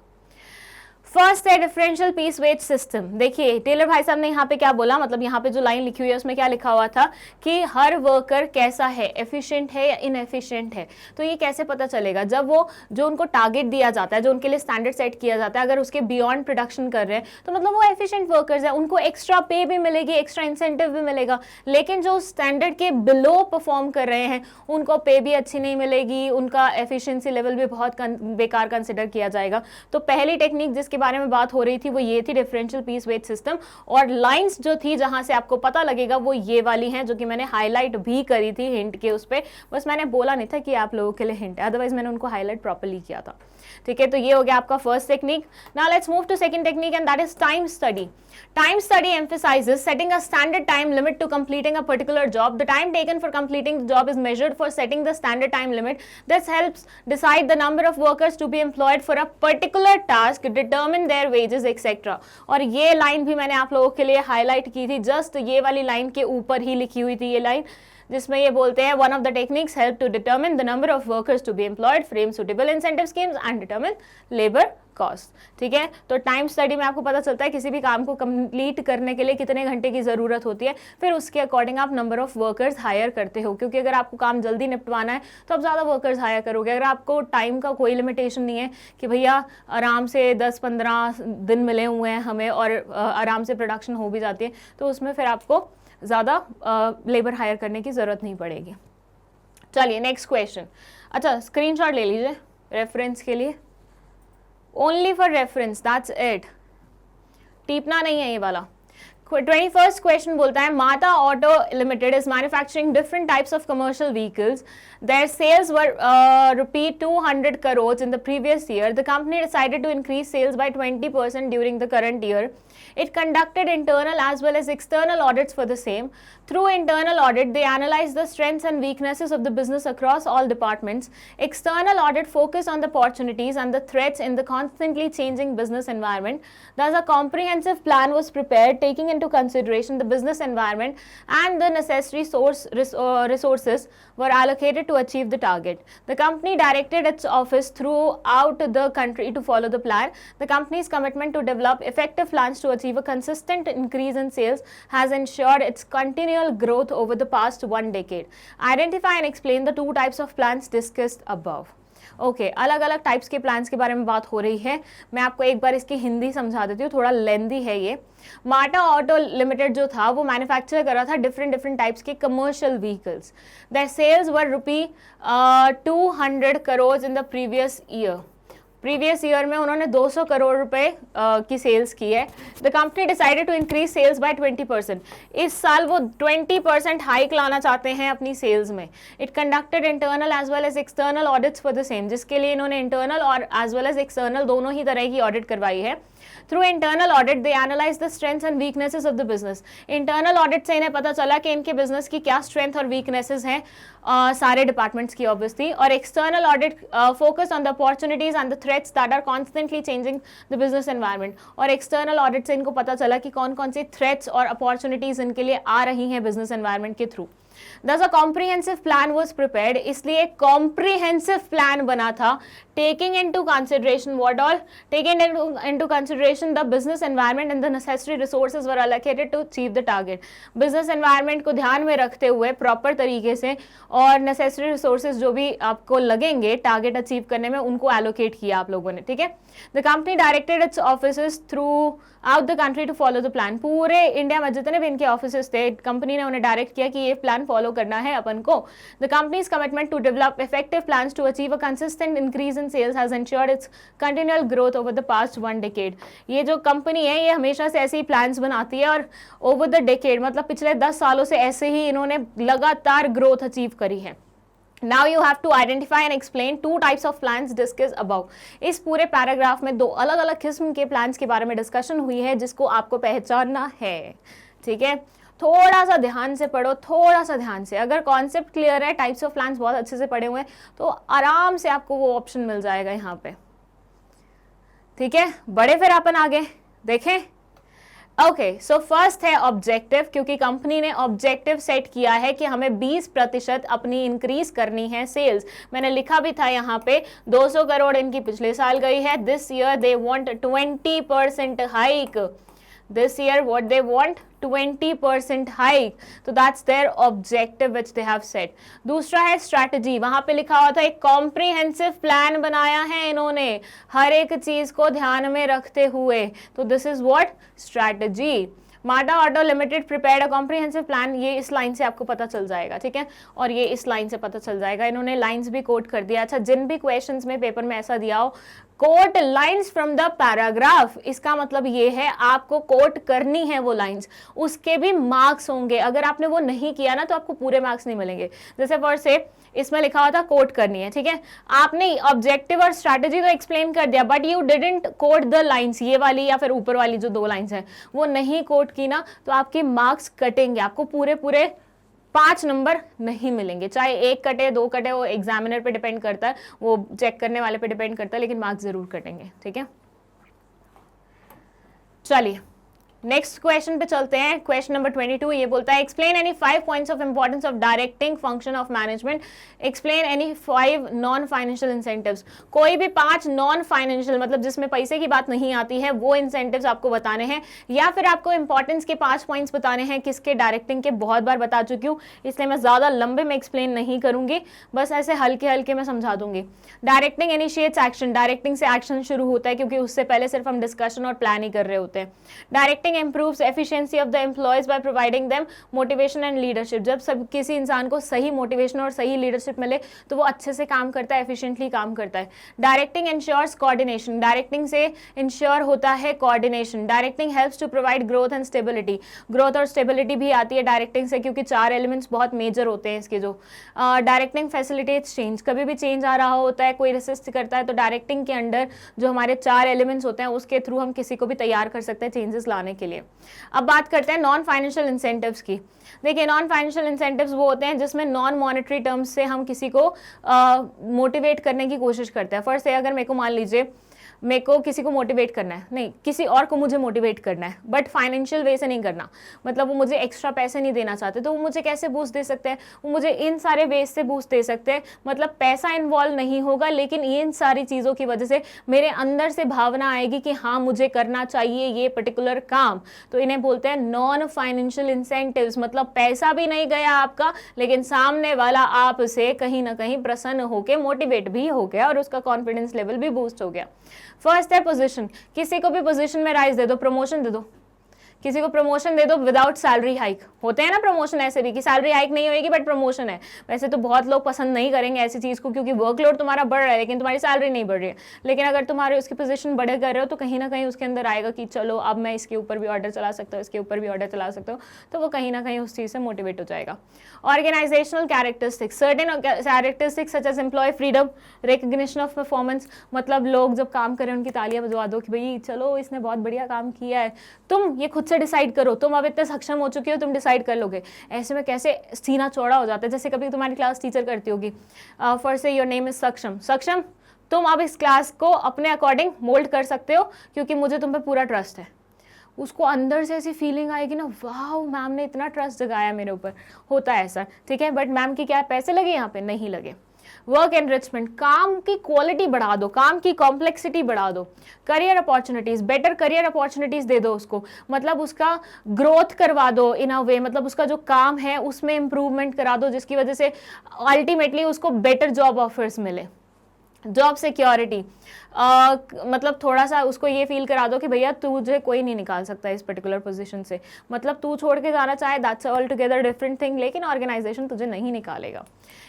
फर्स्ट है डिफरेंशियल पीस वेज सिस्टम। देखिए टेलर भाई साहब ने यहाँ पे क्या बोला, मतलब यहाँ पे जो लाइन लिखी हुई है उसमें क्या लिखा हुआ था कि हर वर्कर कैसा है, एफिशिएंट है या इनएफिशिएंट है। तो ये कैसे पता चलेगा, जब वो जो उनको टारगेट दिया जाता है, जो उनके लिए स्टैंडर्ड सेट किया जाता है, अगर उसके बियॉन्ड प्रोडक्शन कर रहे हैं तो मतलब वो एफिशिएंट वर्कर्स है, उनको एक्स्ट्रा पे भी मिलेगी, एक्स्ट्रा इंसेंटिव भी मिलेगा। लेकिन जो स्टैंडर्ड के बिलो परफॉर्म कर रहे हैं उनको पे भी अच्छी नहीं मिलेगी, उनका एफिशिएंसी लेवल भी बहुत बेकार कंसिडर किया जाएगा। तो पहली टेक्निक जिसके बारे में बात हो रही थी वो ये थी डिफरेंशियल पीस वेज सिस्टम, और लाइंस जो थी जहां से आपको पता लगेगा वो ये वाली हैं, जो कि मैंने हाईलाइट भी करी थी हिंट के उस पे, बस मैंने बोला नहीं था कि आप लोगों के लिए हिंट है, अदरवाइज मैंने उनको हाईलाइट प्रॉपर्ली किया था, ठीक है। तो ये हो गया आपका first technique. Now let's move to second technique and that is time study. Time study emphasizes setting a standard time limit to completing a particular job. The time taken for completing the job is measured for setting the standard time limit. This helps decide the number of workers to be employed for a particular task, determine their wages, etc. और ये line भी मैंने आप लोगों के लिए highlight की थी, जस्ट ये वाली लाइन के ऊपर ही लिखी हुई थी ये लाइन, जिसमें ये बोलते हैं one of the techniques help to determine the number of workers to be employed, frame suitable incentive schemes and determine labour cost, ठीक है। तो टाइम स्टडी में आपको पता चलता है किसी भी काम को कंप्लीट करने के लिए कितने घंटे की जरूरत होती है, फिर उसके अकॉर्डिंग आप नंबर ऑफ वर्कर्स हायर करते हो, क्योंकि अगर आपको काम जल्दी निपटवाना है तो आप ज़्यादा वर्कर्स हायर करोगे। अगर आपको टाइम का कोई लिमिटेशन नहीं है कि भैया आराम से 10-15 दिन मिले हुए हैं हमें और आराम से प्रोडक्शन हो भी जाती है, तो उसमें फिर आपको ज़्यादा लेबर हायर करने की ज़रूरत नहीं पड़ेगी। चलिए नेक्स्ट क्वेश्चन। अच्छा स्क्रीनशॉट ले लीजिए रेफरेंस के लिए, only for reference, that's it, टीपना नहीं है ये वाला। 21st क्वेश्चन बोलता है Mata Auto Limited is manufacturing different types of commercial vehicles. Their sales were rupee 200 crores in the previous year. The company decided to increase sales by 20% during the current year. It conducted internal as well as external audits for the same. Through internal audit, they analyzed the strengths and weaknesses of the business across all departments. External audit focused on the opportunities and the threats in the constantly changing business environment. Thus, a comprehensive plan was prepared, taking into consideration the business environment and the necessary resources were allocated to achieve the target. The company directed its office throughout the country to follow the plan. The company's commitment to develop effective plans to achieve a consistent increase in sales has ensured its continual growth over the past 1 decade. Identify and explain the 2 types of plans discussed above. Okay अलग अलग types के plans के बारे में बात हो रही है. मैं आपको एक बार इसकी हिंदी समझा देती हूँ, थोड़ा लेंदी है ये. माटा ऑटो लिमिटेड जो था वो मैन्युफैक्चर कर रहा था डिफरेंट टाइप्स के commercial vehicles. The sales were rupee 200 crore in the previous year में उन्होंने 200 करोड़ रुपए की सेल्स की है. The company decided to increase sales by 20%. इस साल वो 20% हाइक लाना चाहते हैं अपनी सेल्स में. It conducted internal as well as external audits for the same, जिसके लिए इन्होंने इंटरनल और एज वेल एज एक्सटर्नल दोनों ही तरह की ऑडिट करवाई है. Through internal audit they analyse the strengths and weaknesses of the business. Internal audit से इन्हें पता चला कि इनके बिजनेस की क्या स्ट्रेंथ और वीकनेसेस हैं सारे डिपार्टमेंट्स की ऑब्वियसली. और external audit focus on the opportunities and the threats that are constantly changing the business environment. और एक्सटर्नल ऑडिट से इनको पता चला कि कौन कौन सी थ्रेट्स और अपॉर्चुनिटीज इनके लिए आ रही हैं बिजनेस एनवायरनमेंट के through. Thus a comprehensive plan was prepared. इसलिए एक comprehensive plan बना था, taking into consideration what all? Taking into consideration the business environment and the necessary resources were allocated to achieve the target. Business environment को ध्यान में रखते हुए proper तरीके से और necessary resources जो भी आपको लगेंगे target achieve करने में उनको allocate किया आप लोगों ने. ठीक है. The company directed its offices throughout the country to follow the plan. पूरे इंडिया में जितने भी इनके ऑफिसेस थे कंपनी ने उन्हें डायरेक्ट किया कि ये प्लान फॉलो करना है अपन को. The company's commitment to develop effective plans to achieve a consistent increase in sales has ensured its continual growth over the past 1 decade. ये जो कंपनी है ये हमेशा से ऐसे ही प्लान्स बनाती है और ओवर द डेकेड मतलब पिछले 10 सालों से ऐसे ही इन्होंने लगातार ग्रोथ अचीव करी है. Now you have to identify and explain 2 types of plans discussed above. इस पूरे पैराग्राफ में 2 अलग अलग किस्म के प्लान्स के बारे में डिस्कशन हुई है जिसको आपको पहचानना है. ठीक है, थोड़ा सा ध्यान से पढ़ो, थोड़ा सा ध्यान से. अगर कॉन्सेप्ट क्लियर है, टाइप्स ऑफ प्लान्स बहुत अच्छे से पढ़े हुए हैं तो आराम से आपको वो ऑप्शन मिल जाएगा यहाँ पे. ठीक है, बढ़े फिर अपन आगे देखें. ओके, सो फर्स्ट है ऑब्जेक्टिव, क्योंकि कंपनी ने ऑब्जेक्टिव सेट किया है कि हमें 20% अपनी इंक्रीज करनी है सेल्स. मैंने लिखा भी था यहाँ पे 200 करोड़ इनकी पिछले साल गई है. This year they want 20% hike. This year what they want 20% hike. So that's their objective which they have set. दूसरा है स्ट्रैटेजी. वहां पे लिखा हुआ था एक कॉम्प्रिहेंसिव प्लान बनाया है इन्होंने हर एक चीज को ध्यान में रखते हुए. तो दिस इज व्हाट स्ट्रैटेजी. माटा auto limited prepared a comprehensive plan. ये इस लाइन से आपको पता चल जाएगा. ठीक है, और ये इस लाइन से पता चल जाएगा. इन्होंने लाइंस भी कोट कर दिया. अच्छा, जिन भी क्वेश्चंस में पेपर में ऐसा दिया हो quote lines from the paragraph, इसका मतलब ये है आपको कोट करनी है वो लाइंस, उसके भी मार्क्स होंगे. अगर आपने वो नहीं किया ना तो आपको पूरे मार्क्स नहीं मिलेंगे. जैसे फॉर से इसमें लिखा हुआ था कोट करनी है. ठीक है, आपने ऑब्जेक्टिव और स्ट्रैटेजी तो एक्सप्लेन कर दिया but you didn't quote the lines. ये वाली या फिर ऊपर वाली जो 2 लाइंस हैं वो नहीं कोट की ना तो आपके मार्क्स कटेंगे. आपको पूरे 5 नंबर नहीं मिलेंगे. चाहे 1 कटे 2 कटे, वो एग्जामिनर पे डिपेंड करता है, वो चेक करने वाले पे डिपेंड करता है, लेकिन मार्क्स जरूर कटेंगे. ठीक है, चलिए नेक्स्ट क्वेश्चन पे चलते हैं. क्वेश्चन नंबर 22 ये बोलता है explain any 5 points of importance of directing function of management. Explain any 5 non financial incentives. कोई भी 5 नॉन फाइनेंशियल मतलब जिसमें पैसे की बात नहीं आती है वो इंसेंटिव्स आपको बताने हैं, या फिर आपको इंपॉर्टेंस के 5 पॉइंट्स बताने हैं किसके. डायरेक्टिंग के बहुत बार बता चुकी हूँ इसलिए मैं ज्यादा लंबे में एक्सप्लेन नहीं करूंगी, बस ऐसे हल्के हल्के में समझा दूंगी. Directing initiates action. डायरेक्टिंग से एक्शन शुरू होता है क्योंकि उससे पहले सिर्फ हम डिस्कशन और प्लान ही कर रहे होते हैं. Directing directing improves efficiency of the employees by providing them motivation and leadership. जब सब किसी इंसान को सही मोटिवेशन और सही लीडरशिप मिले तो वो अच्छे से काम करता है, एफिशिएंटली काम करता है। डायरेक्टिंग इंश्योर्स कोऑर्डिनेशन, डायरेक्टिंग से इंश्योर होता है coordination. Directing helps to provide growth and stability, growth और स्टेबिलिटी भी आती है डायरेक्टिंग से, क्योंकि 4 एलिमेंट्स बहुत मेजर होते हैं इसके। जो डायरेक्टिंग फैसिलिटेट्स चेंज, कभी भी चेंज आ रहा होता है, कोई रेसिस्ट करता है, तो डायरेक्टिंग के अंडर जो हमारे 4 एलिमेंट्स होते हैं उसके थ्रू हम किसी को भी तैयार कर सकते हैं चेंजेस लाने के लिए। अब बात करते हैं नॉन फाइनेंशियल इंसेंटिव्स की। देखिए, नॉन फाइनेंशियल इंसेंटिव्स वो होते हैं जिसमें नॉन मॉनेटरी टर्म्स से हम किसी को मोटिवेट करने की कोशिश करते हैं। फर्स्ट है, अगर मेरे को मान लीजिए मेरे को किसी को मोटिवेट करना है, नहीं किसी और को मुझे मोटिवेट करना है, बट फाइनेंशियल वे से नहीं करना, मतलब वो मुझे एक्स्ट्रा पैसे नहीं देना चाहते, तो वो मुझे कैसे बूस्ट दे सकते हैं? वो मुझे इन सारे वेज से बूस्ट दे सकते हैं। मतलब पैसा इन्वॉल्व नहीं होगा, लेकिन इन सारी चीज़ों की वजह से मेरे अंदर से भावना आएगी कि हाँ मुझे करना चाहिए ये पर्टिकुलर काम, तो इन्हें बोलते हैं नॉन फाइनेंशियल इंसेंटिव्स। मतलब पैसा भी नहीं गया आपका, लेकिन सामने वाला आपसे कहीं ना कहीं प्रसन्न होकर मोटिवेट भी हो गया और उसका कॉन्फिडेंस लेवल भी बूस्ट हो गया। फर्स्ट है पोजीशन, किसी को भी पोजीशन में राइज दे दो, प्रमोशन दे दो, किसी को प्रमोशन दे दो विदाउट सैलरी हाइक। होते हैं ना प्रमोशन ऐसे भी कि सैलरी हाइक नहीं होगी बट प्रमोशन है। वैसे तो बहुत लोग पसंद नहीं करेंगे ऐसी चीज़ को, क्योंकि वर्कलोड तुम्हारा बढ़ रहा है लेकिन तुम्हारी सैलरी नहीं बढ़ रही है। लेकिन अगर तुम्हारे उसकी पोजीशन बढ़े कर रहे हो तो कहीं ना कहीं उसके अंदर आएगा कि चलो अब मैं इसके ऊपर भी ऑर्डर चला सकता हूँ, इसके ऊपर भी ऑर्डर चला सकता हूँ, तो वो कहीं ना कहीं उस चीज़ से मोटिवेट हो जाएगा। Organizational characteristics, certain characteristics such as employee freedom, recognition of performance. मतलब लोग जब काम करें उनकी तालियां बजवा दो कि भाई चलो इसने बहुत बढ़िया काम किया है, तुम ये खुद से डिसाइड करो, तुम अब इतने सक्षम हो चुके हो, तुम डिसाइड कर लोगे। ऐसे में कैसे सीना चौड़ा हो जाता है। जैसे कभी तुम्हारी क्लास टीचर करती होगी, फर्स्ट से योर नेम इज सक्षम, सक्षम तुम अब इस क्लास को अपने अकॉर्डिंग मोल्ड कर सकते हो क्योंकि मुझे तुम पे पूरा ट्रस्ट है। उसको अंदर से ऐसी फीलिंग आएगी ना, वाह मैम ने इतना ट्रस्ट जगाया मेरे ऊपर। होता है ऐसा, ठीक है, बट मैम की क्या पैसे लगे यहाँ पे? नहीं लगे। वर्क एनरिचमेंट, काम की क्वालिटी बढ़ा दो, काम की कॉम्प्लेक्सिटी बढ़ा दो। Career opportunities, better career opportunities दे दो उसको, मतलब उसका ग्रोथ करवा दो इन अ वे, मतलब उसका जो काम है उसमें इंप्रूवमेंट करा दो जिसकी वजह से अल्टीमेटली उसको बेटर जॉब ऑफर्स मिले। जॉब सिक्योरिटी, मतलब थोड़ा सा उसको ये फील करा दो कि भैया तुझे कोई नहीं निकाल सकता इस पर्टिकुलर पोजीशन से, मतलब तू छोड़ के जाना चाहे that's all together different thing, लेकिन ऑर्गेनाइजेशन तुझे नहीं निकालेगा।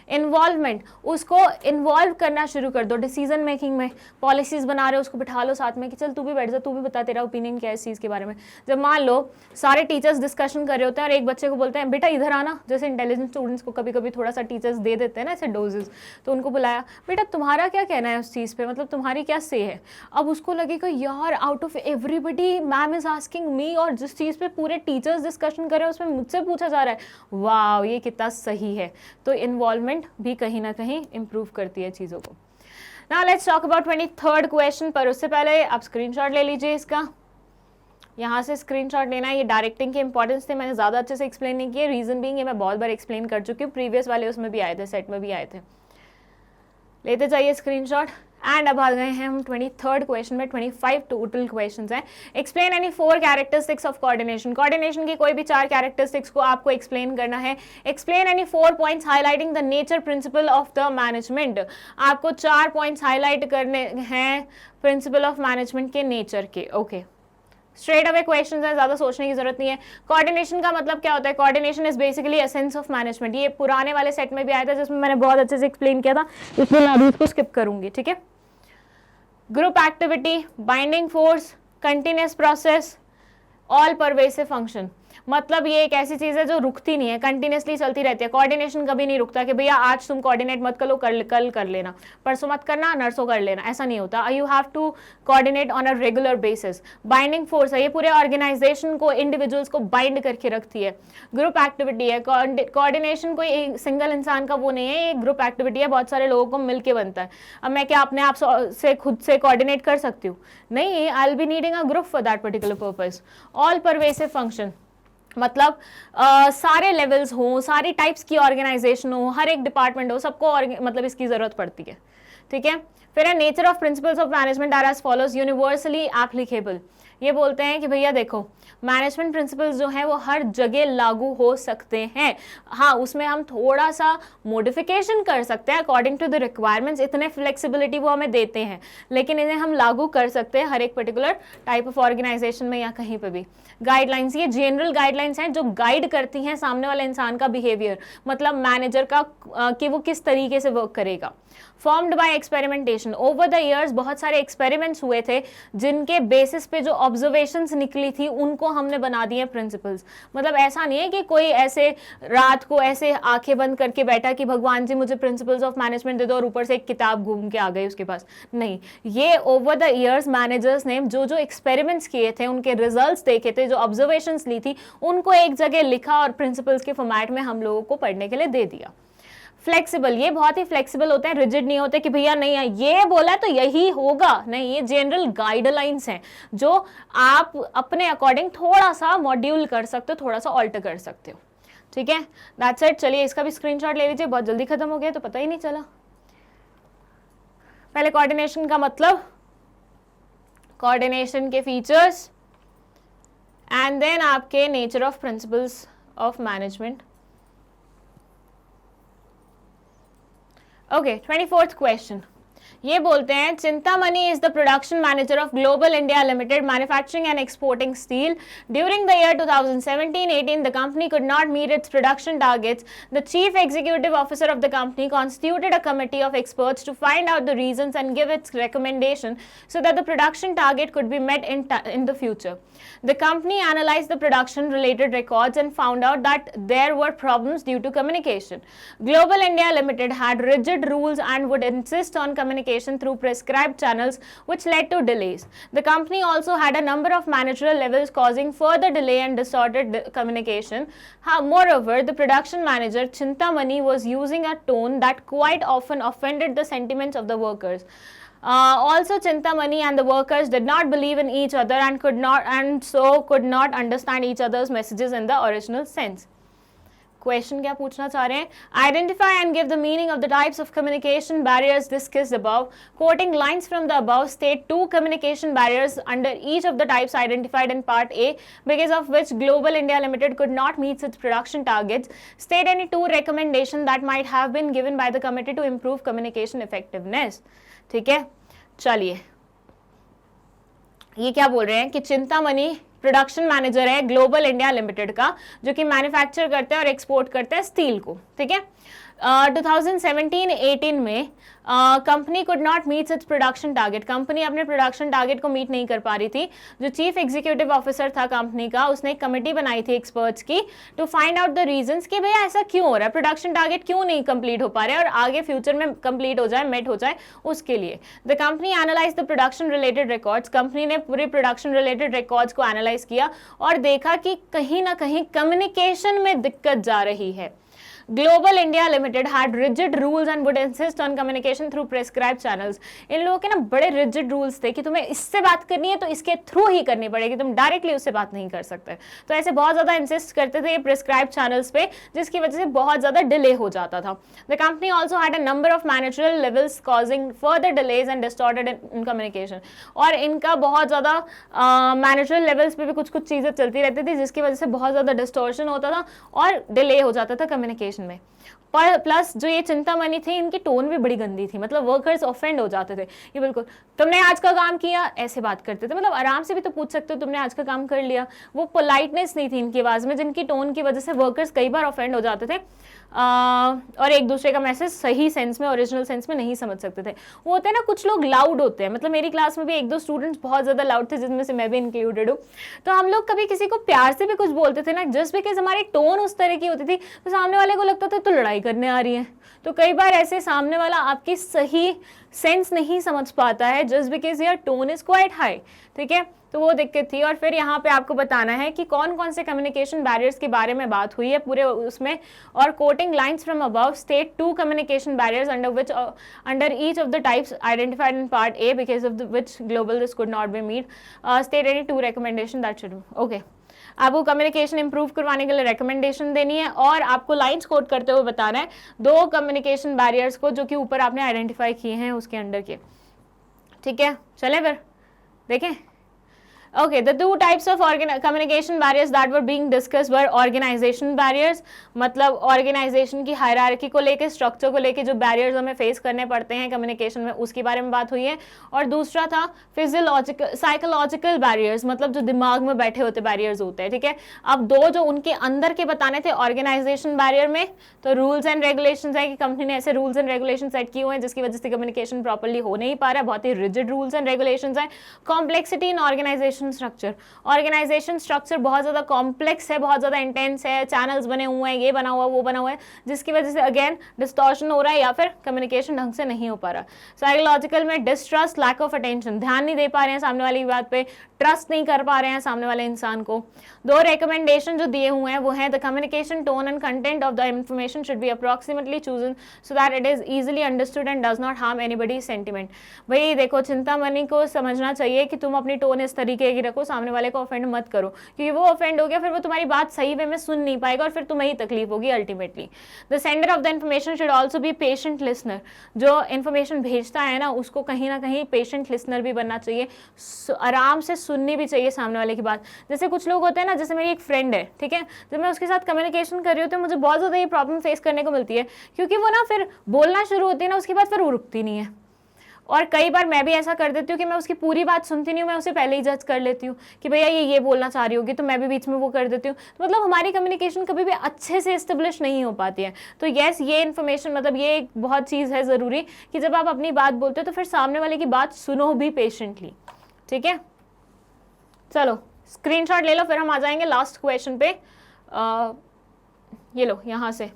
इन्वॉल्वमेंट, उसको इन्वॉल्व करना शुरू कर दो डिसीजन मेकिंग में। पॉलिसीज बना रहे हो उसको बिठा लो साथ में कि चल तू भी बैठ जा, तू भी बता तेरा ओपिनियन क्या है इस चीज़ के बारे में। जब मान लो सारे टीचर्स डिस्कशन कर रहे होते हैं और एक बच्चे को बोलते हैं बेटा इधर आना, जैसे इंटेलिजेंट स्टूडेंट्स को कभी कभी थोड़ा सा टीचर्स दे देते हैं ना ऐसे डोजेस, तो उनको बुलाया, बेटा तुम्हारा क्या कहना है उस चीज़ पे, मतलब तुम्हारी क्या से है। अब उसको लगेगा यार out of everybody ma'am is asking me, और जिस चीज़ पे पूरे टीचर्स डिस्कशन कर रहे हैं उसमें मुझसे पूछा जा रहा है, वाह ये कितना सही है। तो इन्वॉल्वमेंट भी कहीं ना कहीं इंप्रूव करती है चीज़ों को। Now let's talk about 23rd question, पर उससे पहले आप स्क्रीनशॉट ले लीजिए इसका, यहाँ से स्क्रीनशॉट लेना है। ये डायरेक्टिंग के इंपॉर्टेंस थे, मैंने ज़्यादा अच्छे से एक्सप्लेन नहीं किया, रीज़न बीइंग ये मैं बहुत बार एक्सप्लेन कर चुकी हूँ, प्रीवियस वाले उसमें भी आए थे, सेट में भी आए थे। लेते जाइए स्क्रीनशॉट। एंड अब आ गए हैं हम 23rd क्वेश्चन में। 25 टोटल क्वेश्चंस हैं। Explain any 4 characteristics of coordination, coordination की कोई भी 4 कैरेक्टरिस्टिक्स को आपको एक्सप्लेन करना है। Explain any 4 points highlighting the nature principle of the management, आपको 4 पॉइंट्स हाईलाइट करने हैं प्रिंसिपल ऑफ मैनेजमेंट के नेचर के। ओके, स्ट्रेट अवे क्वेश्चन है, ज्यादा सोचने की जरूरत नहीं है। कोऑर्डिनेशन का मतलब क्या होता है? Coordination is basically essence of management. ये पुराने वाले सेट में भी आया था जिसमें मैंने बहुत अच्छे से एक्सप्लेन किया था, इसलिए मैं अभी इसको स्किप करूंगी, ठीक है। Group activity, binding force, continuous process, all pervasive function, मतलब ये एक ऐसी चीज है जो रुकती नहीं है, कंटिन्यूसली चलती रहती है। कोऑर्डिनेशन कभी नहीं रुकता कि भैया आज तुम कोऑर्डिनेट मत करो, कल कर लेना, परसों मत करना, नरसों कर लेना, ऐसा नहीं होता। You have to coordinate on a regular basis. Binding force है, ये पूरे ऑर्गेनाइजेशन को, इंडिविजुअल्स को बाइंड करके रखती है। ग्रुप एक्टिविटी है, कोऑर्डिनेशन कोई एक सिंगल इंसान का वो नहीं है, एक ग्रुप एक्टिविटी है, बहुत सारे लोगों को मिलकर बनता है। अब मैं क्या अपने आप से खुद से कोऑर्डिनेट कर सकती हूँ? नहीं, I will be needing a group for that particular purpose. All pervasive function, मतलब सारे लेवल्स हो, सारी टाइप्स की ऑर्गेनाइजेशन हो, हर एक डिपार्टमेंट हो, सबको मतलब इसकी जरूरत पड़ती है, ठीक है। फिर है nature of principles of management are as follows, universally applicable, ये बोलते हैं कि भैया देखो मैनेजमेंट प्रिंसिपल्स जो हैं वो हर जगह लागू हो सकते हैं, हाँ उसमें हम थोड़ा सा मॉडिफिकेशन कर सकते हैं अकॉर्डिंग टू द रिक्वायरमेंट्स, इतने फ्लेक्सिबिलिटी वो हमें देते हैं, लेकिन इन्हें हम लागू कर सकते हैं हर एक पर्टिकुलर टाइप ऑफ ऑर्गेनाइजेशन में या कहीं पे भी। गाइडलाइंस, ये जनरल गाइडलाइंस हैं जो गाइड करती हैं सामने वाले इंसान का बिहेवियर, मतलब मैनेजर का कि वो किस तरीके से वर्क करेगा। Formed by experimentation, over the years बहुत सारे एक्सपेरिमेंट्स हुए थे जिनके बेसिस पे जो ऑब्जर्वेशंस निकली थी उनको हमने बना दिए प्रिंसिपल्स। मतलब ऐसा नहीं है कि कोई ऐसे रात को ऐसे आंखें बंद करके बैठा कि भगवान जी मुझे प्रिंसिपल्स ऑफ मैनेजमेंट दे दो और ऊपर से एक किताब घूम के आ गई उसके पास, नहीं, ये ओवर द ईयर्स मैनेजर्स ने जो जो एक्सपेरिमेंट्स किए थे, उनके रिजल्ट्स देखे थे, जो ऑब्जर्वेशंस ली थी, उनको एक जगह लिखा और प्रिंसिपल्स के फॉर्मेट में हम लोगों को पढ़ने के लिए दे दिया। फ्लेक्सिबल, ये बहुत ही फ्लेक्सिबल होते हैं, रिजिड नहीं होते कि भैया नहीं है ये बोला तो यही होगा, नहीं, ये जनरल गाइडलाइंस हैं जो आप अपने अकॉर्डिंग थोड़ा सा मॉड्यूल कर सकते हो, थोड़ा सा ऑल्टर कर सकते हो, ठीक है। That's it. चलिए इसका भी स्क्रीनशॉट ले लीजिए, बहुत जल्दी खत्म हो गया तो पता ही नहीं चला। पहले कोऑर्डिनेशन का मतलब, कोऑर्डिनेशन के फीचर्स, एंड देन आपके nature of principles of management. Okay, 24th question, ये बोलते हैं Chintamani is the production manager of global India limited manufacturing and exporting steel. During the year 2017-18 the company could not meet its production targets. The chief executive officer of the company constituted a committee of experts to find out the reasons and give its recommendation so that the production target could be met in the future. The company analyzed the production related records and found out that there were problems due to communication. Global India Limited had rigid rules and would insist on communication through prescribed channels, which led to delays. The company also had a number of managerial levels causing further delay and distorted communication. Moreover, the production manager Chintamani was using a tone that quite often offended the sentiments of the workers. Also, Chintamani and the workers did not believe in each other and could not understand each other's messages in the original sense. Question क्या पूछना चाह रहे हैं? Identify and give the meaning of the types of communication barriers discussed above. Coating lines from the above state 2 communication barriers under each of the types identified in part A, because of which Global India Limited could not meet its production targets. State any 2 recommendations that might have been given by the committee to improve communication effectiveness. ठीक है, चलिए ये क्या बोल रहे हैं कि Chintamani production manager है ग्लोबल इंडिया लिमिटेड का, जो कि मैन्युफैक्चर करते हैं और एक्सपोर्ट करते हैं स्टील को, ठीक है। 2017-18 में company could not meet its production target, company अपने प्रोडक्शन टारगेट को मीट नहीं कर पा रही थी। जो चीफ एग्जीक्यूटिव ऑफिसर था कंपनी का, उसने एक कमेटी बनाई थी एक्सपर्ट्स की to find out the reasons कि भैया ऐसा क्यों हो रहा है, प्रोडक्शन टारगेट क्यों नहीं कंप्लीट हो पा रहे और आगे फ्यूचर में कंप्लीट हो जाए, मेट हो जाए, उसके लिए। The company analyse the production related records, company ने पूरे प्रोडक्शन रिलेटेड रिकॉर्ड्स को एनालाइज किया और देखा कि कहीं ना कहीं कम्युनिकेशन में दिक्कत जा रही है। Global India Limited had rigid rules and would insist on communication through prescribed channels. इन लोगों के ना बड़े rigid rules थे कि तुम्हें इससे बात करनी है तो इसके थ्रू ही करनी पड़ेगी, तुम डायरेक्टली उससे बात नहीं कर सकते। तो ऐसे बहुत ज्यादा इंसिस्ट करते थे ये prescribed channels पे, जिसकी वजह से बहुत ज्यादा डिले हो जाता था। The company also had a number of managerial levels causing further delays and distorted in communication. और इनका बहुत ज्यादा मैनेजरल लेवल्स पे भी कुछ कुछ चीजें चलती रहती थी, जिसकी वजह से बहुत ज्यादा डिस्टॉर्शन होता था और डिले हो जाता था कम्युनिकेशन में। प्लस जो ये चिंतामणि थी, इनकी टोन भी बड़ी गंदी थी, मतलब वर्कर्स ऑफेंड हो जाते थे। ये बिल्कुल तुमने आज का काम किया ऐसे बात करते थे, मतलब आराम से भी तो पूछ सकते हो तुमने आज का काम कर लिया। वो पोलाइटनेस नहीं थी इनकी आवाज में, जिनकी टोन की वजह से वर्कर्स कई बार ऑफेंड हो जाते थे और एक दूसरे का मैसेज सही सेंस में, ओरिजिनल सेंस में नहीं समझ सकते थे। वो होते हैं ना, कुछ लोग लाउड होते हैं, मतलब मेरी क्लास में भी 1-2 स्टूडेंट्स बहुत ज्यादा लाउड थे, जिसमें से मैं भी इंक्लूडेड हूँ। तो हम लोग कभी किसी को प्यार से भी कुछ बोलते थे ना, जस्ट बिकॉज हमारी टोन उस तरह की होती थी, तो सामने वाले को लगता था तो लड़ाई करने आ रही है। तो कई बार ऐसे सामने वाला आपकी सही सेंस नहीं समझ पाता है, just because your tone is quite high, ठीक है। तो वो दिक्कत थी। और फिर यहाँ पे आपको बताना है कि कौन कौन से कम्युनिकेशन बैरियर्स के बारे में बात हुई है पूरे उसमें। और quoting lines from above state 2 communication barriers under each of the types identified in part A, because of which global this could not be meet. State any 2 recommendation that should okay. आपको communication improve करवाने के लिए recommendation देनी है और आपको lines coat करते हुए बताना है 2 कम्युनिकेशन बैरियर्स को, जो कि ऊपर आपने आइडेंटिफाई किए हैं उसके अंडर के, ठीक है। चले फिर देखें। Okay, the two types of communication barriers that were being discussed were organization barriers, मतलब organization की hierarchy को लेके, structure को लेके जो barriers हमें face करने पड़ते हैं communication में, उसके बारे में बात हुई है। और दूसरा था physiological, psychological barriers, मतलब जो दिमाग में बैठे होते barriers होते हैं, ठीक है। अब दो जो उनके अंदर के बताने थे organization barrier में, तो rules and regulations है कि कंपनी ने ऐसे rules and regulations सेट किए हुए हैं जिसकी वजह से कम्युनिकेशन प्रॉपर्ली हो नहीं पा रहा है, बहुत ही रिजिड रूल्स एंड रेगुलेशंस है। Complexity in organization structure, organization structure बहुत ज़्यादा कॉम्प्लेक्स है, बहुत ज़्यादा इंटेंस है, चैनल्स बने हुए हैं, ये बना हुआ वो बना हुआ है, जिसकी वजह से अगेन डिस्टॉर्शन हो रहा है या फिर कम्युनिकेशन ढंग से नहीं हो पा रहा। साइकोलॉजिकल में डिस्ट्रस्ट, लैक ऑफ अटेंशन, ध्यान नहीं दे पा रहे हैं सामने वाली बात पे, ट्रस्ट नहीं कर पा रहे हैं सामने वाले इंसान को। दो रिकमेंडेशन जो दिए हुए हैं वो है the communication tone and content of the information should be approximately chosen so that it is easily understood and does not harm anybody sentiment. भाई देखो, चिंतामणि को समझना चाहिए कि तुम अपनी टोन इस तरीके की रखो, सामने वाले को ऑफेंड मत करो, क्योंकि वो ऑफेंड हो गया फिर वो तुम्हारी बात सही वे में सुन नहीं पाएगा और फिर तुम्हें ही तकलीफ होगी ultimately. The sender of the information should also be patient listener, जो इन्फॉर्मेशन भेजता है ना उसको कहीं ना कहीं पेशेंट लिसनर भी बनना चाहिए, आराम से सुननी भी चाहिए सामने वाले की बात। जैसे कुछ लोग होते हैं ना, जैसे मेरी एक फ्रेंड है, ठीक है, जब मैं उसके साथ कम्युनिकेशन कर रही होती हूँ मुझे बहुत ज़्यादा ये प्रॉब्लम फेस करने को मिलती है, क्योंकि वो ना फिर बोलना शुरू होती है ना, उसके बाद फिर वो रुकती नहीं है। और कई बार मैं भी ऐसा कर देती हूँ कि मैं उसकी पूरी बात सुनती नहीं हूँ, मैं उसे पहले ही जज कर लेती हूँ कि भैया ये बोलना चाह रही होगी, तो मैं भी बीच में वो कर देती हूँ। तो मतलब हमारी कम्युनिकेशन कभी भी अच्छे से इस्टेब्लिश नहीं हो पाती है। तो यस, ये इन्फॉर्मेशन मतलब ये एक बहुत चीज़ है ज़रूरी कि जब आप अपनी बात बोलते हो तो फिर सामने वाले की बात सुनो भी पेशेंटली, ठीक है। चलो स्क्रीनशॉट ले लो, फिर हम आ जाएंगे लास्ट क्वेश्चन पे। ये लो यहाँ से,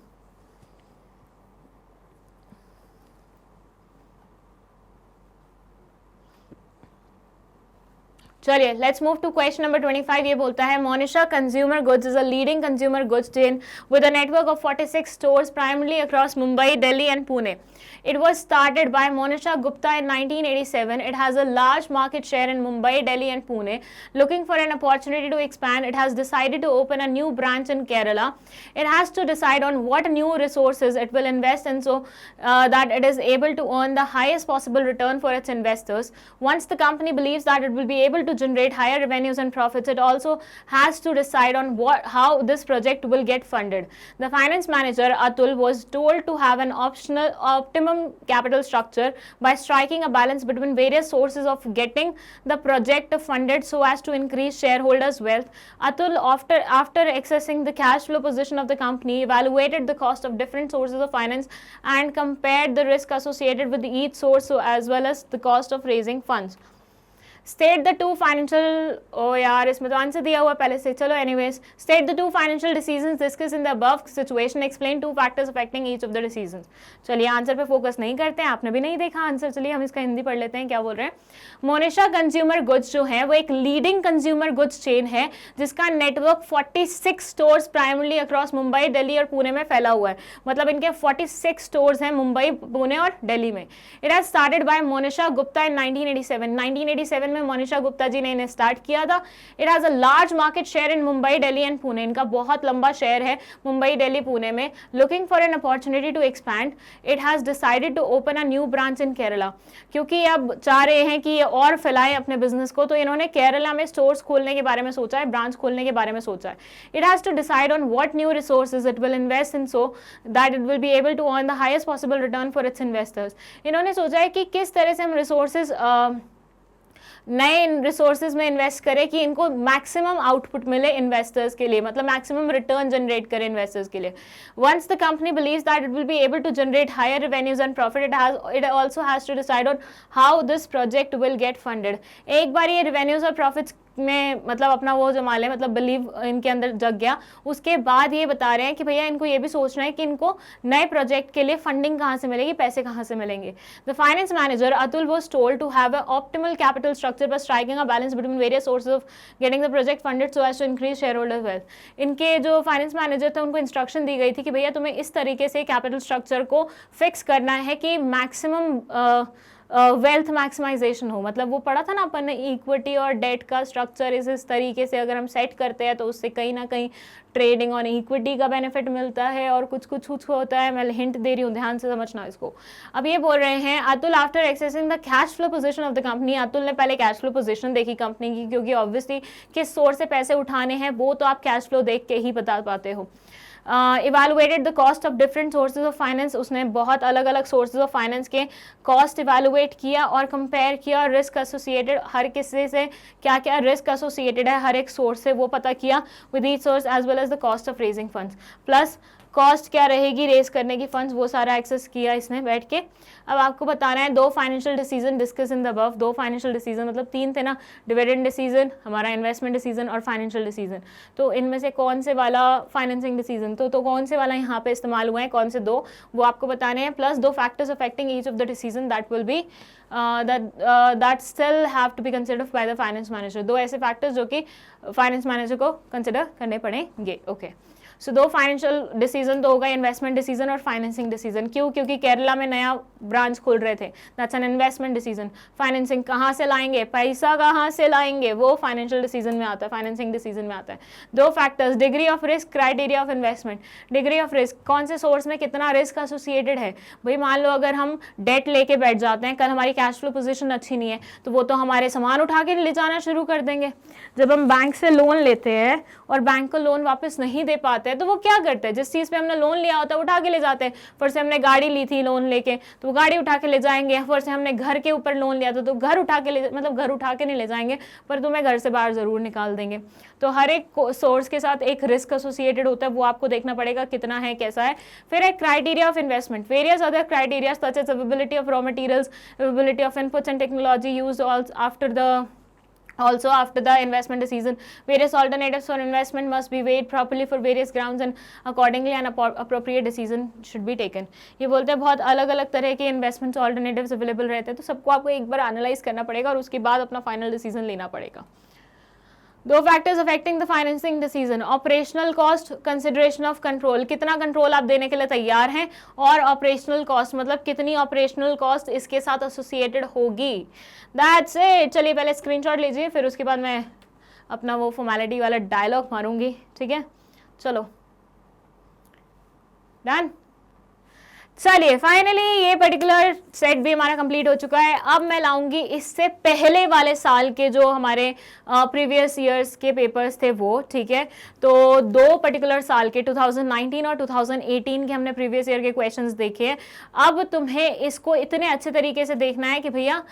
चलिए let's move to question number 25। ये बोलता है Monisha consumer goods is a leading consumer goods chain with a network of 46 stores primarily across Mumbai, Delhi and Pune. It was started by Monisha Gupta in 1987. It has a large market share in Mumbai, Delhi and Pune. Looking for an opportunity to expand, it has decided to open a new branch in Kerala. It has to decide on what new resources it will invest in so that it is able to earn the highest possible return for its investors. Once the company believes that it will be able to generate higher revenues and profits, it also has to decide on how this project will get funded. The finance manager, Atul, was told to have an optimum capital structure by striking a balance between various sources of getting the project funded so as to increase shareholders' wealth. Atul, after accessing the cash flow position of the company, evaluated the cost of different sources of finance and compared the risk associated with each source as well as the cost of raising funds. State the two financial, oh यार इसमें तो answer दिया हुआ पहले से, चलो anyways. State the two financial decisions discussed in the above situation. Explain two factors affecting each of the decisions. चलिए answer पे फोकस नहीं करते हैं, आपने भी नहीं देखा आंसर, चलिए हम इसका हिंदी पढ़ लेते हैं क्या बोल रहे हैं। मोनिशा कंज्यूमर गुड्स जो है वो एक लीडिंग कंज्यूमर गुड्स चेन है जिसका network 46 stores primarily across Mumbai, Delhi और पुणे में फैला हुआ है। मतलब इनके 46 स्टोर्स हैं मुंबई, पुणे और दिल्ली में। It has started by Monisha Gupta in 1987 में मोनिशा गुप्ता जी ने इन्हें स्टार्ट किया था। It has a large market share in Mumbai, Delhi and Pune, इनका बहुत लंबा शेयर है मुंबई, दिल्ली, पुणे में। Looking for an opportunity to expand, it has decided to open a new branch in Kerala, क्योंकि अब चाह रहे हैं कि ये और फैलाएं अपने बिजनेस को, तो इन्होंने केरला में स्टोर्स खोलने के बारे में सोचा है, ब्रांच खोलने के बारे में सोचा है। It has to decide on what new resources it will invest in so that it will be able to earn the highest possible return for its investors. इन्होंने सोचा है कि किस तरह से हम रिसोर्सेज नए रिसोर्सेज में इन्वेस्ट करें कि इनको मैक्सिमम आउटपुट मिले इन्वेस्टर्स के लिए, मतलब मैक्सिमम रिटर्न जनरेट करें इन्वेस्टर्स के लिए। Once the company believes that it will be able to generate higher revenues and profit, it also has to decide on how this project will get funded. एक बार ये revenues और profits में मतलब अपना वो जमा लें, मतलब बिलीव इनके अंदर जग गया, उसके बाद ये बता रहे हैं कि भैया इनको ये भी सोचना है कि इनको नए प्रोजेक्ट के लिए फंडिंग कहाँ से मिलेगी, पैसे कहाँ से मिलेंगे। The finance manager Atul was told to have an optimal capital structure by striking a balance between various sources of getting the project funded so as to increase share holder wealth. इनके जो finance manager थे उनको instruction दी गई थी कि भैया तुम्हें इस तरीके से कैपिटल स्ट्रक्चर को फिक्स करना है कि मैक्सिमम वेल्थ मैक्सिमाइजेशन हो। मतलब वो पढ़ा था ना अपन ने, इक्विटी और डेट का स्ट्रक्चर इस तरीके से अगर हम सेट करते हैं तो उससे कहीं ना कहीं ट्रेडिंग ऑन इक्विटी का बेनिफिट मिलता है और कुछ कुछ कुछ होता है। मैं हिंट दे रही हूँ, ध्यान से समझना इसको। अब ये बोल रहे हैं Atul after accessing the cash flow position of the company, Atul ने पहले कैश फ्लो पोजीशन देखी कंपनी की, क्योंकि ऑब्वियसली किस सोर्स से पैसे उठाने हैं वो तो आप कैश फ्लो देख के ही बता पाते हो। Evaluated the cost of different sources of finance, उसने बहुत अलग अलग सोर्सेज ऑफ फाइनेंस के कॉस्ट इवेलुएट किया और कंपेयर किया, रिस्क एसोसिएटेड, हर किसी से क्या क्या रिस्क एसोसिएटेड है हर एक सोर्स से वो पता किया, with each source as well as the cost of raising funds, plus cost क्या रहेगी रेस करने की फंड्स, वो सारा एक्सेस किया इसने बैठ के। अब आपको बताना है 2 financial decision discuss in the above. 2 financial decision मतलब 3 थे ना, डिविडेंड डिसीजन, हमारा इन्वेस्टमेंट डिसीजन और फाइनेंशियल डिसीजन। तो इनमें से कौन से वाला फाइनेंसिंग डिसीजन तो कौन से वाला यहाँ पे इस्तेमाल हुआ है, कौन से 2 वो आपको बताने हैं, plus 2 factors affecting each of the decision that will be that still have to be considered by the finance manager। 2 ऐसे फैक्टर्स जो कि फाइनेंस मैनेजर को कंसिडर करने पड़ेंगे। ओके, सो 2 फाइनेंशियल डिसीजन तो होगा, इन्वेस्टमेंट डिसीजन और फाइनेंसिंग डिसीजन। क्यों? क्योंकि केरला में नया ब्रांच खोल रहे थे, that's an investment decision. Financing कहाँ से लाएंगे, पैसा कहाँ से लाएंगे, वो फाइनेंशियल डिसीजन में आता है, फाइनेंसिंग डिसीजन में आता है। 2 factors, degree of risk, criteria of investment. Degree of risk, कौन से सोर्स में कितना रिस्क एसोसिएटेड है। भाई मान लो अगर हम डेट लेके बैठ जाते हैं, कल हमारी कैश फ्लो पोजीशन अच्छी नहीं है तो वो तो हमारे सामान उठा के ले जाना शुरू कर देंगे। जब हम बैंक से लोन लेते हैं और बैंक को लोन वापस नहीं दे पाते हैं तो वो क्या करते हैं, जिस चीज़ पे हमने लोन लिया होता है उठा के ले जाते हैं। फिर से हमने गाड़ी ली थी लोन लेके तो वो गाड़ी उठा के ले जाएंगे। फिर से हमने घर के ऊपर लोन लिया था तो घर उठा के मतलब घर उठा के नहीं ले जाएंगे पर तुम्हें घर से बाहर जरूर निकाल देंगे। तो हर एक सोर्स के साथ एक रिस्क एसोसिएटेड होता है, वो आपको देखना पड़ेगा कितना है कैसा है। फिर एक criteria of investment, various other criteria such as availability of raw materials, availability of inputs and technology used also after the investment decision. Various alternatives for investment must be weighed properly for various grounds and accordingly an appropriate decision should be taken। ये बोलते हैं बहुत अलग अलग तरह के investment alternatives available रहते हैं, तो सबको आपको एक बार एनालाइज करना पड़ेगा और उसके बाद अपना फाइनल डिसीजन लेना पड़ेगा। 2 factors affecting the financing decision, operational cost, consideration of control, कितना कंट्रोल आप देने के लिए तैयार हैं, और ऑपरेशनल कॉस्ट मतलब कितनी ऑपरेशनल कॉस्ट इसके साथ एसोसिएटेड होगी। That's it. चलिए पहले स्क्रीनशॉट लीजिए, फिर उसके बाद मैं अपना वो फॉर्मेलिटी वाला डायलॉग मारूंगी, ठीक है। चलो डन। चलिए फाइनली ये पर्टिकुलर सेट भी हमारा कंप्लीट हो चुका है। अब मैं लाऊंगी इससे पहले वाले साल के जो हमारे प्रीवियस ईयर्स के पेपर्स थे वो, ठीक है। तो 2 पर्टिकुलर साल के 2019 और 2018 के हमने प्रीवियस ईयर के क्वेश्चंस देखे हैं। अब तुम्हें इसको इतने अच्छे तरीके से देखना है कि भैया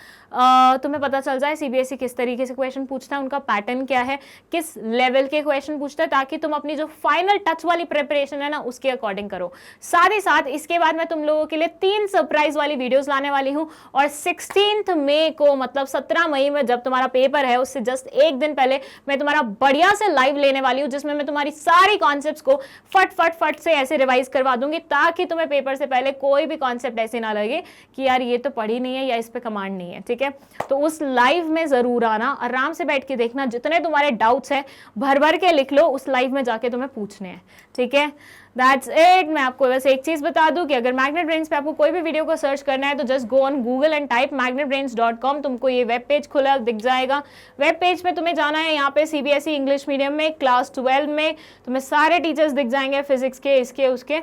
तुम्हें पता चल जाए सीबीएसई किस तरीके से क्वेश्चन पूछता है, उनका पैटर्न क्या है, किस लेवल के क्वेश्चन पूछता है, ताकि तुम अपनी जो फाइनल टच वाली प्रिपरेशन है ना उसके अकॉर्डिंग करो। साथ ही साथ इसके बाद मैं तुम लोगों के लिए 3 सरप्राइज वाली वीडियोस लाने वाली हूं, और 16 मई को मतलब 17 मई में जब तुम्हारा पेपर है उससे जस्ट एक दिन पहले मैं तुम्हारा बढ़िया से लाइव लेने वाली हूं, जिसमें मैं तुम्हारी सारी कॉन्सेप्ट्स को फट फट फट से ऐसे रिवाइज करवा दूंगी, ताकि तुम्हें पेपर से पहले कोई भी कॉन्सेप्ट ऐसे ना लगे कि यार ये तो पढ़ी नहीं है या इस पे कमांड नहीं है, ठीक है। तो उस लाइव में जरूर आना, आराम से बैठ के देखना, जितने तुम्हारे डाउट्स हैं भर भर के लिख लो, उस लाइव में जाके तुम्हें पूछने हैं, ठीक है। That's it. मैं आपको बस एक चीज बता दूं कि अगर मैग्नेट ब्रेन्स पे आपको कोई भी वीडियो को सर्च करना है तो just go on Google and type magnetbrains.com, तुमको ये वेब पेज खुला दिख जाएगा। वेब पेज पे तुम्हें जाना है, यहाँ पे सीबीएसई इंग्लिश मीडियम में क्लास 12 में तुम्हें सारे टीचर्स दिख जाएंगे, फिजिक्स के, इसके उसके।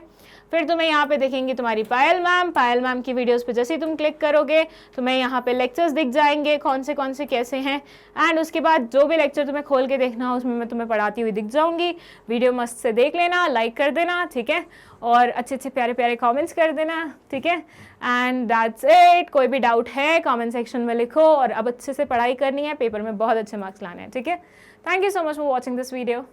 फिर तुम्हें यहाँ पे देखेंगी तुम्हारी पायल मैम की वीडियोस पे जैसे ही तुम क्लिक करोगे तुम्हें यहाँ पे लेक्चर्स दिख जाएंगे, कौन से कैसे हैं। एंड उसके बाद जो भी लेक्चर तुम्हें खोल के देखना हो उसमें मैं तुम्हें पढ़ाती हुई दिख जाऊंगी। वीडियो मस्त से देख लेना, लाइक कर देना, ठीक है, और अच्छे प्यारे प्यारे कमेंट्स कर देना, ठीक है। And that's it. कोई भी डाउट है कमेंट सेक्शन में लिखो, और अब अच्छे से पढ़ाई करनी है, पेपर में बहुत अच्छे मार्क्स लाने हैं, ठीक है। Thank you so much for watching this video.